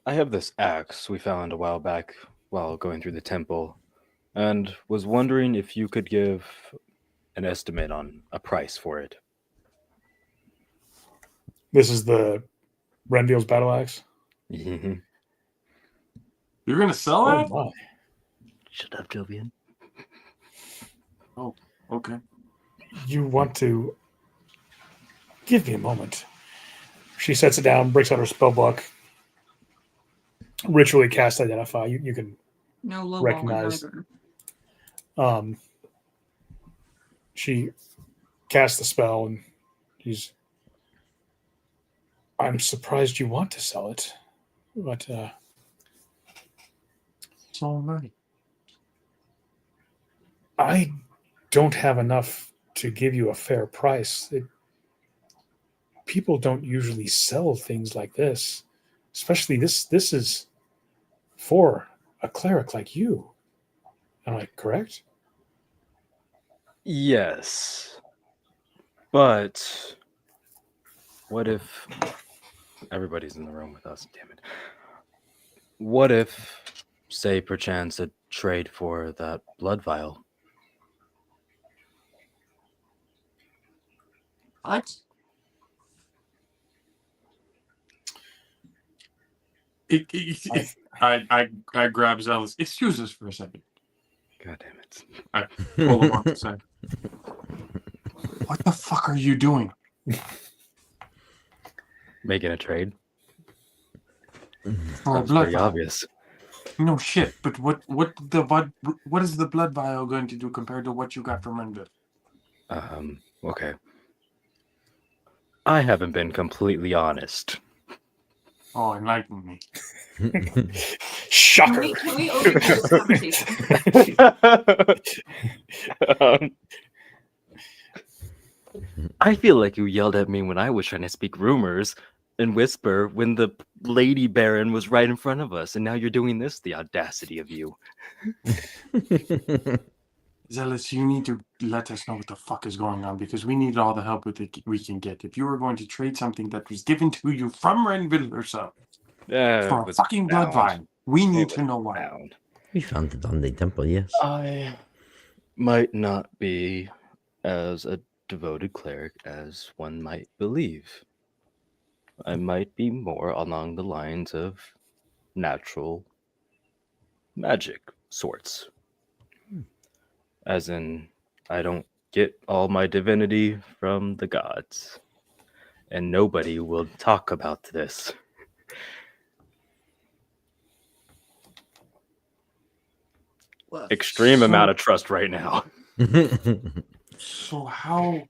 Speaker 4: I have this axe we found a while back while going through the temple, and was wondering if you could give an estimate on a price for it.
Speaker 1: This is the Renville's battle axe.
Speaker 4: Mm-hmm.
Speaker 2: You're gonna sell
Speaker 1: Oh
Speaker 2: that?
Speaker 1: my!
Speaker 4: Shut up, Jovian.
Speaker 2: Oh, okay.
Speaker 1: You want to give me a moment? She sets it down, breaks out her spell book. Ritually cast identify. You can
Speaker 5: No low
Speaker 1: Recognize. She casts the spell, and I'm surprised you want to sell it, but
Speaker 2: It's all right.
Speaker 1: I don't have enough to give you a fair price. People don't usually sell things like this, especially this. This is for a cleric like you. Am I correct?
Speaker 4: Yes. But what if everybody's in the room with us? Damn it. What if, say, perchance a trade for that blood vial?
Speaker 5: What?
Speaker 2: I grab Zealous. Excuse us for a second.
Speaker 4: God damn it.
Speaker 2: I pull him off the side. What the fuck are you doing?
Speaker 4: Making a trade?
Speaker 2: For a
Speaker 4: That's
Speaker 2: blood
Speaker 4: pretty
Speaker 2: vial.
Speaker 4: obvious.
Speaker 2: No shit, but what is the blood vial going to do compared to what you got from Renville?
Speaker 4: Okay. I haven't been completely honest.
Speaker 2: Oh, enlighten me.
Speaker 1: Shocker.
Speaker 5: Can we overhear this conversation?
Speaker 4: I feel like you yelled at me when I was trying to speak rumors and whisper when the Lady Baron was right in front of us, and now you're doing this? The audacity of you.
Speaker 2: Zealous, you need to let us know what the fuck is going on because we need all the help we can get. If you were going to trade something that was given to you from Renville herself for a fucking blood vial, we need to know why.
Speaker 4: Found.
Speaker 3: We found it on the temple, yes.
Speaker 4: I might not be as a devoted cleric as one might believe. I might be more along the lines of natural magic sorts. As in, I don't get all my divinity from the gods. And nobody will talk about this. Extreme amount of trust right now.
Speaker 2: So how...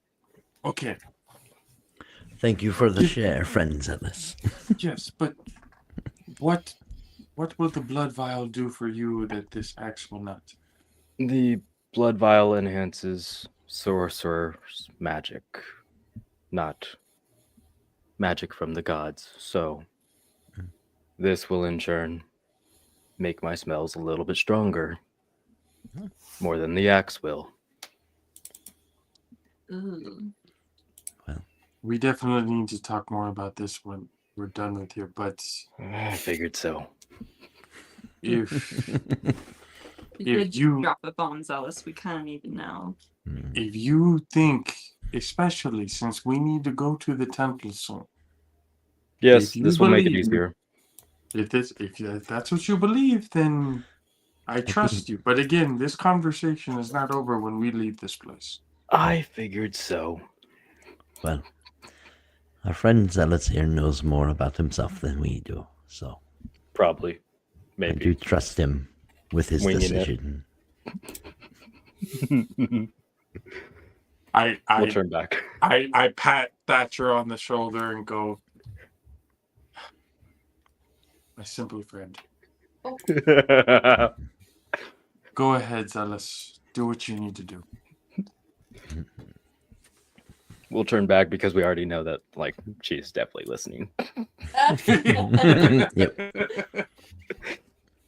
Speaker 2: Okay.
Speaker 3: Thank you for the share, friends Ellis.
Speaker 2: Yes, but what will the blood vial do for you that this axe will not?
Speaker 4: The blood vial enhances sorcerer's magic, not magic from the gods. So this will in turn make my smells a little bit stronger, more than the axe will.
Speaker 5: Ooh.
Speaker 2: We definitely need to talk more about this when we're done with here, but
Speaker 4: I figured so.
Speaker 2: if
Speaker 5: You did
Speaker 2: you-
Speaker 5: drop a bomb, Zealous. We kind of need to know.
Speaker 2: if you think, especially since we need to go to the temple soon,
Speaker 4: Yes,
Speaker 2: If you
Speaker 4: this will make it
Speaker 2: believe-
Speaker 4: easier.
Speaker 2: if that's what you believe, then I trust you. But again, this conversation is not over when we leave this place.
Speaker 4: I figured so.
Speaker 3: Well, our friend Zealot here knows more about himself than we do, so
Speaker 4: Probably.
Speaker 3: I do
Speaker 4: Maybe.
Speaker 3: trust him with his
Speaker 4: Winging it.
Speaker 3: decision.
Speaker 2: I
Speaker 4: We'll turn back.
Speaker 2: I pat Thatcher on the shoulder and go, my simple friend. Go ahead, Zealous. Do what you need to do.
Speaker 4: We'll turn back because we already know that, like, she's definitely listening.
Speaker 3: Yep.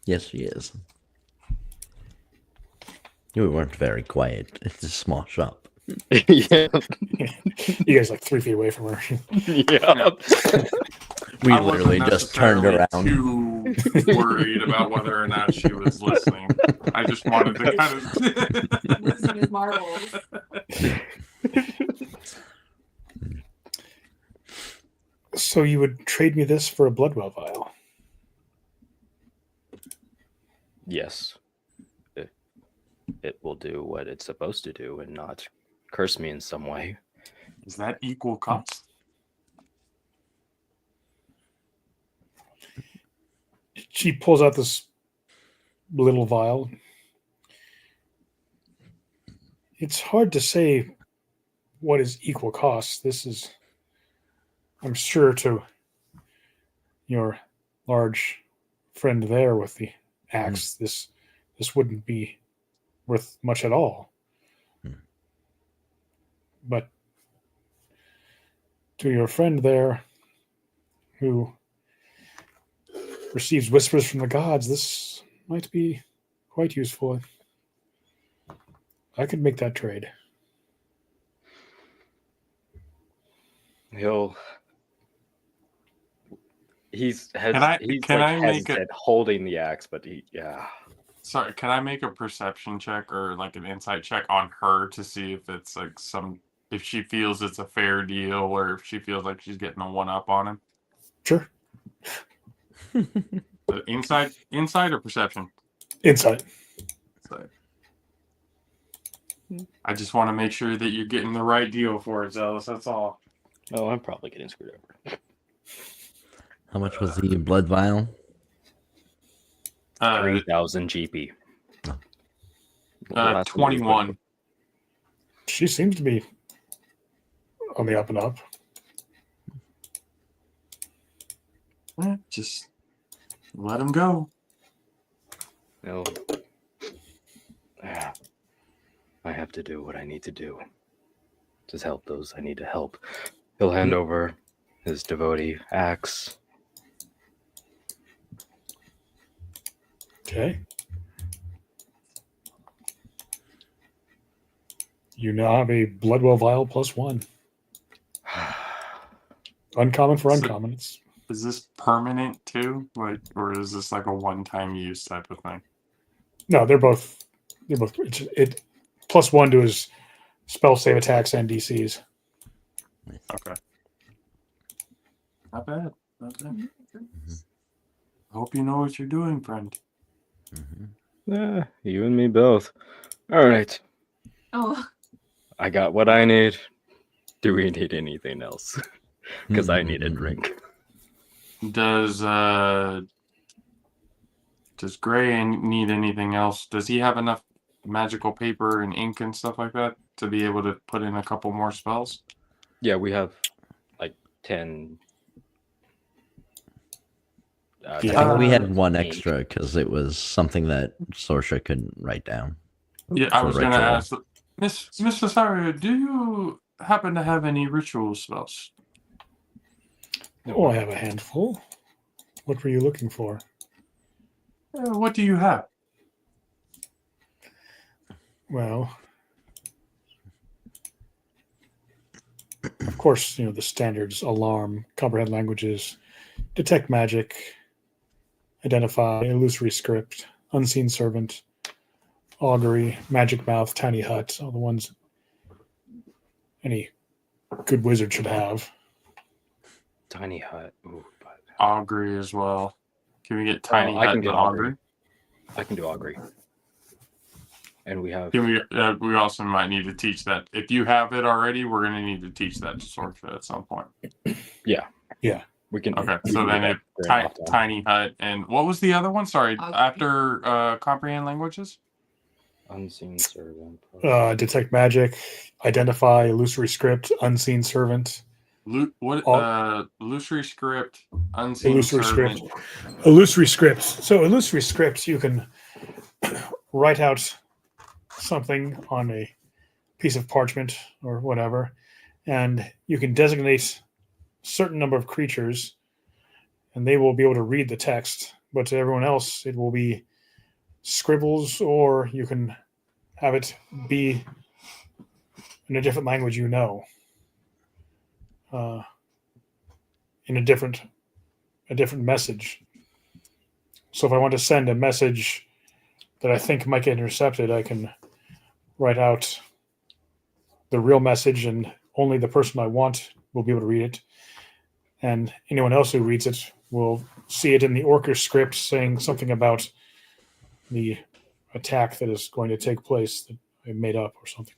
Speaker 3: Yes, she is. We weren't very quiet. It's a small shop.
Speaker 4: Yeah.
Speaker 1: You guys like 3 feet away from her.
Speaker 4: Yeah.
Speaker 3: We
Speaker 2: I wasn't
Speaker 3: literally just turned
Speaker 2: necessarily
Speaker 3: around.
Speaker 2: Too worried about whether or not she was listening. I just wanted to kind of.
Speaker 5: Listening is marvelous.
Speaker 1: So you would trade me this for a bloodwell vial?
Speaker 4: Yes. It will do what it's supposed to do and not curse me in some way.
Speaker 2: Is that equal cost?
Speaker 1: She pulls out this little vial. It's hard to say what is equal cost. This is, I'm sure, to your large friend there with the axe, this wouldn't be worth much at all. But to your friend there who receives whispers from the gods, this might be quite useful. I could make that trade.
Speaker 4: He's
Speaker 2: Can I make
Speaker 4: hesitant holding the axe, but yeah.
Speaker 2: Sorry, can I make a perception check or like an insight check on her to see if it's like if she feels it's a fair deal or if she feels like she's getting a one up on him?
Speaker 1: Sure.
Speaker 2: Insight or perception?
Speaker 1: Insight.
Speaker 2: So, I just want to make sure that you're getting the right deal for it, Zealous. That's all.
Speaker 4: Oh, I'm probably getting screwed over.
Speaker 3: How much was the blood vial?
Speaker 4: 3,000 GP. The last one was
Speaker 2: 21.
Speaker 1: She seems to be on the up and up.
Speaker 2: Just let him go.
Speaker 4: No. I have to do what I need to do. Just help those I need to help. He'll hand over his devotee axe.
Speaker 1: Okay. You now have a Bloodwell Vial +1. Uncommon for
Speaker 2: So-
Speaker 1: uncommon. It's
Speaker 2: Is this permanent too? Like, or is this like a one-time use type of thing?
Speaker 1: no, they're both. It +1 to his spell save attacks and DCs.
Speaker 2: Okay. Not bad. Not bad. I hope you know what you're doing, friend.
Speaker 4: Yeah, you and me both. All right.
Speaker 5: Oh,
Speaker 4: I got what I need. Do we need anything else? Because I need a drink.
Speaker 2: Does Gray need anything else? Does he have enough magical paper and ink and stuff like that to be able to put in a couple more spells?
Speaker 4: Yeah, we have like 10.
Speaker 1: Yeah,
Speaker 3: we had one extra because it was something that Sorsha couldn't write down.
Speaker 2: Yeah, I
Speaker 3: For
Speaker 2: was going to
Speaker 3: ritual.
Speaker 2: ask, Miss Cesario, do you happen to have any ritual spells?
Speaker 1: Oh, I have a handful. What were you looking for?
Speaker 2: What do you have?
Speaker 1: Well, of course, the standards: alarm, comprehend languages, detect magic, identify, illusory script, unseen servant, augury, magic mouth, tiny hut. All the ones any good wizard should have.
Speaker 4: Tiny hut. Ooh, but
Speaker 2: Augury as well. Can we get tiny
Speaker 4: I
Speaker 2: hut
Speaker 4: can
Speaker 2: and
Speaker 4: get
Speaker 2: augury?
Speaker 4: I can do augury. And we have.
Speaker 2: Can we also might need to teach that. If you have it already, we're going to need to teach that to Sorsha at some point.
Speaker 4: Yeah.
Speaker 1: Yeah.
Speaker 4: We can.
Speaker 2: Okay,
Speaker 4: we
Speaker 2: so
Speaker 4: can do
Speaker 2: then
Speaker 4: that
Speaker 2: if
Speaker 4: during off time.
Speaker 2: tiny hut and what was the other one? Sorry,
Speaker 5: Augury.
Speaker 2: after comprehend languages.
Speaker 4: Unseen servant.
Speaker 1: Detect magic, identify, illusory script, unseen servant,
Speaker 2: Illusory script, unseen
Speaker 1: illusory
Speaker 2: servant.
Speaker 1: script, illusory scripts. So illusory scripts, you can write out something on a piece of parchment or whatever, and you can designate a certain number of creatures, and they will be able to read the text. But to everyone else, it will be scribbles, or you can have it be in a different language in a different message. So if I want to send a message that I think might get intercepted, I can write out the real message, and only the person I want will be able to read it. And anyone else who reads it will see it in the Orcish script saying something about the attack that is going to take place that I made up or something.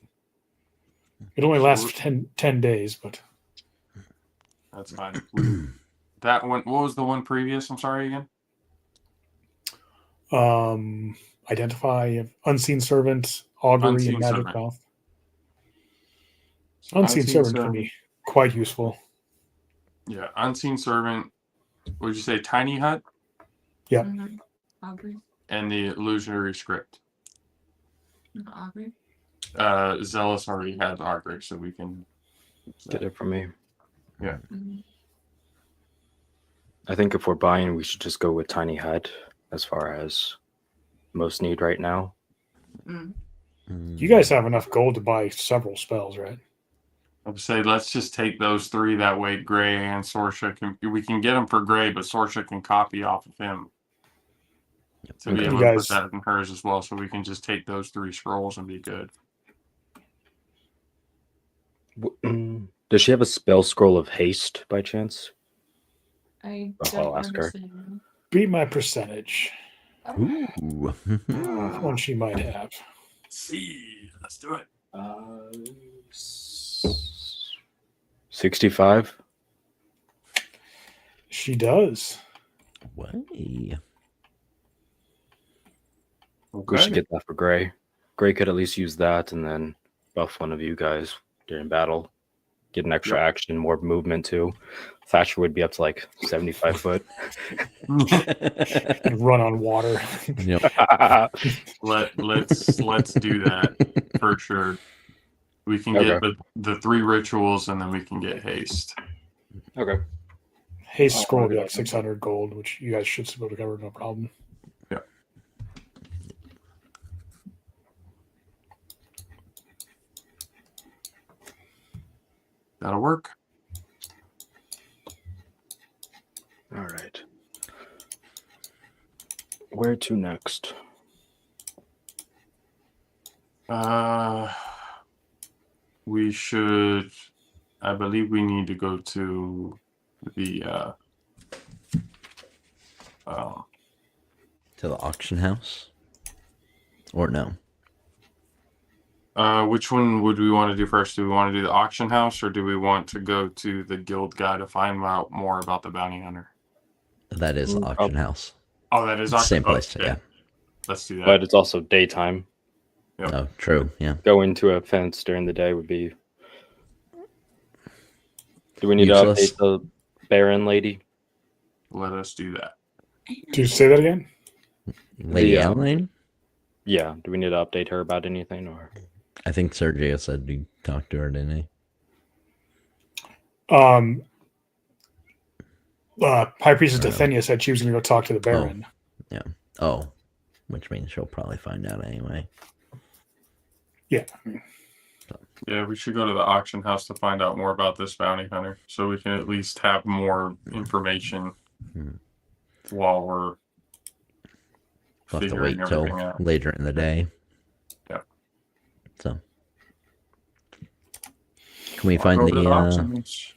Speaker 1: It only lasts for 10 days, but
Speaker 2: That's fine. That one. What was the one previous? I'm sorry again.
Speaker 1: identify unseen servant, augury,
Speaker 2: Unseen
Speaker 1: and magic
Speaker 2: servant.
Speaker 1: mouth.
Speaker 2: So
Speaker 1: Unseen servant can be quite useful.
Speaker 2: Yeah, unseen servant. Would you say tiny hut
Speaker 1: Yeah.
Speaker 5: mhm. Augury.
Speaker 2: and the illusionary script?
Speaker 5: Augury.
Speaker 2: Zealous already has augury, so we can
Speaker 4: Get it from me.
Speaker 5: Mhm.
Speaker 4: I think if we're buying, we should just go with tiny hut as far as most need right now.
Speaker 5: Mm.
Speaker 1: You guys have enough gold to buy several spells, right?
Speaker 2: I would say let's just take those three. That way, Gray and Sorsha we can get them for Gray, but Sorsha can copy off of him to be
Speaker 4: Okay.
Speaker 2: able
Speaker 1: You
Speaker 2: to
Speaker 1: guys-
Speaker 2: put that in hers as well. So we can just take those 3 scrolls and be good.
Speaker 4: Does she have a spell scroll of haste by chance?
Speaker 5: I
Speaker 4: Oh,
Speaker 5: don't
Speaker 4: I'll ask her.
Speaker 5: understand.
Speaker 1: Beat my percentage.
Speaker 3: Ooh.
Speaker 1: One she might have.
Speaker 2: See, let's do it.
Speaker 4: 65.
Speaker 1: She does.
Speaker 3: Way.
Speaker 4: We should get that for Gray. Gray could at least use that and then buff one of you guys during battle. get an extra action, more movement too. Thatcher would be up to like 75 foot.
Speaker 1: And run on water.
Speaker 3: Yep.
Speaker 2: Let's do that for sure. We can get the 3 rituals, and then we can get haste.
Speaker 4: Okay.
Speaker 1: Haste scroll will be like 600 gold, which you guys should be able to cover, no problem.
Speaker 2: Yeah. That'll work.
Speaker 4: All right. Where to next?
Speaker 2: We should. I believe we need to go to the
Speaker 3: To the auction house? Or no?
Speaker 2: which one would we want to do first? Do we want to do the auction house, or do we want to go to the guild guy to find out more about the bounty hunter?
Speaker 3: That is the auction house.
Speaker 2: Oh, that is auction.
Speaker 3: Same place,
Speaker 2: okay.
Speaker 3: yeah.
Speaker 2: Let's do that.
Speaker 4: But it's also daytime.
Speaker 2: Yep.
Speaker 3: Oh, true, yeah.
Speaker 4: Going to a fence during the day would be. Do we need
Speaker 3: Useless.
Speaker 4: to update the Baron lady?
Speaker 2: Let us do that.
Speaker 1: Do you say that again?
Speaker 3: Lady
Speaker 4: The,
Speaker 3: Adeline?
Speaker 4: Yeah. Do we need to update her about anything or?
Speaker 3: I think Sergio said we talked to her, didn't he?
Speaker 1: High Priestess
Speaker 3: I don't know.
Speaker 1: Dathenia said she was going to go talk to the Baron.
Speaker 3: Yeah. Oh, which means she'll probably find out anyway.
Speaker 1: Yeah.
Speaker 2: Yeah, we should go to the auction house to find out more about this bounty hunter, so we can at least have more information while we're
Speaker 3: We'll have to
Speaker 2: figuring
Speaker 3: wait till
Speaker 2: everything out.
Speaker 3: later in the day.
Speaker 2: Yeah.
Speaker 3: So, can we
Speaker 2: Walk
Speaker 3: find
Speaker 2: over to
Speaker 3: the?
Speaker 2: auctions.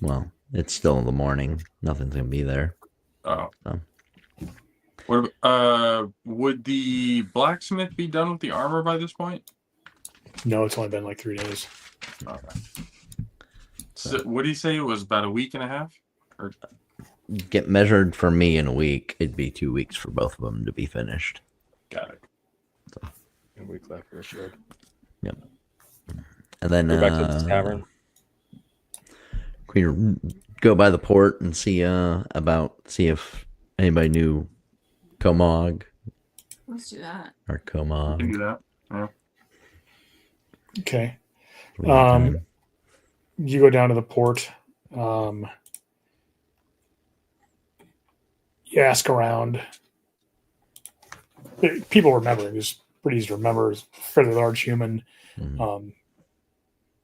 Speaker 3: Well, it's still in the morning. Nothing's gonna be there.
Speaker 2: Oh.
Speaker 3: So.
Speaker 2: What? Would the blacksmith be done with the armor by this point?
Speaker 1: No, it's only been like 3 days.
Speaker 2: Okay. So, what did he say? It was about a week and a half? Or
Speaker 3: Get measured for me in a week. It'd be 2 weeks for both of them to be finished.
Speaker 2: got it.
Speaker 4: A week left for sure.
Speaker 3: Yep. And then
Speaker 4: Go back to the tavern.
Speaker 3: Can we go by the port and see see if anybody knew Komog
Speaker 5: Let's do that.
Speaker 3: or
Speaker 2: We can
Speaker 3: Komog.
Speaker 2: do that. Yeah.
Speaker 1: Okay.
Speaker 3: We have time.
Speaker 1: You go down to the port. You ask around. People remember. It was pretty easy to remember. It was a fairly large human.
Speaker 3: Mhm.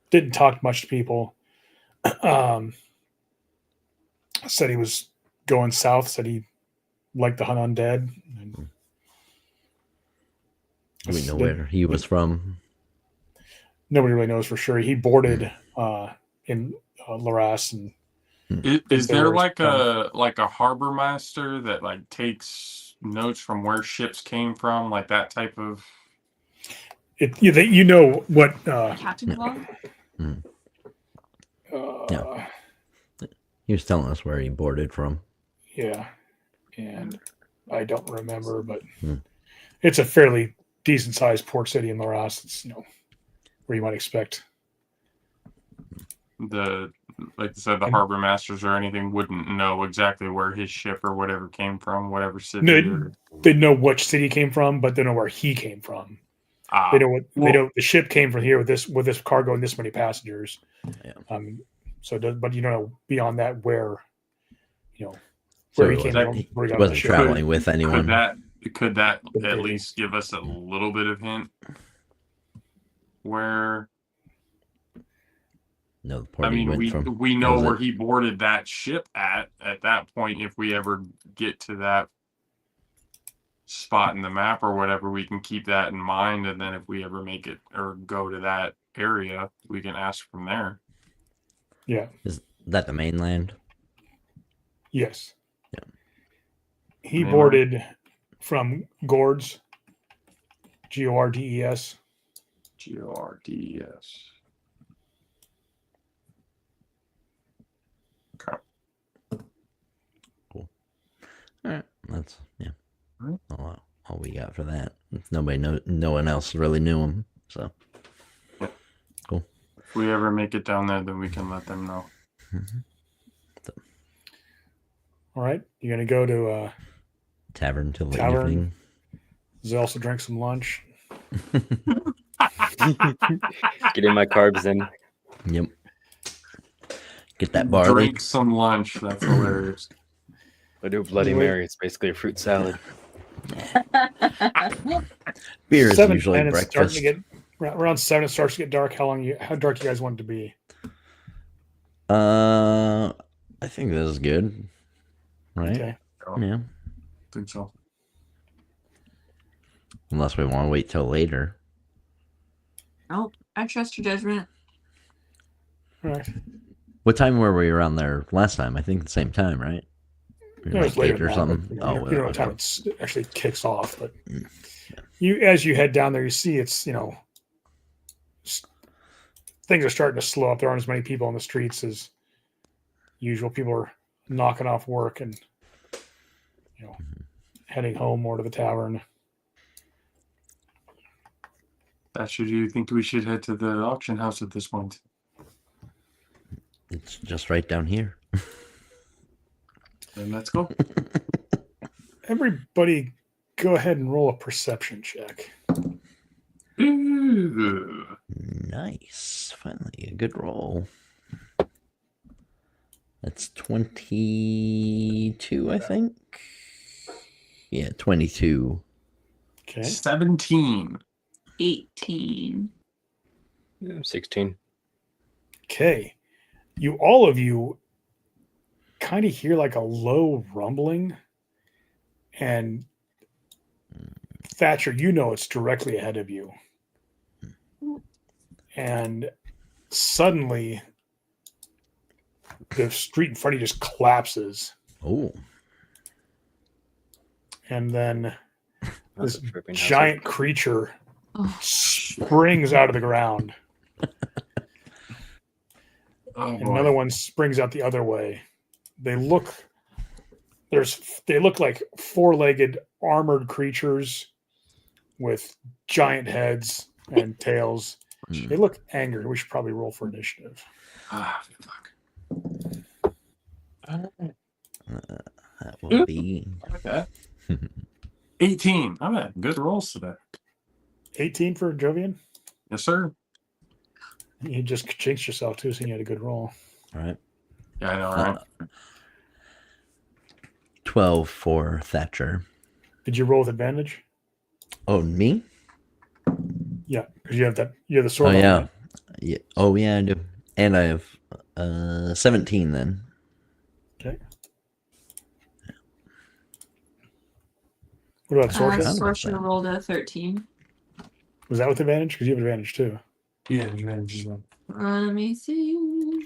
Speaker 1: Didn't talk much to people. Said he was going south. Said he liked to hunt undead.
Speaker 3: Do we know where he was from?
Speaker 1: Nobody really knows for sure. He boarded in Laras, and
Speaker 2: Is there
Speaker 1: There
Speaker 2: like
Speaker 1: was
Speaker 2: a harbor master that like takes notes from where ships came from, like that type of?
Speaker 1: you know what?
Speaker 5: Captain Claw?
Speaker 3: Yeah. He was telling us where he boarded from.
Speaker 1: Yeah, and I don't remember, but
Speaker 3: Hmm.
Speaker 1: it's a fairly decent sized port city in Laras. It's where you might expect.
Speaker 2: Like I said, the harbor masters or anything wouldn't know exactly where his ship or whatever came from, whatever city.
Speaker 1: No, they know which city he came from, but they know where he came from. They know what they know. The ship came from here with this cargo and this many passengers.
Speaker 3: Yeah.
Speaker 1: But you don't know beyond that where he
Speaker 3: So
Speaker 1: came
Speaker 2: that-
Speaker 1: from. Where he
Speaker 3: He
Speaker 1: got on the
Speaker 3: wasn't
Speaker 1: ship.
Speaker 3: traveling with anyone.
Speaker 2: Could that at least give us a little bit of hint where?
Speaker 3: No, the port
Speaker 2: I
Speaker 3: he
Speaker 2: mean,
Speaker 3: went from.
Speaker 2: we know
Speaker 3: Was
Speaker 2: where
Speaker 3: it-
Speaker 2: he boarded that ship at that point. If we ever get to that spot in the map or whatever, we can keep that in mind, and then if we ever make it or go to that area, we can ask from there.
Speaker 1: Yeah.
Speaker 3: Is that the mainland?
Speaker 1: Yes.
Speaker 3: Yeah.
Speaker 1: He
Speaker 2: Mainland.
Speaker 1: boarded from Gordes, Gordes.
Speaker 2: Gordes. Okay.
Speaker 3: All right, that's
Speaker 2: Alright.
Speaker 3: all we got for that. No one else really knew him, so
Speaker 2: If we ever make it down there, then we can let them know.
Speaker 1: All right, you're gonna go to
Speaker 3: Tavern till the
Speaker 1: Tavern.
Speaker 3: evening.
Speaker 1: They also drink some lunch.
Speaker 4: Getting my carbs in.
Speaker 3: Yep. Get that barley.
Speaker 2: Drink some lunch. That's hilarious.
Speaker 4: I do Bloody
Speaker 1: Wait.
Speaker 4: Mary. It's basically a fruit salad.
Speaker 3: Beer is
Speaker 1: 7,
Speaker 3: usually
Speaker 1: and it's starting
Speaker 3: breakfast.
Speaker 1: to get around 7. It starts to get dark. How dark you guys want it to be?
Speaker 3: I think this is good. Right?
Speaker 1: Okay.
Speaker 3: Yeah.
Speaker 2: think so.
Speaker 3: Unless we want to wait till later.
Speaker 5: Oh, I trust your judgment.
Speaker 1: All right.
Speaker 3: What time were we around there last time? I think the same time, right?
Speaker 1: It was later
Speaker 3: 8 or
Speaker 1: than that,
Speaker 3: something.
Speaker 1: but,
Speaker 3: Oh,
Speaker 1: you know what time it actually kicks off. But as you head down there, you see it's things are starting to slow up. There aren't as many people on the streets as usual. People are knocking off work and heading home or to the tavern.
Speaker 2: Thatcher, do you think we should head to the auction house at this point?
Speaker 3: It's just right down here.
Speaker 2: Then let's go.
Speaker 1: Everybody, go ahead and roll a perception check.
Speaker 2: Ooh.
Speaker 3: Nice. Finally, a good roll. That's 22, I think. Yeah, 22.
Speaker 1: Okay.
Speaker 2: 17.
Speaker 5: 18.
Speaker 4: 16.
Speaker 1: Okay. All of you kind of hear like a low rumbling, and Thatcher, it's directly ahead of you. And suddenly the street in front of you just collapses.
Speaker 3: Oh.
Speaker 1: And then
Speaker 4: That's
Speaker 1: this
Speaker 4: a tripping hazard.
Speaker 1: giant creature
Speaker 5: Oh,
Speaker 1: springs out of the ground.
Speaker 2: Oh,
Speaker 1: And
Speaker 2: boy.
Speaker 1: another one springs out the other way. They look like four-legged armored creatures with giant heads and tails.
Speaker 3: Hmm.
Speaker 1: They look angry. We should probably roll for initiative.
Speaker 2: Ah, fuck.
Speaker 3: That will be.
Speaker 2: Okay. 18. I'm at good rolls today.
Speaker 1: 18 for Jovian.
Speaker 2: Yes, sir.
Speaker 1: You just jinxed yourself too, so you had a good roll.
Speaker 3: All right.
Speaker 2: Yeah, I know, right?
Speaker 3: 12 for Thatcher.
Speaker 1: Did you roll with advantage?
Speaker 3: Oh, me?
Speaker 1: Yeah, because you have the sword.
Speaker 3: Oh,
Speaker 1: on,
Speaker 3: yeah.
Speaker 1: right?
Speaker 3: Yeah. Oh, yeah, I do. And I have 17 then.
Speaker 1: Okay. What about Sorcha?
Speaker 5: Sorcerer rolled a 13.
Speaker 1: Was that with advantage? Because you have advantage too.
Speaker 2: Yeah, advantage as well.
Speaker 5: Let me see.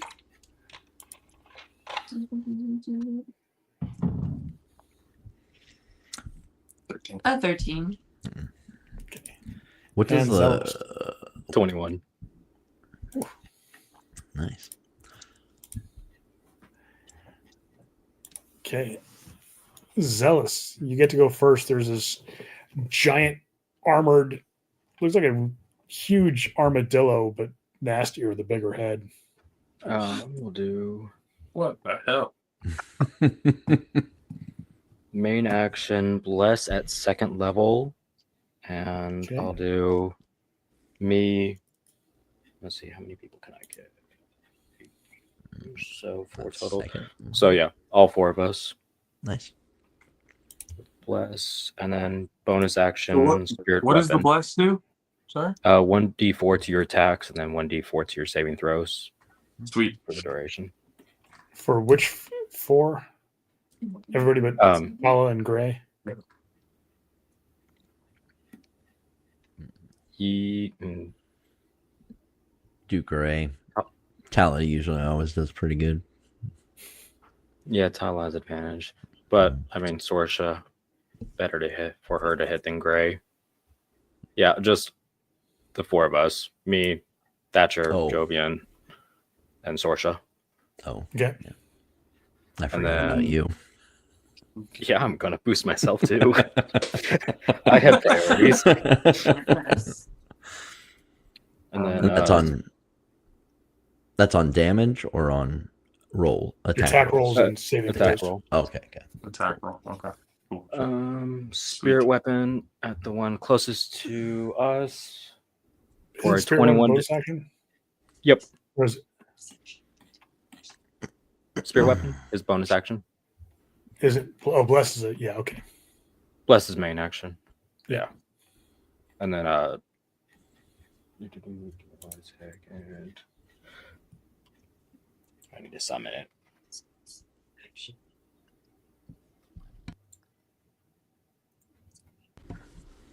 Speaker 5: A 13.
Speaker 1: Okay.
Speaker 3: What does
Speaker 1: And
Speaker 3: the.
Speaker 4: 21.
Speaker 3: Nice.
Speaker 1: Okay. Zealous, you get to go first. There's this giant armored, looks like a huge armadillo, but nastier with a bigger head.
Speaker 4: We'll do
Speaker 2: What the hell?
Speaker 4: main action, bless at second level, and
Speaker 1: Okay.
Speaker 4: I'll do me. Let's see, how many people can I get? So 4 total.
Speaker 3: Second.
Speaker 4: So yeah, all 4 of us.
Speaker 3: Nice.
Speaker 4: Bless, and then bonus action.
Speaker 2: So
Speaker 4: Spirit
Speaker 2: What does the
Speaker 4: weapon.
Speaker 2: bless do? Sorry?
Speaker 4: 1d4 to your attacks, and then 1d4 to your saving throws
Speaker 2: Sweet.
Speaker 4: for the duration.
Speaker 1: For which 4? Everybody but Paula and Gray.
Speaker 3: Duke Ray.
Speaker 4: Oh.
Speaker 3: Tala usually always does pretty good.
Speaker 4: Yeah, Tala has advantage, but I mean Sorsha, better to hit for her to hit than Gray. Yeah, just the 4 of us: me, Thatcher,
Speaker 3: Oh.
Speaker 4: Jovian, and Sorsha.
Speaker 3: Oh,
Speaker 1: Okay.
Speaker 3: I forgot
Speaker 4: then-
Speaker 3: about you.
Speaker 4: Yeah, I'm gonna boost myself too. I have priorities.
Speaker 5: Yes.
Speaker 4: And then
Speaker 3: That's on. That's on damage or on roll?
Speaker 1: Attack rolls
Speaker 4: Uh,
Speaker 1: and saving
Speaker 4: Attack
Speaker 1: throws.
Speaker 4: roll.
Speaker 3: Oh, okay, okay.
Speaker 2: Attack roll. Okay. Cool.
Speaker 4: Spirit
Speaker 2: Sweet.
Speaker 4: weapon at the one closest to us for
Speaker 1: Isn't
Speaker 4: a
Speaker 1: Spirit Weapon
Speaker 4: 21.
Speaker 1: bonus action?
Speaker 4: Yep.
Speaker 1: Or is
Speaker 4: Spirit weapon is bonus action.
Speaker 1: it? Oh, Bless is it? Yeah. Okay.
Speaker 4: Bless is main action.
Speaker 1: Yeah.
Speaker 4: And then and I need to summon it.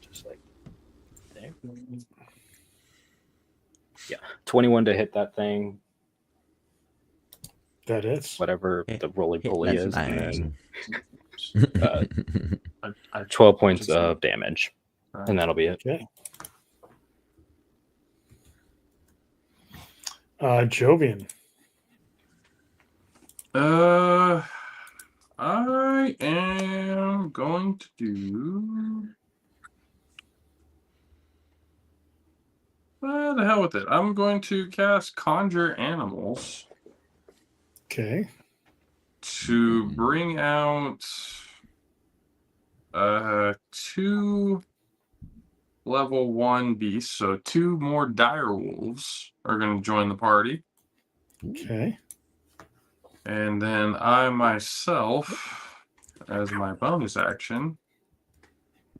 Speaker 4: Just like there. Yeah. 21 to hit that thing,
Speaker 1: That hits.
Speaker 4: whatever the roly poly
Speaker 3: That's
Speaker 4: is, and
Speaker 3: nice.
Speaker 4: then
Speaker 2: I
Speaker 4: 12 points
Speaker 2: just-
Speaker 4: of damage. And that'll be it.
Speaker 1: Okay. Jovian.
Speaker 2: I am going to do. The hell with it. I'm going to cast Conjure Animals
Speaker 1: Okay.
Speaker 2: to bring out 2 level 1 beasts. So 2 more dire wolves are going to join the party.
Speaker 1: Okay.
Speaker 2: And then I myself, as my bonus action,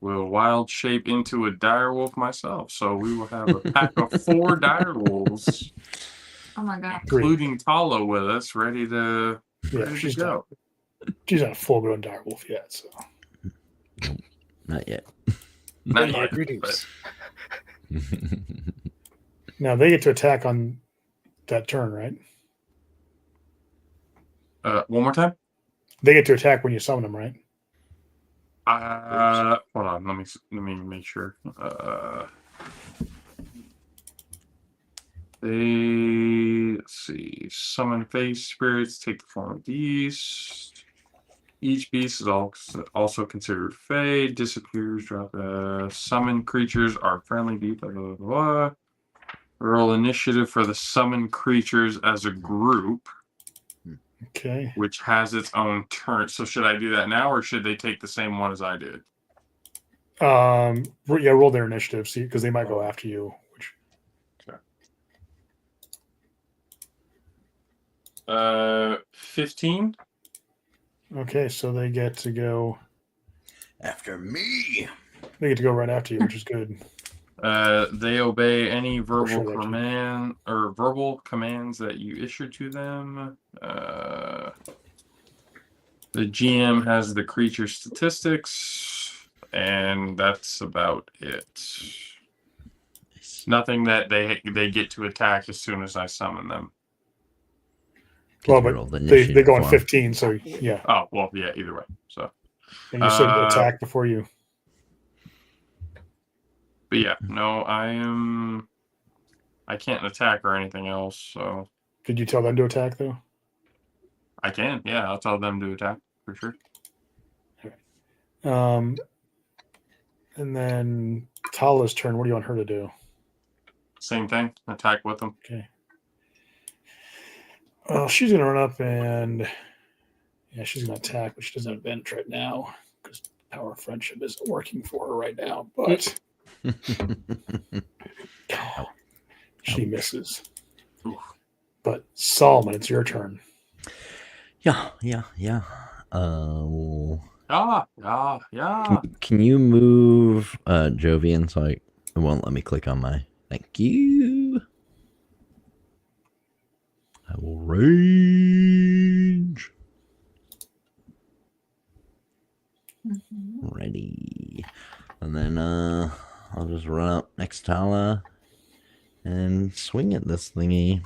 Speaker 2: will wild shape into a dire wolf myself. So we will have a pack of 4 dire wolves,
Speaker 5: Oh my god.
Speaker 2: including Tala with us, ready to
Speaker 1: Yeah, she's
Speaker 2: go.
Speaker 1: not a full grown direwolf yet. So
Speaker 3: Not yet.
Speaker 2: Not yet,
Speaker 4: Greetings.
Speaker 1: now they get to attack on that turn, right?
Speaker 2: one more time.
Speaker 1: They get to attack when you summon them, right?
Speaker 2: Hold on. Let me make sure. Let's see. Summon face spirits take the form of beast. Each beast is also considered fey. Disappears. Drop. Summon creatures are friendly. Blah, blah, blah, blah. Roll initiative for the summon creatures as a group,
Speaker 1: Okay.
Speaker 2: which has its own turn. So should I do that now, or should they take the same one as I did?
Speaker 1: Yeah, roll their initiative, see, because they might go after you. Which
Speaker 2: 15.
Speaker 1: okay, so they get to go.
Speaker 3: After me.
Speaker 1: They get to go right after you, which is good.
Speaker 2: They obey any verbal
Speaker 1: sure they do.
Speaker 2: command or verbal commands that you issue to them. The GM has the creature statistics, and that's about it. Nothing that they get to attack as soon as I summon them.
Speaker 1: Well, but they go on 15, so yeah.
Speaker 2: Oh well, yeah. Either way, so.
Speaker 1: And you said attack before you.
Speaker 2: But yeah, no, I can't attack or anything else, so
Speaker 1: Did you tell them to attack though?
Speaker 2: I can. Yeah, I'll tell them to attack for sure.
Speaker 1: And then Tala's turn. What do you want her to do?
Speaker 2: Same thing. Attack with them.
Speaker 1: Okay. Well, she's gonna run up and she's gonna attack, but she doesn't have advantage right now because Power of Friendship isn't working for her right now. But she misses.
Speaker 2: Oof.
Speaker 1: But Solomon, it's your turn.
Speaker 3: Yeah.
Speaker 2: Yeah.
Speaker 3: Can you move Jovian so it won't let me click on my... Thank you. I will range. Ready. And then I'll just run up next to Tala and swing at this thingy.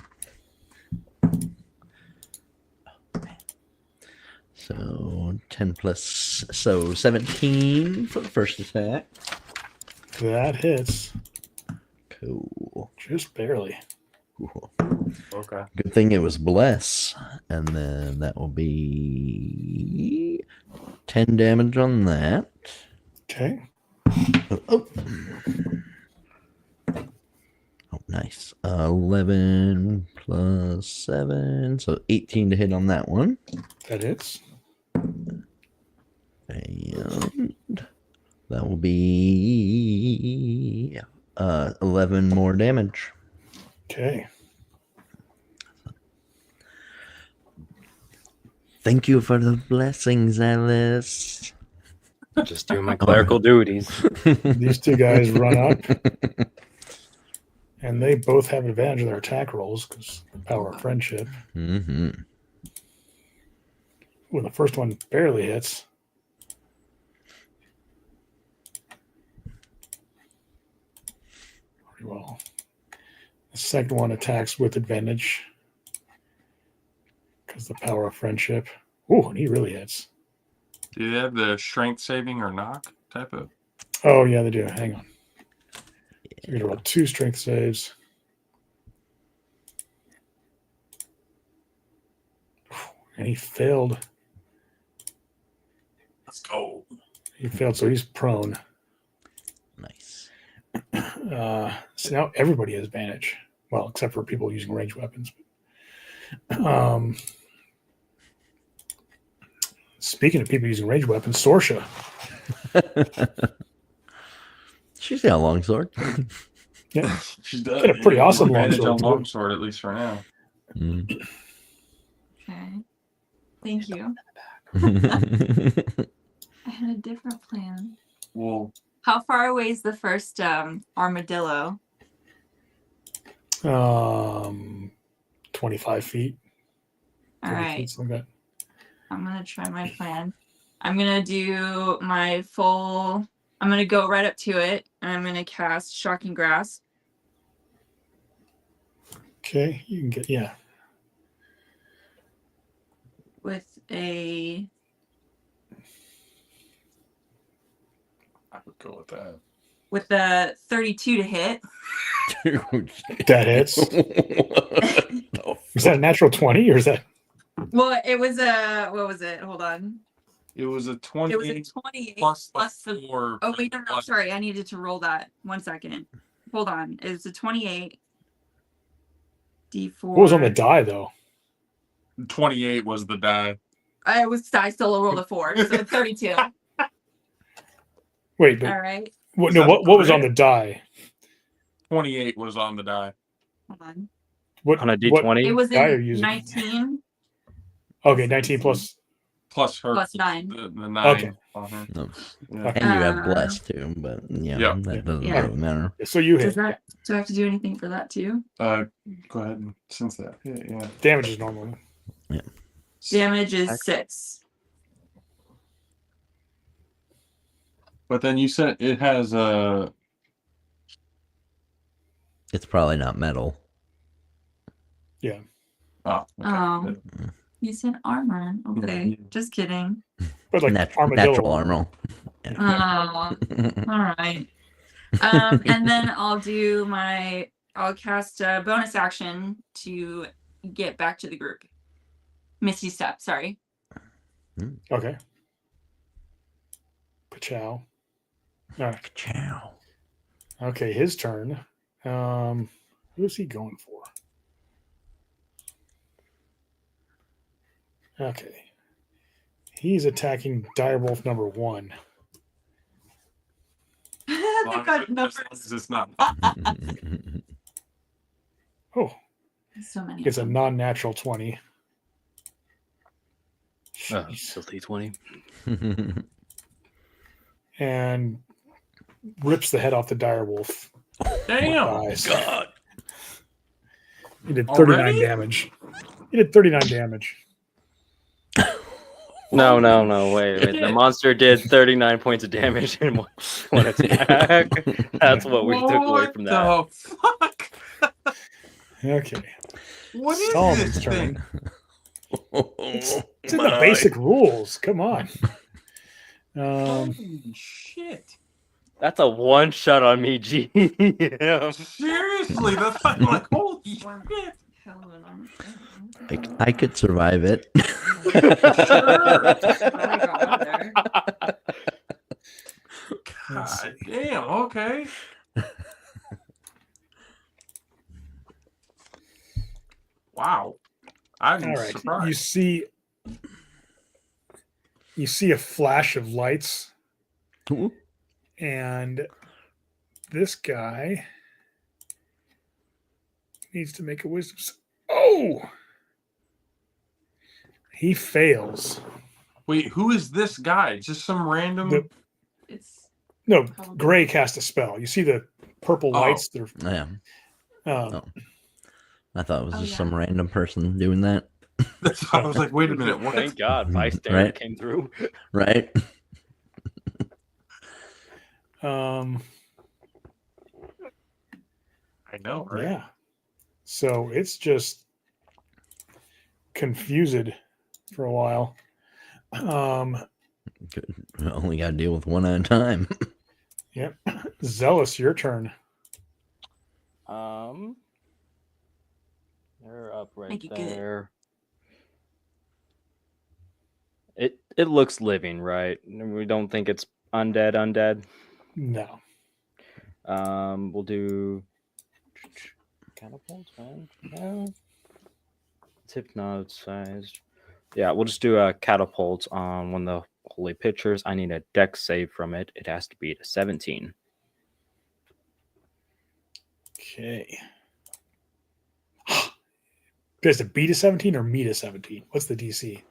Speaker 3: So 10 plus, so 17 for the first attack.
Speaker 1: That hits.
Speaker 3: Cool.
Speaker 1: Just barely.
Speaker 3: Cool.
Speaker 2: Okay.
Speaker 3: Good thing it was bless. And then that will be 10 damage on that.
Speaker 1: Okay.
Speaker 3: Oh, nice. 11 plus 7, so 18 to hit on that one.
Speaker 1: That hits.
Speaker 3: And that will be 11 more damage.
Speaker 1: Okay.
Speaker 3: Thank you for the blessings, Alice.
Speaker 4: Just doing my clerical duties.
Speaker 1: These two guys run up, and they both have advantage of their attack rolls because power of friendship.
Speaker 3: Mm-hmm.
Speaker 1: Well, the first one barely hits. Pretty well. The second one attacks with advantage because the power of friendship. Oh, and he really hits.
Speaker 2: Do they have the strength saving or knock type of?
Speaker 1: Oh, yeah, they do. Hang on. You're going to roll 2 strength saves. And he failed.
Speaker 2: Let's go.
Speaker 1: He failed, so he's prone.
Speaker 3: Nice.
Speaker 1: So now everybody has advantage. Well, except for people using ranged weapons. Speaking of people using ranged weapons, Sorsha.
Speaker 3: She's got a long sword.
Speaker 1: Yeah.
Speaker 2: She does.
Speaker 1: Got a pretty awesome
Speaker 2: advantage
Speaker 1: longsword,
Speaker 2: on
Speaker 1: too.
Speaker 2: longsword, at least for now.
Speaker 3: Mm.
Speaker 5: Okay. Thank you. I had a different plan.
Speaker 2: Well,
Speaker 5: How far away is the first armadillo?
Speaker 1: 25 feet.
Speaker 5: All
Speaker 1: 30
Speaker 5: right.
Speaker 1: feet, something like that.
Speaker 5: I'm gonna try my plan. I'm gonna do my full. I'm gonna go right up to it, and I'm gonna cast Shocking Grasp.
Speaker 1: Okay, you can get, yeah.
Speaker 5: With a
Speaker 2: I would go with that.
Speaker 5: 32 to hit.
Speaker 1: That hits. Is that a natural 20 or is that?
Speaker 5: Well, it was a what was it? Hold on.
Speaker 2: It was a 20
Speaker 5: It was a 28
Speaker 2: plus
Speaker 5: the.
Speaker 2: 4.
Speaker 5: Oh wait, no, sorry. I needed to roll that. 1 second. Hold on. It was a 28. D4.
Speaker 1: What was on the die though?
Speaker 2: 28 was the die.
Speaker 5: I still rolled a 4, so 32.
Speaker 1: Wait, but
Speaker 5: All right.
Speaker 1: what,
Speaker 2: Is
Speaker 1: no,
Speaker 2: that
Speaker 1: what was on the
Speaker 2: correct?
Speaker 1: die?
Speaker 2: 28 was on the die.
Speaker 5: Hold on.
Speaker 1: What
Speaker 4: On a
Speaker 1: what
Speaker 4: D20?
Speaker 5: It was
Speaker 1: die are
Speaker 5: in
Speaker 1: you using?
Speaker 5: 19
Speaker 1: Okay, 19 plus.
Speaker 2: Plus her.
Speaker 5: plus 9.
Speaker 2: The 9
Speaker 1: Okay.
Speaker 2: on her.
Speaker 3: No.
Speaker 2: Yeah.
Speaker 1: Okay.
Speaker 3: And you have blessed too, but
Speaker 2: Yeah.
Speaker 3: that doesn't
Speaker 5: Yeah.
Speaker 3: really matter.
Speaker 1: So you
Speaker 5: Do
Speaker 1: hit.
Speaker 5: I have to do anything for that too?
Speaker 2: Go ahead and sense that. Yeah.
Speaker 1: Damage is normal.
Speaker 5: Damage is 6.
Speaker 2: But then you said it has a.
Speaker 3: It's probably not metal.
Speaker 1: Yeah.
Speaker 2: Oh. Okay.
Speaker 5: Oh. You said armor. Okay.
Speaker 2: Yeah.
Speaker 5: Just kidding.
Speaker 1: But like
Speaker 3: Natural
Speaker 1: armadillo.
Speaker 3: armor.
Speaker 5: Oh. All right. And then I'll cast a bonus action to get back to the group. Misty Step, sorry.
Speaker 1: Okay. Pachow. All right.
Speaker 3: Ciao.
Speaker 1: Okay, his turn. Who's he going for? Okay. He's attacking direwolf number 1.
Speaker 5: They've got
Speaker 2: As
Speaker 5: numbers.
Speaker 2: long as it's not.
Speaker 1: Oh,
Speaker 5: So many.
Speaker 1: it's a
Speaker 5: of them.
Speaker 1: non-natural 20. Jeez.
Speaker 4: Filthy 20.
Speaker 1: And rips the head off the direwolf.
Speaker 2: Damn.
Speaker 1: Dies.
Speaker 3: God.
Speaker 1: He did 39
Speaker 2: Already?
Speaker 1: damage. He did 39 damage.
Speaker 4: No, wait. The monster did 39 points of damage in one attack. That's what we took away from that.
Speaker 2: What the fuck?
Speaker 1: Okay.
Speaker 2: What is
Speaker 1: Solomon's
Speaker 2: this
Speaker 1: turn.
Speaker 2: thing?
Speaker 1: It's in the basic rules. Come on.
Speaker 2: Holy shit.
Speaker 4: That's a one shot on me, G. Yeah.
Speaker 2: Seriously, that's I'm like, holy shit.
Speaker 5: Hell of an armor.
Speaker 3: I could survive it.
Speaker 2: God damn, okay. I'm
Speaker 1: All right.
Speaker 2: surprised.
Speaker 1: You see a flash of lights,
Speaker 3: Ooh.
Speaker 1: and this guy needs to make a wisdom. Oh, he fails.
Speaker 2: Wait, who is this guy? Just some random.
Speaker 5: It's
Speaker 1: No,
Speaker 5: Probably.
Speaker 1: Gray cast a spell. You see the purple
Speaker 2: Oh.
Speaker 1: lights. They're
Speaker 3: Yeah.
Speaker 1: um,
Speaker 3: I thought it was
Speaker 5: Oh,
Speaker 3: just
Speaker 5: yeah.
Speaker 3: some random person doing that.
Speaker 2: That's why I was like, wait a minute, what?
Speaker 4: Thank God, bystander
Speaker 3: Right.
Speaker 4: came through.
Speaker 3: Right?
Speaker 1: um,
Speaker 2: I know, right?
Speaker 1: yeah. So it's just confused for a while.
Speaker 3: Good. Only got to deal with one at a time.
Speaker 1: Yep. Zealous, your turn.
Speaker 4: They're up right
Speaker 5: Make it good.
Speaker 4: there. It looks living, right? We don't think it's undead.
Speaker 1: No.
Speaker 4: We'll do catapult, man. Yeah. It's hypnotized. Yeah, we'll just do a catapult on one of the holy pictures. I need a dex save from it. It has to be a 17.
Speaker 1: Okay. Does it beat a 17 or meet a 17? What's the DC?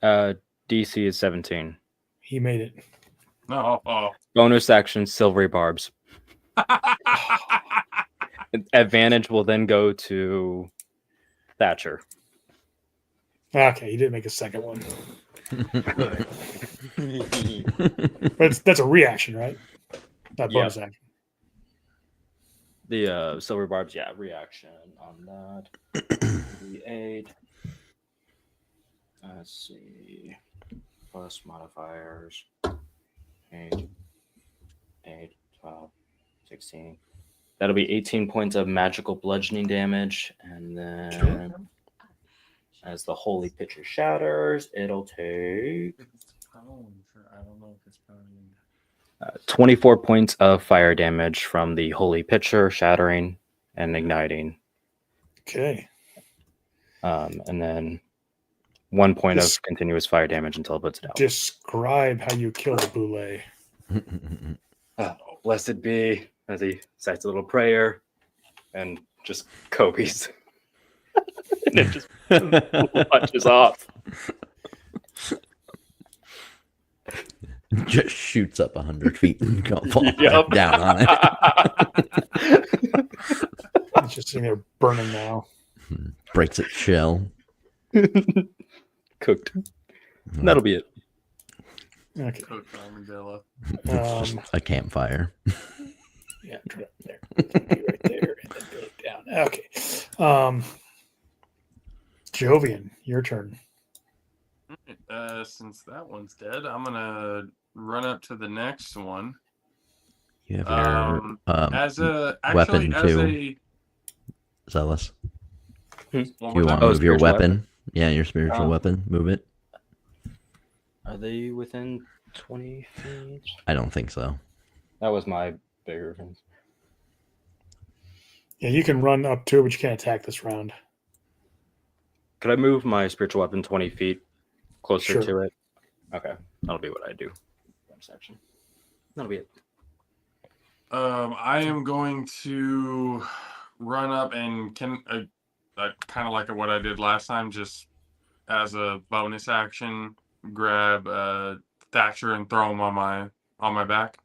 Speaker 4: DC is 17.
Speaker 1: He made it.
Speaker 2: No. Oh.
Speaker 4: Bonus action, silvery barbs. Advantage will then go to Thatcher.
Speaker 1: Okay, he didn't make a second one.
Speaker 4: Good.
Speaker 1: But that's a reaction, right? Not bonus action.
Speaker 4: The silver barbs, yeah, reaction on that. D8. Let's see. Plus modifiers. 8, 12, 16. That'll be 18 points of magical bludgeoning damage. And then as the holy pitcher shatters, it'll take
Speaker 2: I don't know if it's
Speaker 4: 24 points of fire damage from the holy pitcher shattering and igniting.
Speaker 1: Okay.
Speaker 4: And then 1 point of continuous fire damage until it puts it out.
Speaker 1: Describe how you kill the boule.
Speaker 4: Blessed be, as he cites a little prayer and just Kobe's. And it just launches off.
Speaker 3: Just shoots up 100 feet and falls
Speaker 4: Yep.
Speaker 3: down on it.
Speaker 1: It's just sitting there burning now.
Speaker 3: Breaks its shell.
Speaker 4: Cooked. That'll be it.
Speaker 1: Okay.
Speaker 2: Cooked armadillo.
Speaker 3: It's just a campfire.
Speaker 1: Yeah, turn it there. Be right there and then go down. Okay. Jovian, your turn.
Speaker 2: Since that one's dead, I'm gonna run up to the next one.
Speaker 3: You have your
Speaker 2: As a
Speaker 3: weapon
Speaker 2: actually as
Speaker 3: too.
Speaker 2: a
Speaker 3: Zealous.
Speaker 2: one
Speaker 3: You
Speaker 2: more
Speaker 3: want
Speaker 2: time?
Speaker 3: to move your
Speaker 4: spiritual
Speaker 3: weapon? Yeah, your spiritual weapon. Move it.
Speaker 4: Are they within 20 feet?
Speaker 3: I don't think so.
Speaker 4: That was my bigger thing.
Speaker 1: Yeah, you can run up to it, but you can't attack this round.
Speaker 4: Could I move my spiritual weapon 20 feet closer
Speaker 1: Sure.
Speaker 4: to it? Okay, that'll be what I do. Section. That'll be it.
Speaker 2: I am going to run up and kind of like what I did last time, just as a bonus action, grab Thatcher and throw him on my back.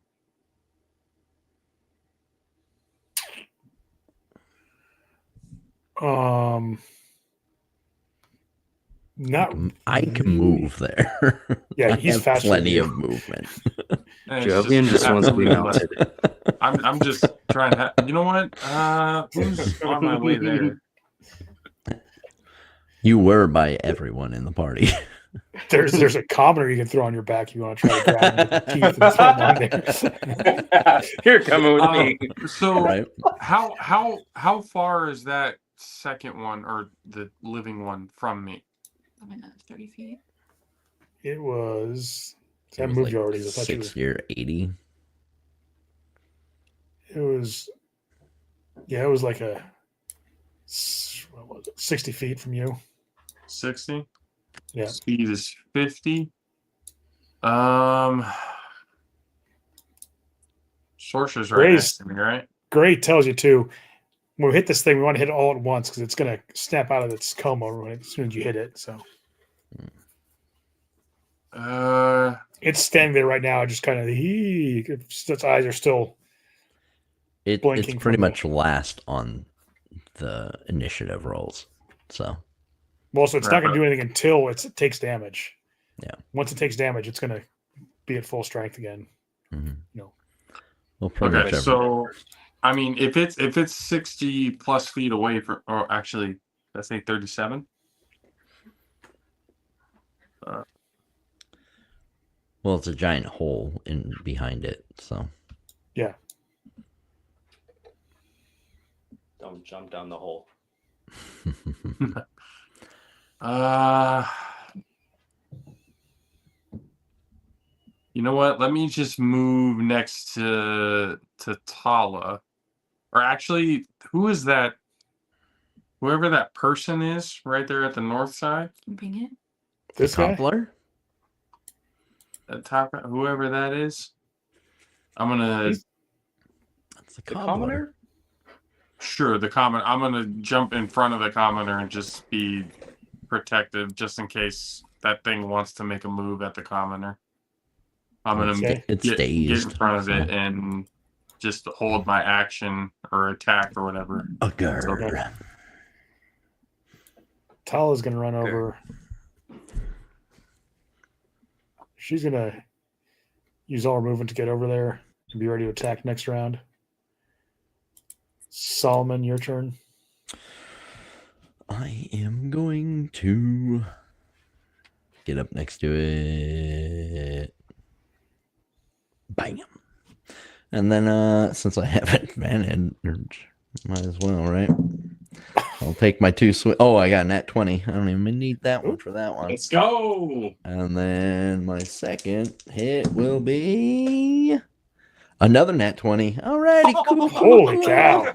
Speaker 1: Not.
Speaker 3: I can move there.
Speaker 1: Yeah,
Speaker 3: I
Speaker 1: he's
Speaker 3: have
Speaker 1: faster than
Speaker 3: plenty
Speaker 1: you.
Speaker 3: of movement.
Speaker 2: And it's
Speaker 4: Jovian just wants to be
Speaker 2: absolutely
Speaker 4: mounted.
Speaker 2: I'm just trying to. You know what? Who's on my way there?
Speaker 3: You were by everyone in the party.
Speaker 1: There's a commoner you can throw on your back if you want to try to grab him with the teeth and throw him on there.
Speaker 4: You're coming with me.
Speaker 2: So
Speaker 3: Right?
Speaker 2: how far is that second one or the living one from me?
Speaker 5: I'm another 30 feet.
Speaker 1: It was.
Speaker 3: It
Speaker 1: That
Speaker 3: was
Speaker 1: moved
Speaker 3: like
Speaker 1: you already. I thought you
Speaker 3: 60 or 80.
Speaker 1: it was. Yeah, it was like a. what was it? 60 feet from you.
Speaker 2: 60.
Speaker 1: Yeah.
Speaker 2: Speed is 50. Sorcerer's right next to me, right?
Speaker 1: Gray tells you to. When we hit this thing, we want to hit it all at once because it's going to snap out of its coma as soon as you hit it. So it's standing there right now, just kind of its eyes are still
Speaker 3: It's
Speaker 1: blinking.
Speaker 3: pretty much last on the initiative rolls. So
Speaker 1: Well, so it's not going to do anything until it takes damage.
Speaker 3: Yeah.
Speaker 1: Once it takes damage, it's going to be at full strength again.
Speaker 3: mm-hmm.
Speaker 1: No.
Speaker 3: Well, pretty much
Speaker 2: okay, so I mean, if it's 60 plus feet away from, or actually, let's say 37.
Speaker 3: Well, it's a giant hole in behind it, so
Speaker 1: Yeah.
Speaker 4: Don't jump down the hole.
Speaker 2: You know what? Let me just move next to Tala. Or actually, who is that? Whoever that person is right there at the north side.
Speaker 5: Bring it.
Speaker 1: This
Speaker 3: the
Speaker 1: guy?
Speaker 3: cobbler?
Speaker 2: Whoever that is. I'm gonna
Speaker 3: That's the
Speaker 4: The
Speaker 3: cobbler.
Speaker 4: commoner?
Speaker 2: sure the common. I'm gonna jump in front of the commoner and just be protective, just in case that thing wants to make a move at the commoner. I'm gonna
Speaker 1: Okay.
Speaker 3: It's
Speaker 2: get in
Speaker 3: dazed.
Speaker 2: front of it
Speaker 3: so-
Speaker 2: and just hold my action or attack or whatever.
Speaker 3: Grr.
Speaker 1: Tala's going to run over. She's going to use all her movement to get over there and be ready to attack next round. Solomon, your turn.
Speaker 3: I am going to get up next to it. Bam. And then since I have advantage, might as well, right? I'll take my 2 swing. Oh, I got a nat 20. I don't even need that one for that one.
Speaker 2: Let's go.
Speaker 3: And then my second hit will be another nat 20. Alrighty, cool.
Speaker 1: Holy cow.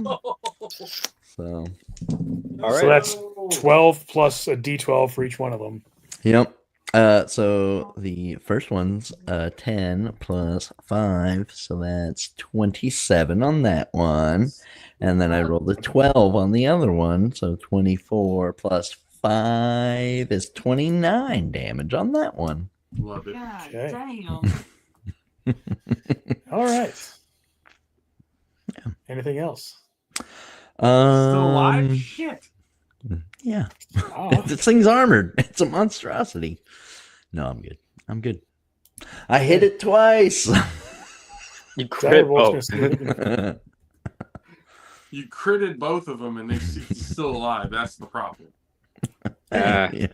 Speaker 3: So,
Speaker 4: All
Speaker 1: So
Speaker 4: right.
Speaker 1: that's 12 plus a d12 for each one of them.
Speaker 3: yep. So the first one's 10 plus 5, so that's 27 on that one. And then I rolled a 12 on the other one, so 24 plus 5 is 29 damage on that one.
Speaker 2: Love it.
Speaker 5: God
Speaker 1: Okay.
Speaker 5: damn.
Speaker 1: All right.
Speaker 3: Yeah.
Speaker 1: Anything else?
Speaker 2: Still alive? Shit.
Speaker 3: Yeah.
Speaker 1: Ah,
Speaker 3: This thing's armored. It's a monstrosity. No, I'm good. I'm good. I hit it twice.
Speaker 4: You
Speaker 1: Tyler
Speaker 4: crit
Speaker 1: Wolf's
Speaker 4: both.
Speaker 1: gonna see if he can-
Speaker 2: You critted both of them and they're still alive. That's the problem.
Speaker 4: Ah.
Speaker 3: Yeah.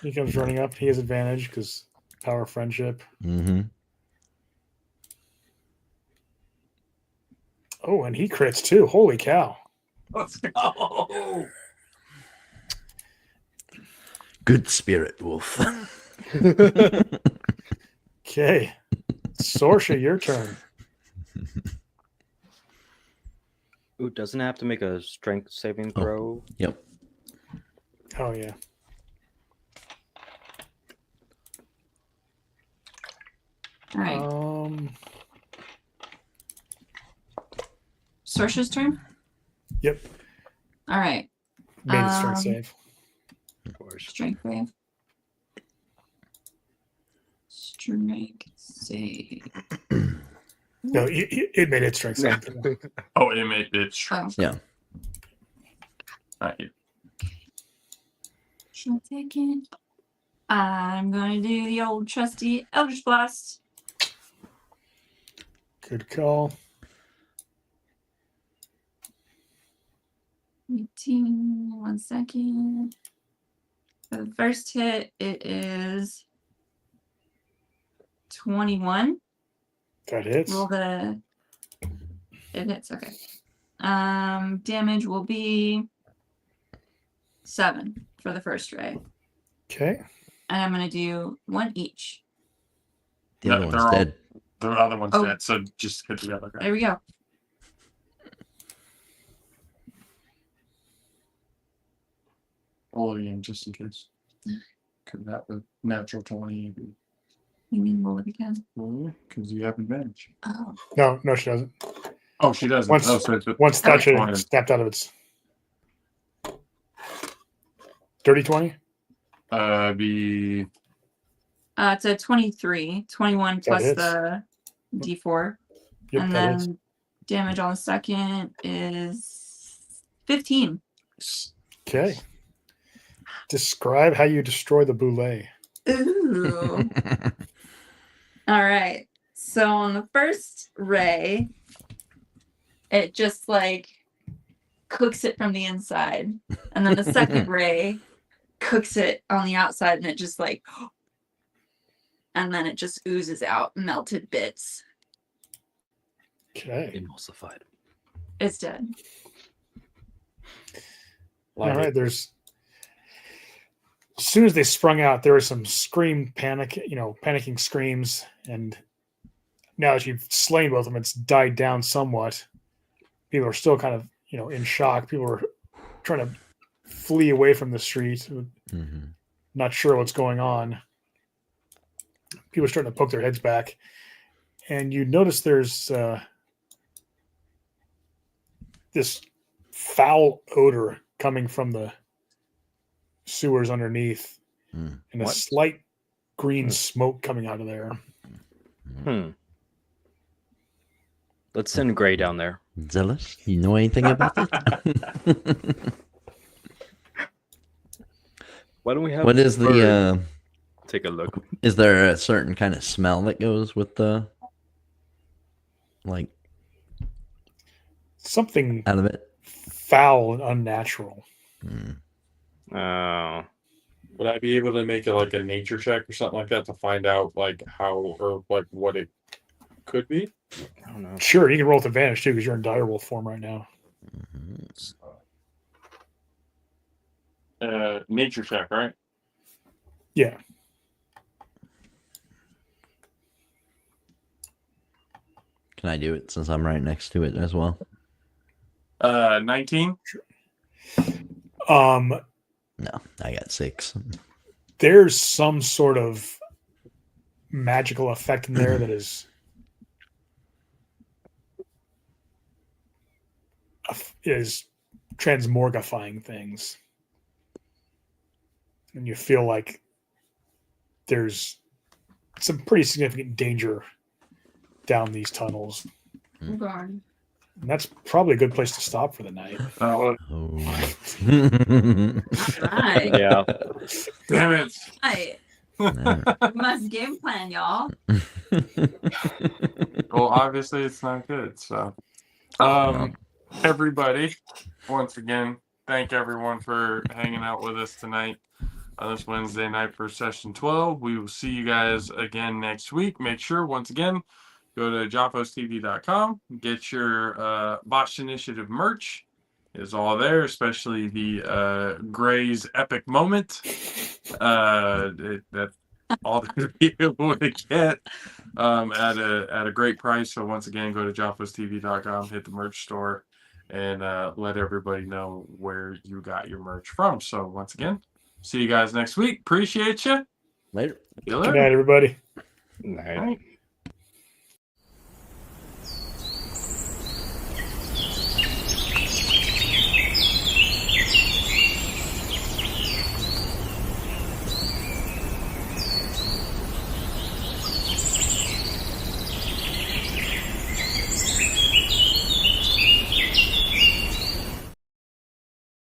Speaker 1: He comes running up. He has advantage because power of friendship.
Speaker 3: Mm-hmm.
Speaker 1: Oh, and he crits too. Holy cow.
Speaker 2: Let's go.
Speaker 3: Good spirit, wolf.
Speaker 1: Okay. Sorsha, your turn.
Speaker 4: Ooh, doesn't it have to make a strength saving
Speaker 3: Oh.
Speaker 4: throw?
Speaker 3: Yep.
Speaker 1: Oh, yeah.
Speaker 5: All right. Sorsha's turn.
Speaker 1: Yep.
Speaker 5: All right.
Speaker 1: Made a strength
Speaker 5: Um,
Speaker 1: save.
Speaker 4: Of course.
Speaker 5: Strength save. Strength save.
Speaker 1: No, it made its strength save.
Speaker 2: Oh, it made it.
Speaker 5: Oh,
Speaker 3: Yeah.
Speaker 2: Not you.
Speaker 5: she'll take it. I'm going to do the old trusty Eldritch Blast.
Speaker 1: Good call.
Speaker 5: 18, 1 second. For the first hit, it is 21.
Speaker 1: That hits.
Speaker 5: Roll the. It hits, okay. Damage will be 7 for the first ray.
Speaker 1: Okay.
Speaker 5: And I'm going to do 1 each.
Speaker 3: The
Speaker 2: No,
Speaker 3: other
Speaker 2: they're
Speaker 3: one's
Speaker 2: all-
Speaker 3: dead.
Speaker 2: The other one's
Speaker 5: Oh.
Speaker 2: dead, so just hit the other guy.
Speaker 5: There we go.
Speaker 2: all again, just in case. Could that with natural 20?
Speaker 5: You mean roll it again?
Speaker 2: Because you have advantage.
Speaker 5: Oh.
Speaker 1: No, she doesn't.
Speaker 2: Oh, she doesn't.
Speaker 1: Once,
Speaker 2: oh, so it's a
Speaker 1: once Thatcher
Speaker 2: 20.
Speaker 1: snapped out of its dirty 20.
Speaker 2: Be
Speaker 5: It's a 23. 21 plus
Speaker 1: hits.
Speaker 5: the D4.
Speaker 1: Yep,
Speaker 5: And
Speaker 1: that is.
Speaker 5: then damage on the second is 15.
Speaker 1: Okay. Describe how you destroy the boulet.
Speaker 5: Ooh. All right. So on the first ray, it just like cooks it from the inside. And then the second ray cooks it on the outside and it just like, and then it just oozes out melted bits.
Speaker 1: Okay.
Speaker 4: Emulsified.
Speaker 5: It's dead.
Speaker 1: All right. There's. As soon as they sprung out, there was some panicking screams, and now that you've slain both of them, it's died down somewhat. People are still kind of, in shock. People are trying to flee away from the street, not sure what's going on. People are starting to poke their heads back, and you notice there's this foul odor coming from the sewers underneath, and a slight green smoke coming out of there.
Speaker 4: Let's send Gray down there.
Speaker 3: Zealous, you know anything about it?
Speaker 4: Why don't we have?
Speaker 3: What is the?
Speaker 4: Take a look.
Speaker 3: Is there a certain kind of smell that goes with the? Like
Speaker 1: something
Speaker 3: out of it,
Speaker 1: foul and unnatural.
Speaker 4: Oh.
Speaker 2: Would I be able to make it like a nature check or something like that to find out like how or like what it could be?
Speaker 4: I don't know.
Speaker 1: Sure, you can roll with advantage too because you're in direwolf form right now.
Speaker 2: Nature check, right?
Speaker 1: Yeah.
Speaker 3: Can I do it since I'm right next to it as well?
Speaker 2: 19.
Speaker 3: No, I got 6.
Speaker 1: There's some sort of magical effect in there that is transmorgifying things, and you feel like there's some pretty significant danger down these tunnels.
Speaker 5: Oh, God.
Speaker 1: And that's probably a good place to stop for the night.
Speaker 3: Oh.
Speaker 5: Right.
Speaker 4: Yeah.
Speaker 2: Damn it.
Speaker 5: Right. Must game plan, y'all.
Speaker 2: Well, obviously it's not good. So, everybody, once again, thank everyone for hanging out with us tonight on this Wednesday night for session 12. We will see you guys again next week. Make sure, once again, go to JoffosTV.com, get your Botched Initiative merch. Is all there, especially the Gray's epic moment. That all to be able to get at a great price. So once again, go to JoffosTV.com, hit the merch store, and let everybody know where you got your merch from. So once again, see you guys next week. Appreciate you.
Speaker 3: Later.
Speaker 2: See you
Speaker 1: Good
Speaker 2: later.
Speaker 1: night, everybody.
Speaker 4: Night.
Speaker 2: All right.